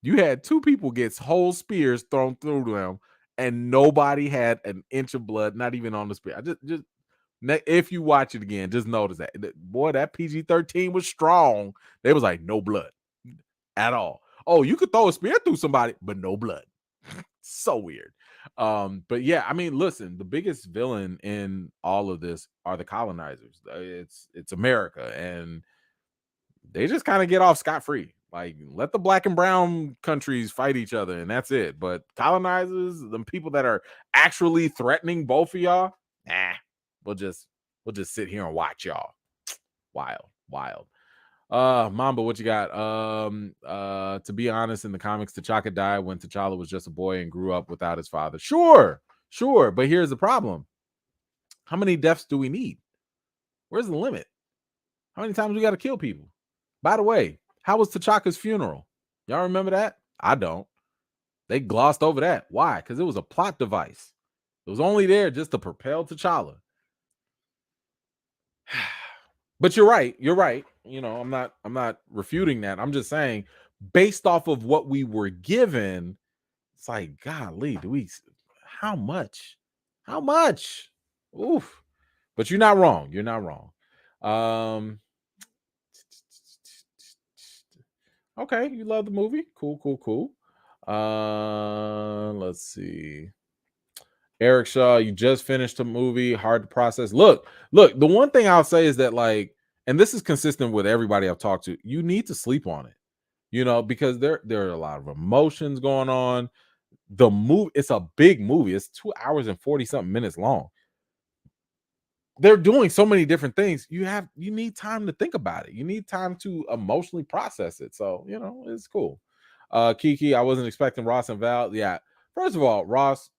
You had two people get whole spears thrown through them, and nobody had an inch of blood, not even on the spear. Just if you watch it again, just notice that. Boy, that PG-13 was strong. They was like, no blood at all. Oh, you could throw a spear through somebody, but no blood. So weird. But yeah, I mean, listen, the biggest villain in all of this are the colonizers. It's America, and they just kind of get off scot-free. Like, let the black and brown countries fight each other, and that's it. But colonizers, the people that are actually threatening both of y'all, we'll just sit here and watch y'all. Wild. Mamba, what you got? To be honest, in the comics, T'Chaka died when T'Challa was just a boy and grew up without his father. Sure. But here's the problem. How many deaths do we need? Where's the limit? How many times we got to kill people? By the way, how was T'Chaka's funeral? Y'all remember that? I don't. They glossed over that. Why? Because it was a plot device. It was only there just to propel T'Challa. But you're right. You know, I'm not refuting that. I'm just saying, based off of what we were given, it's like, golly, how much? Oof. But you're not wrong. Okay, you love the movie. Cool. Let's see. Eric Shaw, you just finished a movie, hard to process. Look, the one thing I'll say is that, like, and this is consistent with everybody I've talked to, you need to sleep on it, you know, because there are a lot of emotions going on. The movie, it's a big movie. It's 2 hours and 40-something minutes long. They're doing so many different things. You need time to think about it. You need time to emotionally process it. So, you know, it's cool. Kiki, I wasn't expecting Ross and Val. Yeah. First of all, Ross,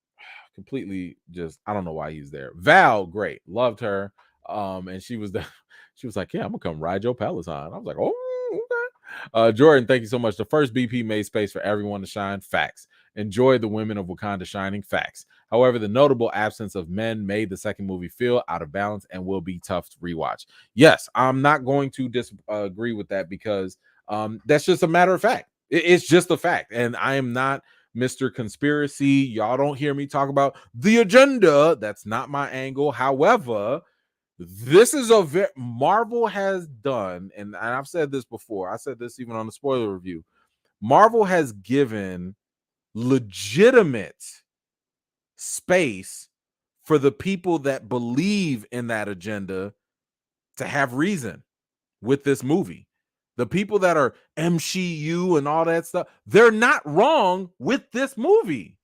completely just, I don't know why he's there. Val, great. Loved her. And she was like, yeah, I'm gonna come ride your Peloton. I was like, oh, okay. Jordan, thank you so much. The first BP made space for everyone to shine. Facts. Enjoy the women of Wakanda shining. Facts. However, the notable absence of men made the second movie feel out of balance and will be tough to rewatch. Yes, I'm not going to disagree with that because that's just a matter of fact. It's just a fact. And I am not Mr. Conspiracy. Y'all don't hear me talk about the agenda. That's not my angle. However, this is Marvel has done, and I've said this before. I said this even on the spoiler review. Marvel has given legitimate space for the people that believe in that agenda to have reason with this movie. The people that are MCU and all that stuff, they're not wrong with this movie.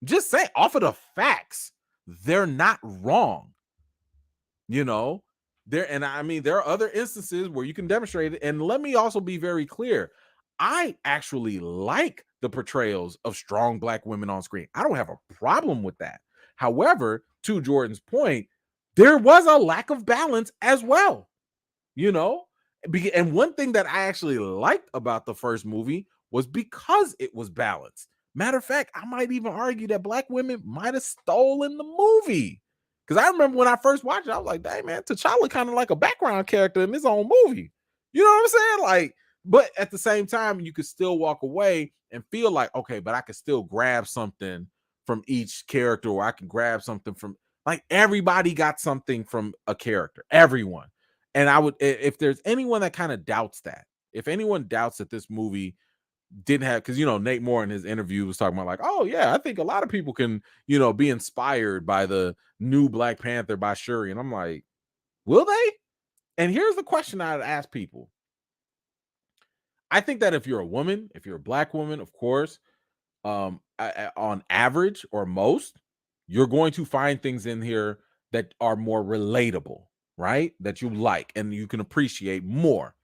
Just say, off of the facts, they're not wrong. You know, there are other instances where you can demonstrate it. And let me also be very clear. I actually like the portrayals of strong black women on screen. I don't have a problem with that. However, to Jordan's point, there was a lack of balance as well. You know, and one thing that I actually liked about the first movie was because it was balanced. Matter of fact, I might even argue that black women might have stolen the movie. Because I remember when I first watched it, I was like, dang, man, T'Challa kind of like a background character in his own movie. You know what I'm saying? Like, but at the same time, you could still walk away and feel like, okay, but I could still grab something from each character, or I can grab something from, like, everybody got something from a character, everyone. And I would, if there's anyone that kind of doubts that, if anyone doubts that this movie didn't have, because, you know, Nate Moore in his interview was talking about like, oh yeah, I think a lot of people can, you know, be inspired by the new Black Panther by Shuri. And I'm like, will they? And here's the question I'd ask people. I think that if you're a woman, if you're a black woman, of course, on average or most, you're going to find things in here that are more relatable, right? That you like and you can appreciate more.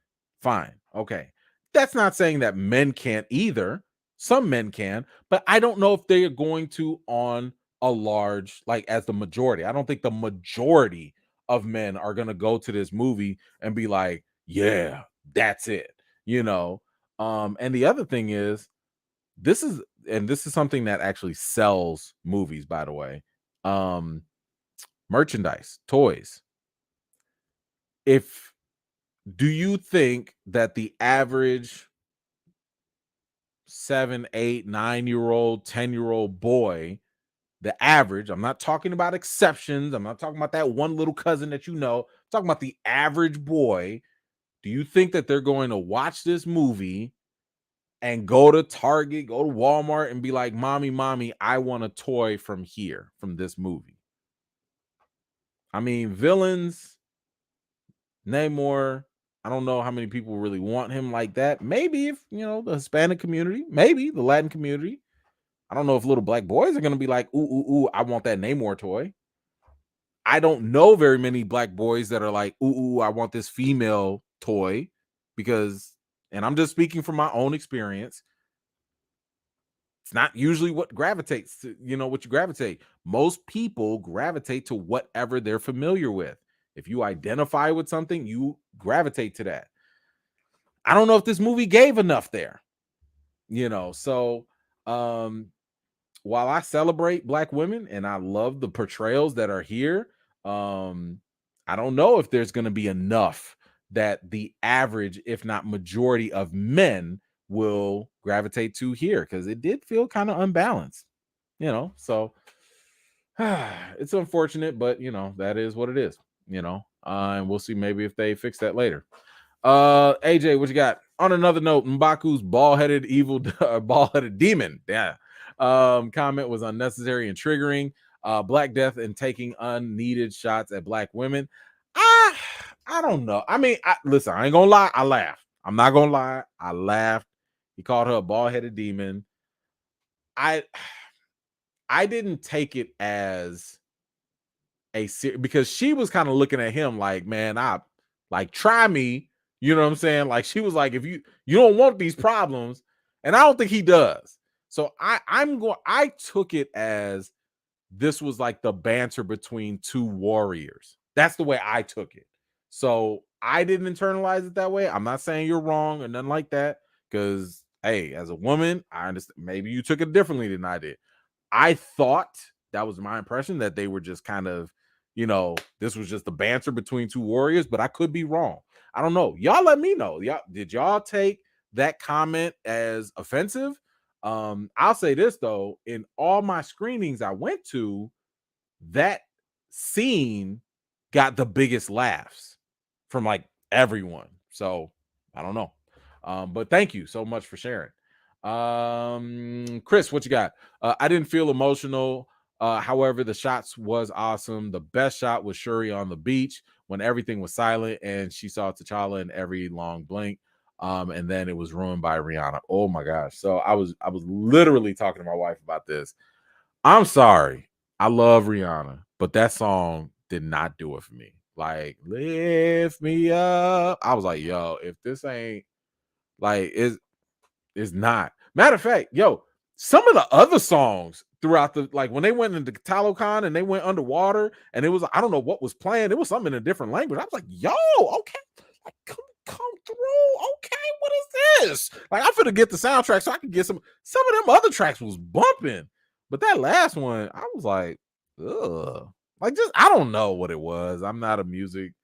Fine. Okay. That's not saying that men can't either. Some men can, but I don't know if they are going to on a large, like as the majority. I don't think the majority of men are going to go to this movie and be like, yeah, that's it, you know. And the other thing is, this is something that actually sells movies, by the way. Merchandise, toys. If Do you think that the average 7, 8, 9-year-old, 10-year-old boy, the average, I'm not talking about exceptions, I'm not talking about that one little cousin that you know, I'm talking about the average boy, do you think that they're going to watch this movie and go to Target, go to Walmart and be like, mommy, I want a toy from here, from this movie? I mean, villains, Namor, I don't know how many people really want him like that. Maybe if, the Hispanic community, maybe the Latin community. I don't know if little black boys are going to be like, ooh, I want that Namor toy. I don't know very many black boys that are like, ooh, I want this female toy because, and I'm just speaking from my own experience, it's not usually what gravitates to, what you gravitate. Most people gravitate to whatever they're familiar with. If you identify with something, you gravitate to that. I don't know if this movie gave enough there, So, while I celebrate black women and I love the portrayals that are here, I don't know if there's going to be enough that the average, if not majority of men will gravitate to here, because it did feel kind of unbalanced, so it's unfortunate, but that is what it is, and we'll see maybe if they fix that later. AJ, what you got? On another note, M'Baku's bald-headed evil bald-headed demon comment was unnecessary and triggering. Black Death and taking unneeded shots at black women. I don't know. I mean, listen, I ain't gonna lie, I laughed. I'm not gonna lie, I laughed. He called her a bald-headed demon. I didn't take it as because she was kind of looking at him like, man, try me. You know what I'm saying? Like, she was like, if you don't want these problems, and I don't think he does. So I took it as this was like the banter between two warriors. That's the way I took it. So I didn't internalize it that way. I'm not saying you're wrong or nothing like that, because hey, as a woman, I understand maybe you took it differently than I did. I thought, that was my impression, that they were just kind of, this was just the banter between two warriors, but I could be wrong. I don't know. Y'all let me know. Did y'all take that comment as offensive? I'll say this though, in all my screenings I went to, that scene got the biggest laughs from like everyone. So I don't know. But thank you so much for sharing. Chris, what you got? I didn't feel emotional. However, the shots was awesome. The best shot was Shuri on the beach when everything was silent and she saw T'Challa in every long blink. And then it was ruined by Rihanna. Oh my gosh. So I was literally talking to my wife about this. I'm sorry. I love Rihanna, but that song did not do it for me. Like, lift me up. I was like, yo, if this ain't like, it's not. Matter of fact, yo, some of the other songs throughout the, like when they went into Talokan and they went underwater and it was, I don't know what was playing. It was something in a different language. I was like, yo, okay, like come through. Okay, what is this? Like, I'm finna get the soundtrack so I can get some of them other tracks was bumping. But that last one, I was like, ugh. Like, just, I don't know what it was. I'm not a music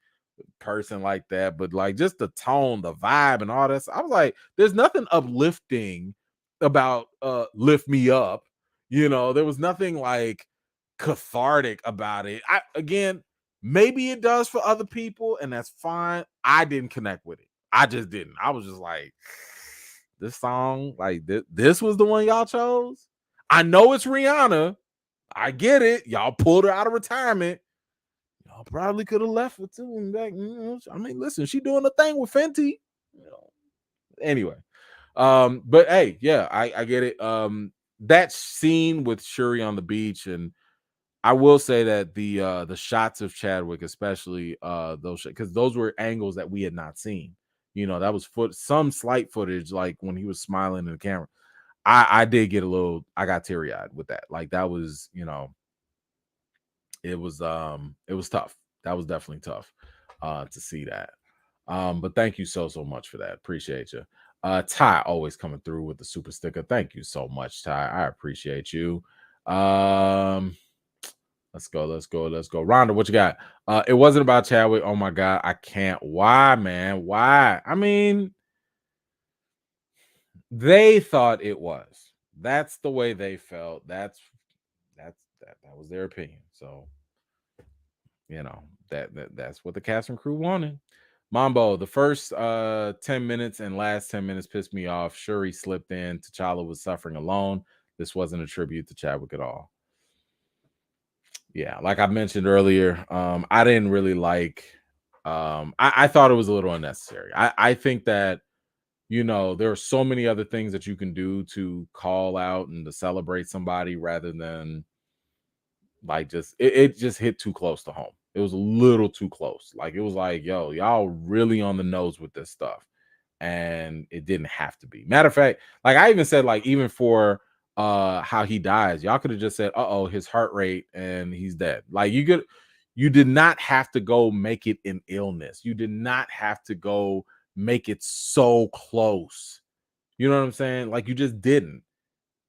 person like that, but like just the tone, the vibe, and all this. I was like, there's nothing uplifting about Lift Me Up. There was nothing like cathartic about it. Again, maybe it does for other people, and that's fine. I didn't connect with it. I just didn't. I was just like, this song, like this was the one y'all chose. I know it's Rihanna. I get it. Y'all pulled her out of retirement. probably could have left with two and back. I mean, listen, she doing the thing with Fenty. Anyway, but hey, yeah, I get it. That scene with Shuri on the beach, and I will say that the shots of Chadwick, especially those, because those were angles that we had not seen. That was some slight footage, like when he was smiling in the camera. I did get I got teary eyed with that. Like that was, it was tough. That was definitely tough to see that. But thank you so much for that. Appreciate you. Ty always coming through with the super sticker. Thank you so much, Ty. I appreciate you. Let's go. Rhonda, what you got? It wasn't about Chadwick. Oh my God, I can't. Why, man? Why? I mean, they thought it was. That's the way they felt. That was their opinion. So, that's what the cast and crew wanted. Mambo, the first 10 minutes and last 10 minutes pissed me off. Shuri slipped in. T'Challa was suffering alone. This wasn't a tribute to Chadwick at all. Yeah, like I mentioned earlier, I didn't really like. I thought it was a little unnecessary. I think that there are so many other things that you can do to call out and to celebrate somebody rather than like it just hit too close to home. It was a little too close. Like it was like, yo, y'all really on the nose with this stuff, and it didn't have to be. Matter of fact, like I even said, like even for how he dies, y'all could have just said, uh-oh, his heart rate and he's dead. Like you did not have to go make it an illness. You did not have to go make it so close. You know what I'm saying? Like you just didn't.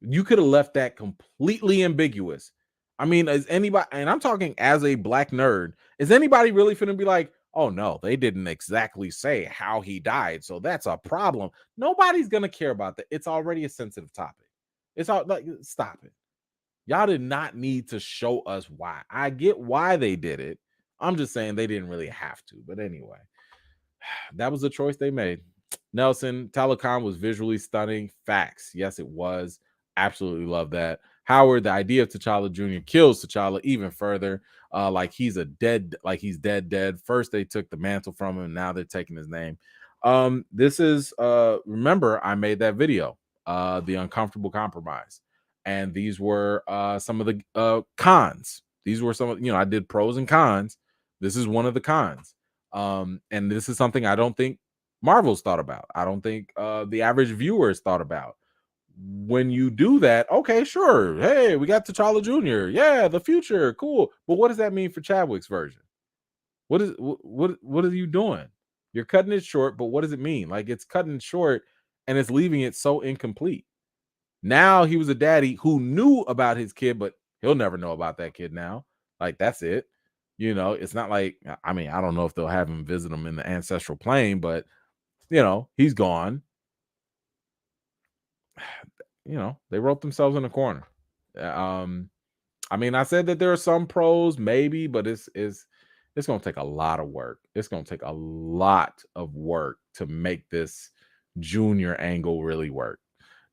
You could have left that completely ambiguous. I mean, is anybody, and I'm talking as a black nerd, is anybody really finna be like, oh no, they didn't exactly say how he died, so that's a problem? Nobody's gonna care about that. It's already a sensitive topic. It's all like, stop it. Y'all did not need to show us why. I get why they did it. I'm just saying they didn't really have to. But anyway, that was the choice they made. Nelson, Telecom was visually stunning. Facts. Yes, it was. Absolutely love that. Howard, the idea of T'Challa Jr. kills T'Challa even further. Like he's dead. First they took the mantle from him, and now they're taking his name. This is remember, I made that video, The Uncomfortable Compromise. And these were some of the cons. These were some of, I did pros and cons. This is one of the cons. And this is something I don't think Marvel's thought about. I don't think the average viewers thought about. When you do that, okay, sure. Hey, we got T'Challa Jr. Yeah, the future, cool. But what does that mean for Chadwick's version? What are you doing? You're cutting it short, but what does it mean? Like it's cutting it short and it's leaving it so incomplete. Now he was a daddy who knew about his kid, but he'll never know about that kid now. Like that's it. It's not like, I mean, I don't know if they'll have him visit him in the ancestral plane, but he's gone. They wrote themselves in a corner. I mean, I said that there are some pros, maybe, but it's going to take a lot of work. It's going to take a lot of work to make this junior angle really work.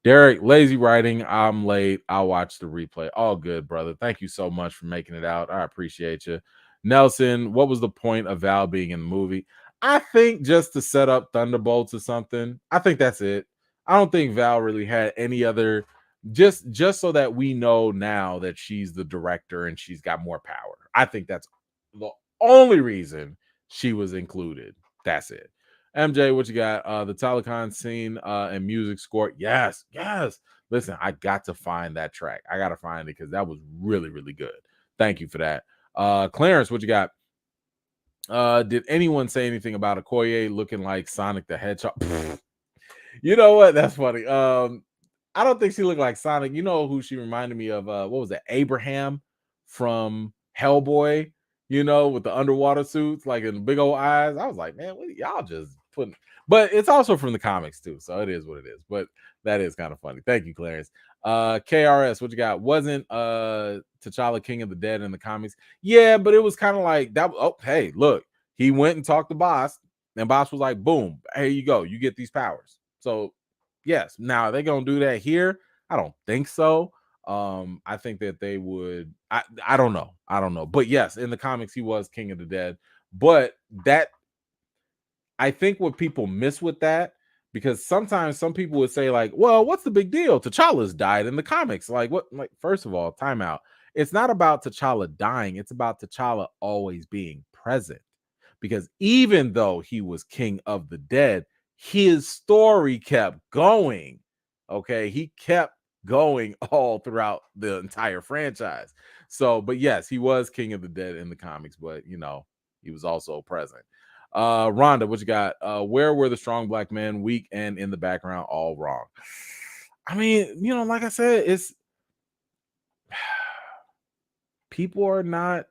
Derek, lazy writing. I'm late. I'll watch the replay. All good, brother. Thank you so much for making it out. I appreciate you. Nelson, what was the point of Val being in the movie? I think just to set up Thunderbolts or something. I think that's it. I don't think Val really had any other, just so that we know now that she's the director and she's got more power. I think that's the only reason she was included. That's it. MJ, what you got? The Telecon scene and music score. Yes. Listen, I got to find that track. I got to find it because that was really, really good. Thank you for that. Clarence, what you got? Did anyone say anything about Okoye looking like Sonic the Hedgehog? You know what? That's funny. I don't think she looked like Sonic. You know who she reminded me of? What was it? Abraham from Hellboy, with the underwater suits, like in big old eyes. I was like, man, what y'all just putting? But it's also from the comics too, so it is what it is. But that is kind of funny. Thank you, Clarence. KRS, what you got? Wasn't T'Challa King of the Dead in the comics? Yeah, but it was kind of like that. Oh, hey, look, he went and talked to Boss, and Boss was like, boom, here you go, you get these powers. So yes, now are they gonna do that here? I don't think so. I think that they would. I don't know. I don't know. But yes, in the comics, he was King of the Dead. But that I think what people miss with that, because sometimes some people would say, like, well, what's the big deal? T'Challa's died in the comics. Like, what? Like, first of all, time out. It's not about T'Challa dying, it's about T'Challa always being present. Because even though he was king of the dead, his story kept going. Okay, he kept going all throughout the entire franchise. So, but yes, he was king of the dead in the comics, but you know, he was also present. Rhonda, what you got? Where were the strong black men? Weak and in the background, all wrong. I mean, you know, like I said, it's people are not,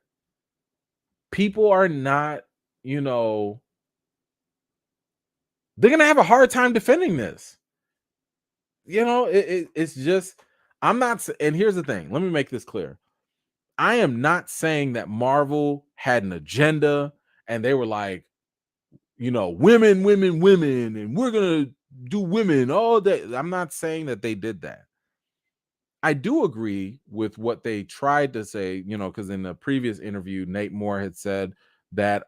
you know, they're gonna have a hard time defending this. You know, it's just, I'm not, and here's the thing, let me make this clear. I am not saying that Marvel had an agenda and they were like, you know, women, women, women, and we're gonna do women all day. I'm not saying that they did that. I do agree with what they tried to say, you know, because in the previous interview, Nate Moore had said that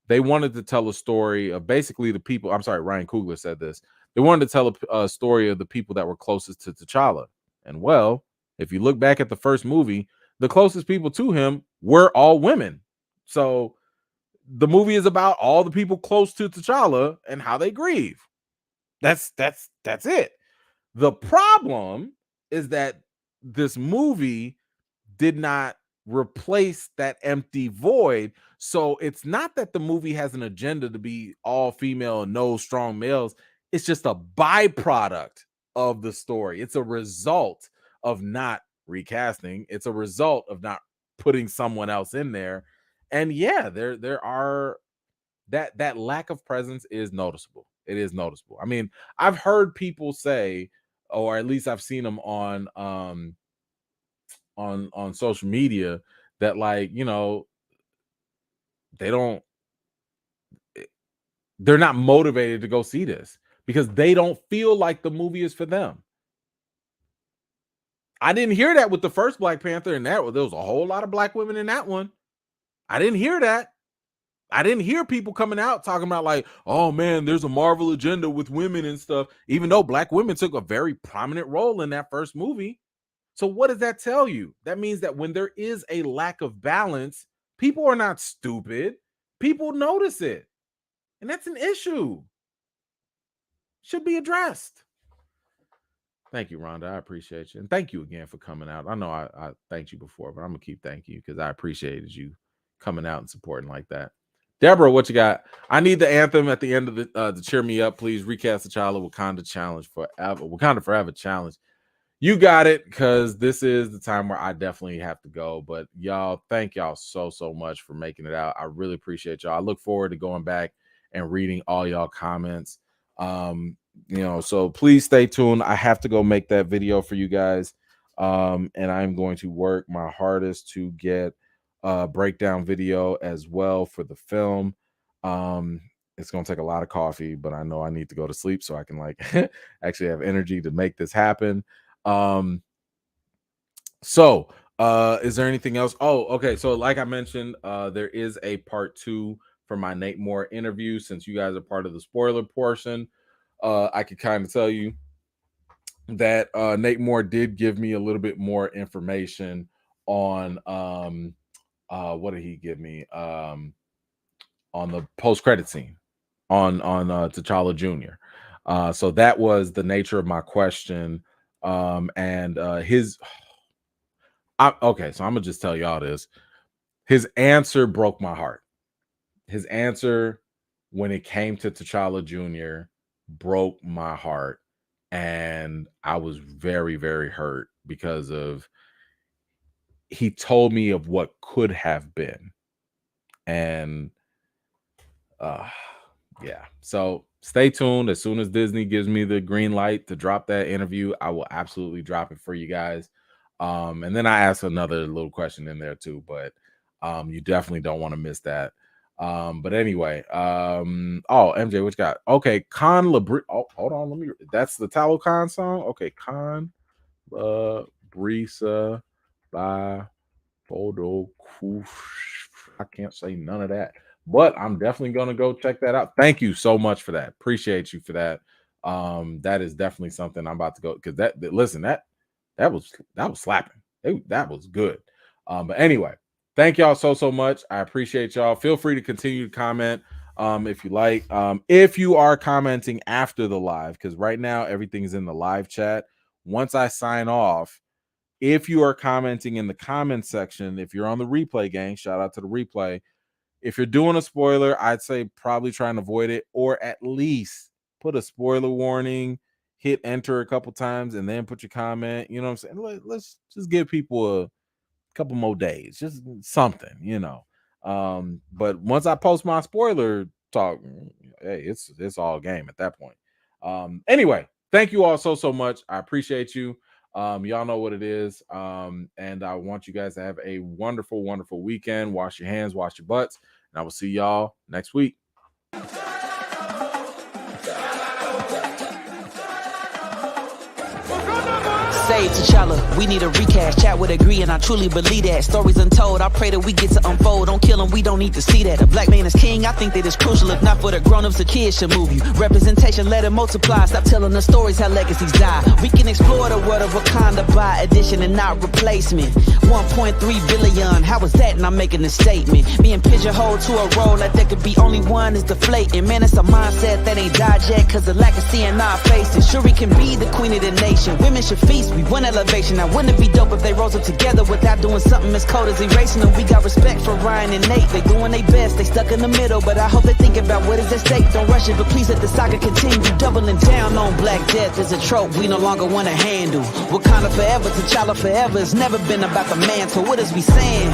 they wanted to tell a story of basically the people. I'm sorry, Ryan Coogler said this. They wanted to tell a story of the people that were closest to T'Challa. And well, if you look back at the first movie, the closest people to him were all women. So the movie is about all the people close to T'Challa and how they grieve. That's it. The problem is that this movie did not replace that empty void. So it's not that the movie has an agenda to be all female and no strong males. It's just a byproduct of the story. It's a result of not recasting. It's a result of not putting someone else in there. And yeah, there are that lack of presence is noticeable. It is noticeable. I mean, I've heard people say, or at least I've seen them on social media, that, like, you know, they don't they're not motivated to go see this because they don't feel like the movie is for them. I didn't hear that with the first Black Panther, and there was a whole lot of black women in that one. I didn't hear that. I didn't hear people coming out talking about, like, oh man, there's a Marvel agenda with women and stuff, even though black women took a very prominent role in that first movie. So what does that tell you? That means that when there is a lack of balance, people are not stupid. People notice it. And that's an issue. Should be addressed. Thank you, Rhonda. I appreciate you. And thank you again for coming out. I know I thanked you before, but I'm going to keep thanking you because I appreciated you coming out and supporting like that. Deborah, what you got? I need the anthem at the end of the to cheer me up. Please recast T'Challa Wakanda challenge forever. Wakanda Forever challenge. You got it, because this is the time where I definitely have to go. But y'all, thank y'all so much for making it out. I really appreciate y'all. I look forward to going back and reading all y'all comments. You know, so please stay tuned. I have to go make that video for you guys. And I'm going to work my hardest to get a breakdown video as well for the film. It's gonna take a lot of coffee, but I know I need to go to sleep so I can, like, actually have energy to make this happen. So is there anything else? Oh, okay. So like I mentioned, there is a part 2 for my Nate Moore interview. Since you guys are part of the spoiler portion, I could kind of tell you that Nate Moore did give me a little bit more information on what did he give me on the post-credit scene on T'Challa Jr. So that was the nature of my question. And his okay, so I'm gonna just tell y'all this. His answer broke my heart. His answer when it came to T'Challa Jr. broke my heart, and I was very hurt because of he told me of what could have been. And yeah, so stay tuned. As soon as Disney gives me the green light to drop that interview, I will absolutely drop it for you guys. And then I asked another little question in there too, but you definitely don't want to miss that. But anyway, oh, MJ, what you got? Okay, Khan Labri. Oh, hold on, let me. That's the Talo Khan song. Okay, Khan Brisa by Photo. I can't say none of that, but I'm definitely gonna go check that out. Thank you so much for that. Appreciate you for that. That is definitely something I'm about to go, because that was slapping. That was good. But anyway, thank y'all so much. I appreciate y'all. Feel free to continue to comment if you like. If you are commenting after the live, because right now everything's in the live chat. Once I sign off, if you are commenting in the comment section, if you're on the replay, gang, shout out to the replay. If you're doing a spoiler, I'd say probably try and avoid it, or at least put a spoiler warning, hit enter a couple times, and then put your comment. You know what I'm saying? Let's just give people a couple more days, just something, you know. But once I post my spoiler talk, hey, it's all game at that point. Anyway, thank you all so much. I appreciate you. Y'all know what it is. And I want you guys to have a wonderful, wonderful weekend. Wash your hands, wash your butts, and I will see y'all next week. Say T'Challa, we need a recast. Chat would agree, and I truly believe that. Stories untold, I pray that we get to unfold. Don't kill him, we don't need to see that. A black man is king, I think that is crucial. If not for the grown-ups, the kids should move you. Representation, let it multiply. Stop telling the stories, how legacies die. We can explore the world of Wakanda by addition and not replacement. 1.3 billion, how was that? And I'm making a statement. Being pigeonholed to a role like there could be only one is deflating. Man, it's a mindset that ain't died yet, cause the lack of seeing our faces. Sure, we can be the queen of the nation. Women should feast, we want elevation. Now, wouldn't it be dope if they rose up together without doing something as cold as erasing them? We got respect for Ryan and Nate. They doing their best, they stuck in the middle, but I hope they think about what is at stake. Don't rush it, but please let the saga continue. Doubling down on Black Death is a trope we no longer want to handle. Wakanda forever, T'Challa forever. It's never been about the mantle. What is we saying?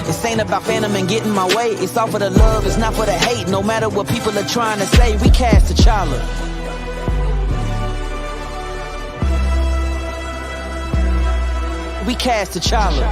This ain't about Phantom and getting my way. It's all for the love, it's not for the hate. No matter what people are trying to say, we cast T'Challa. We cast T'Challa.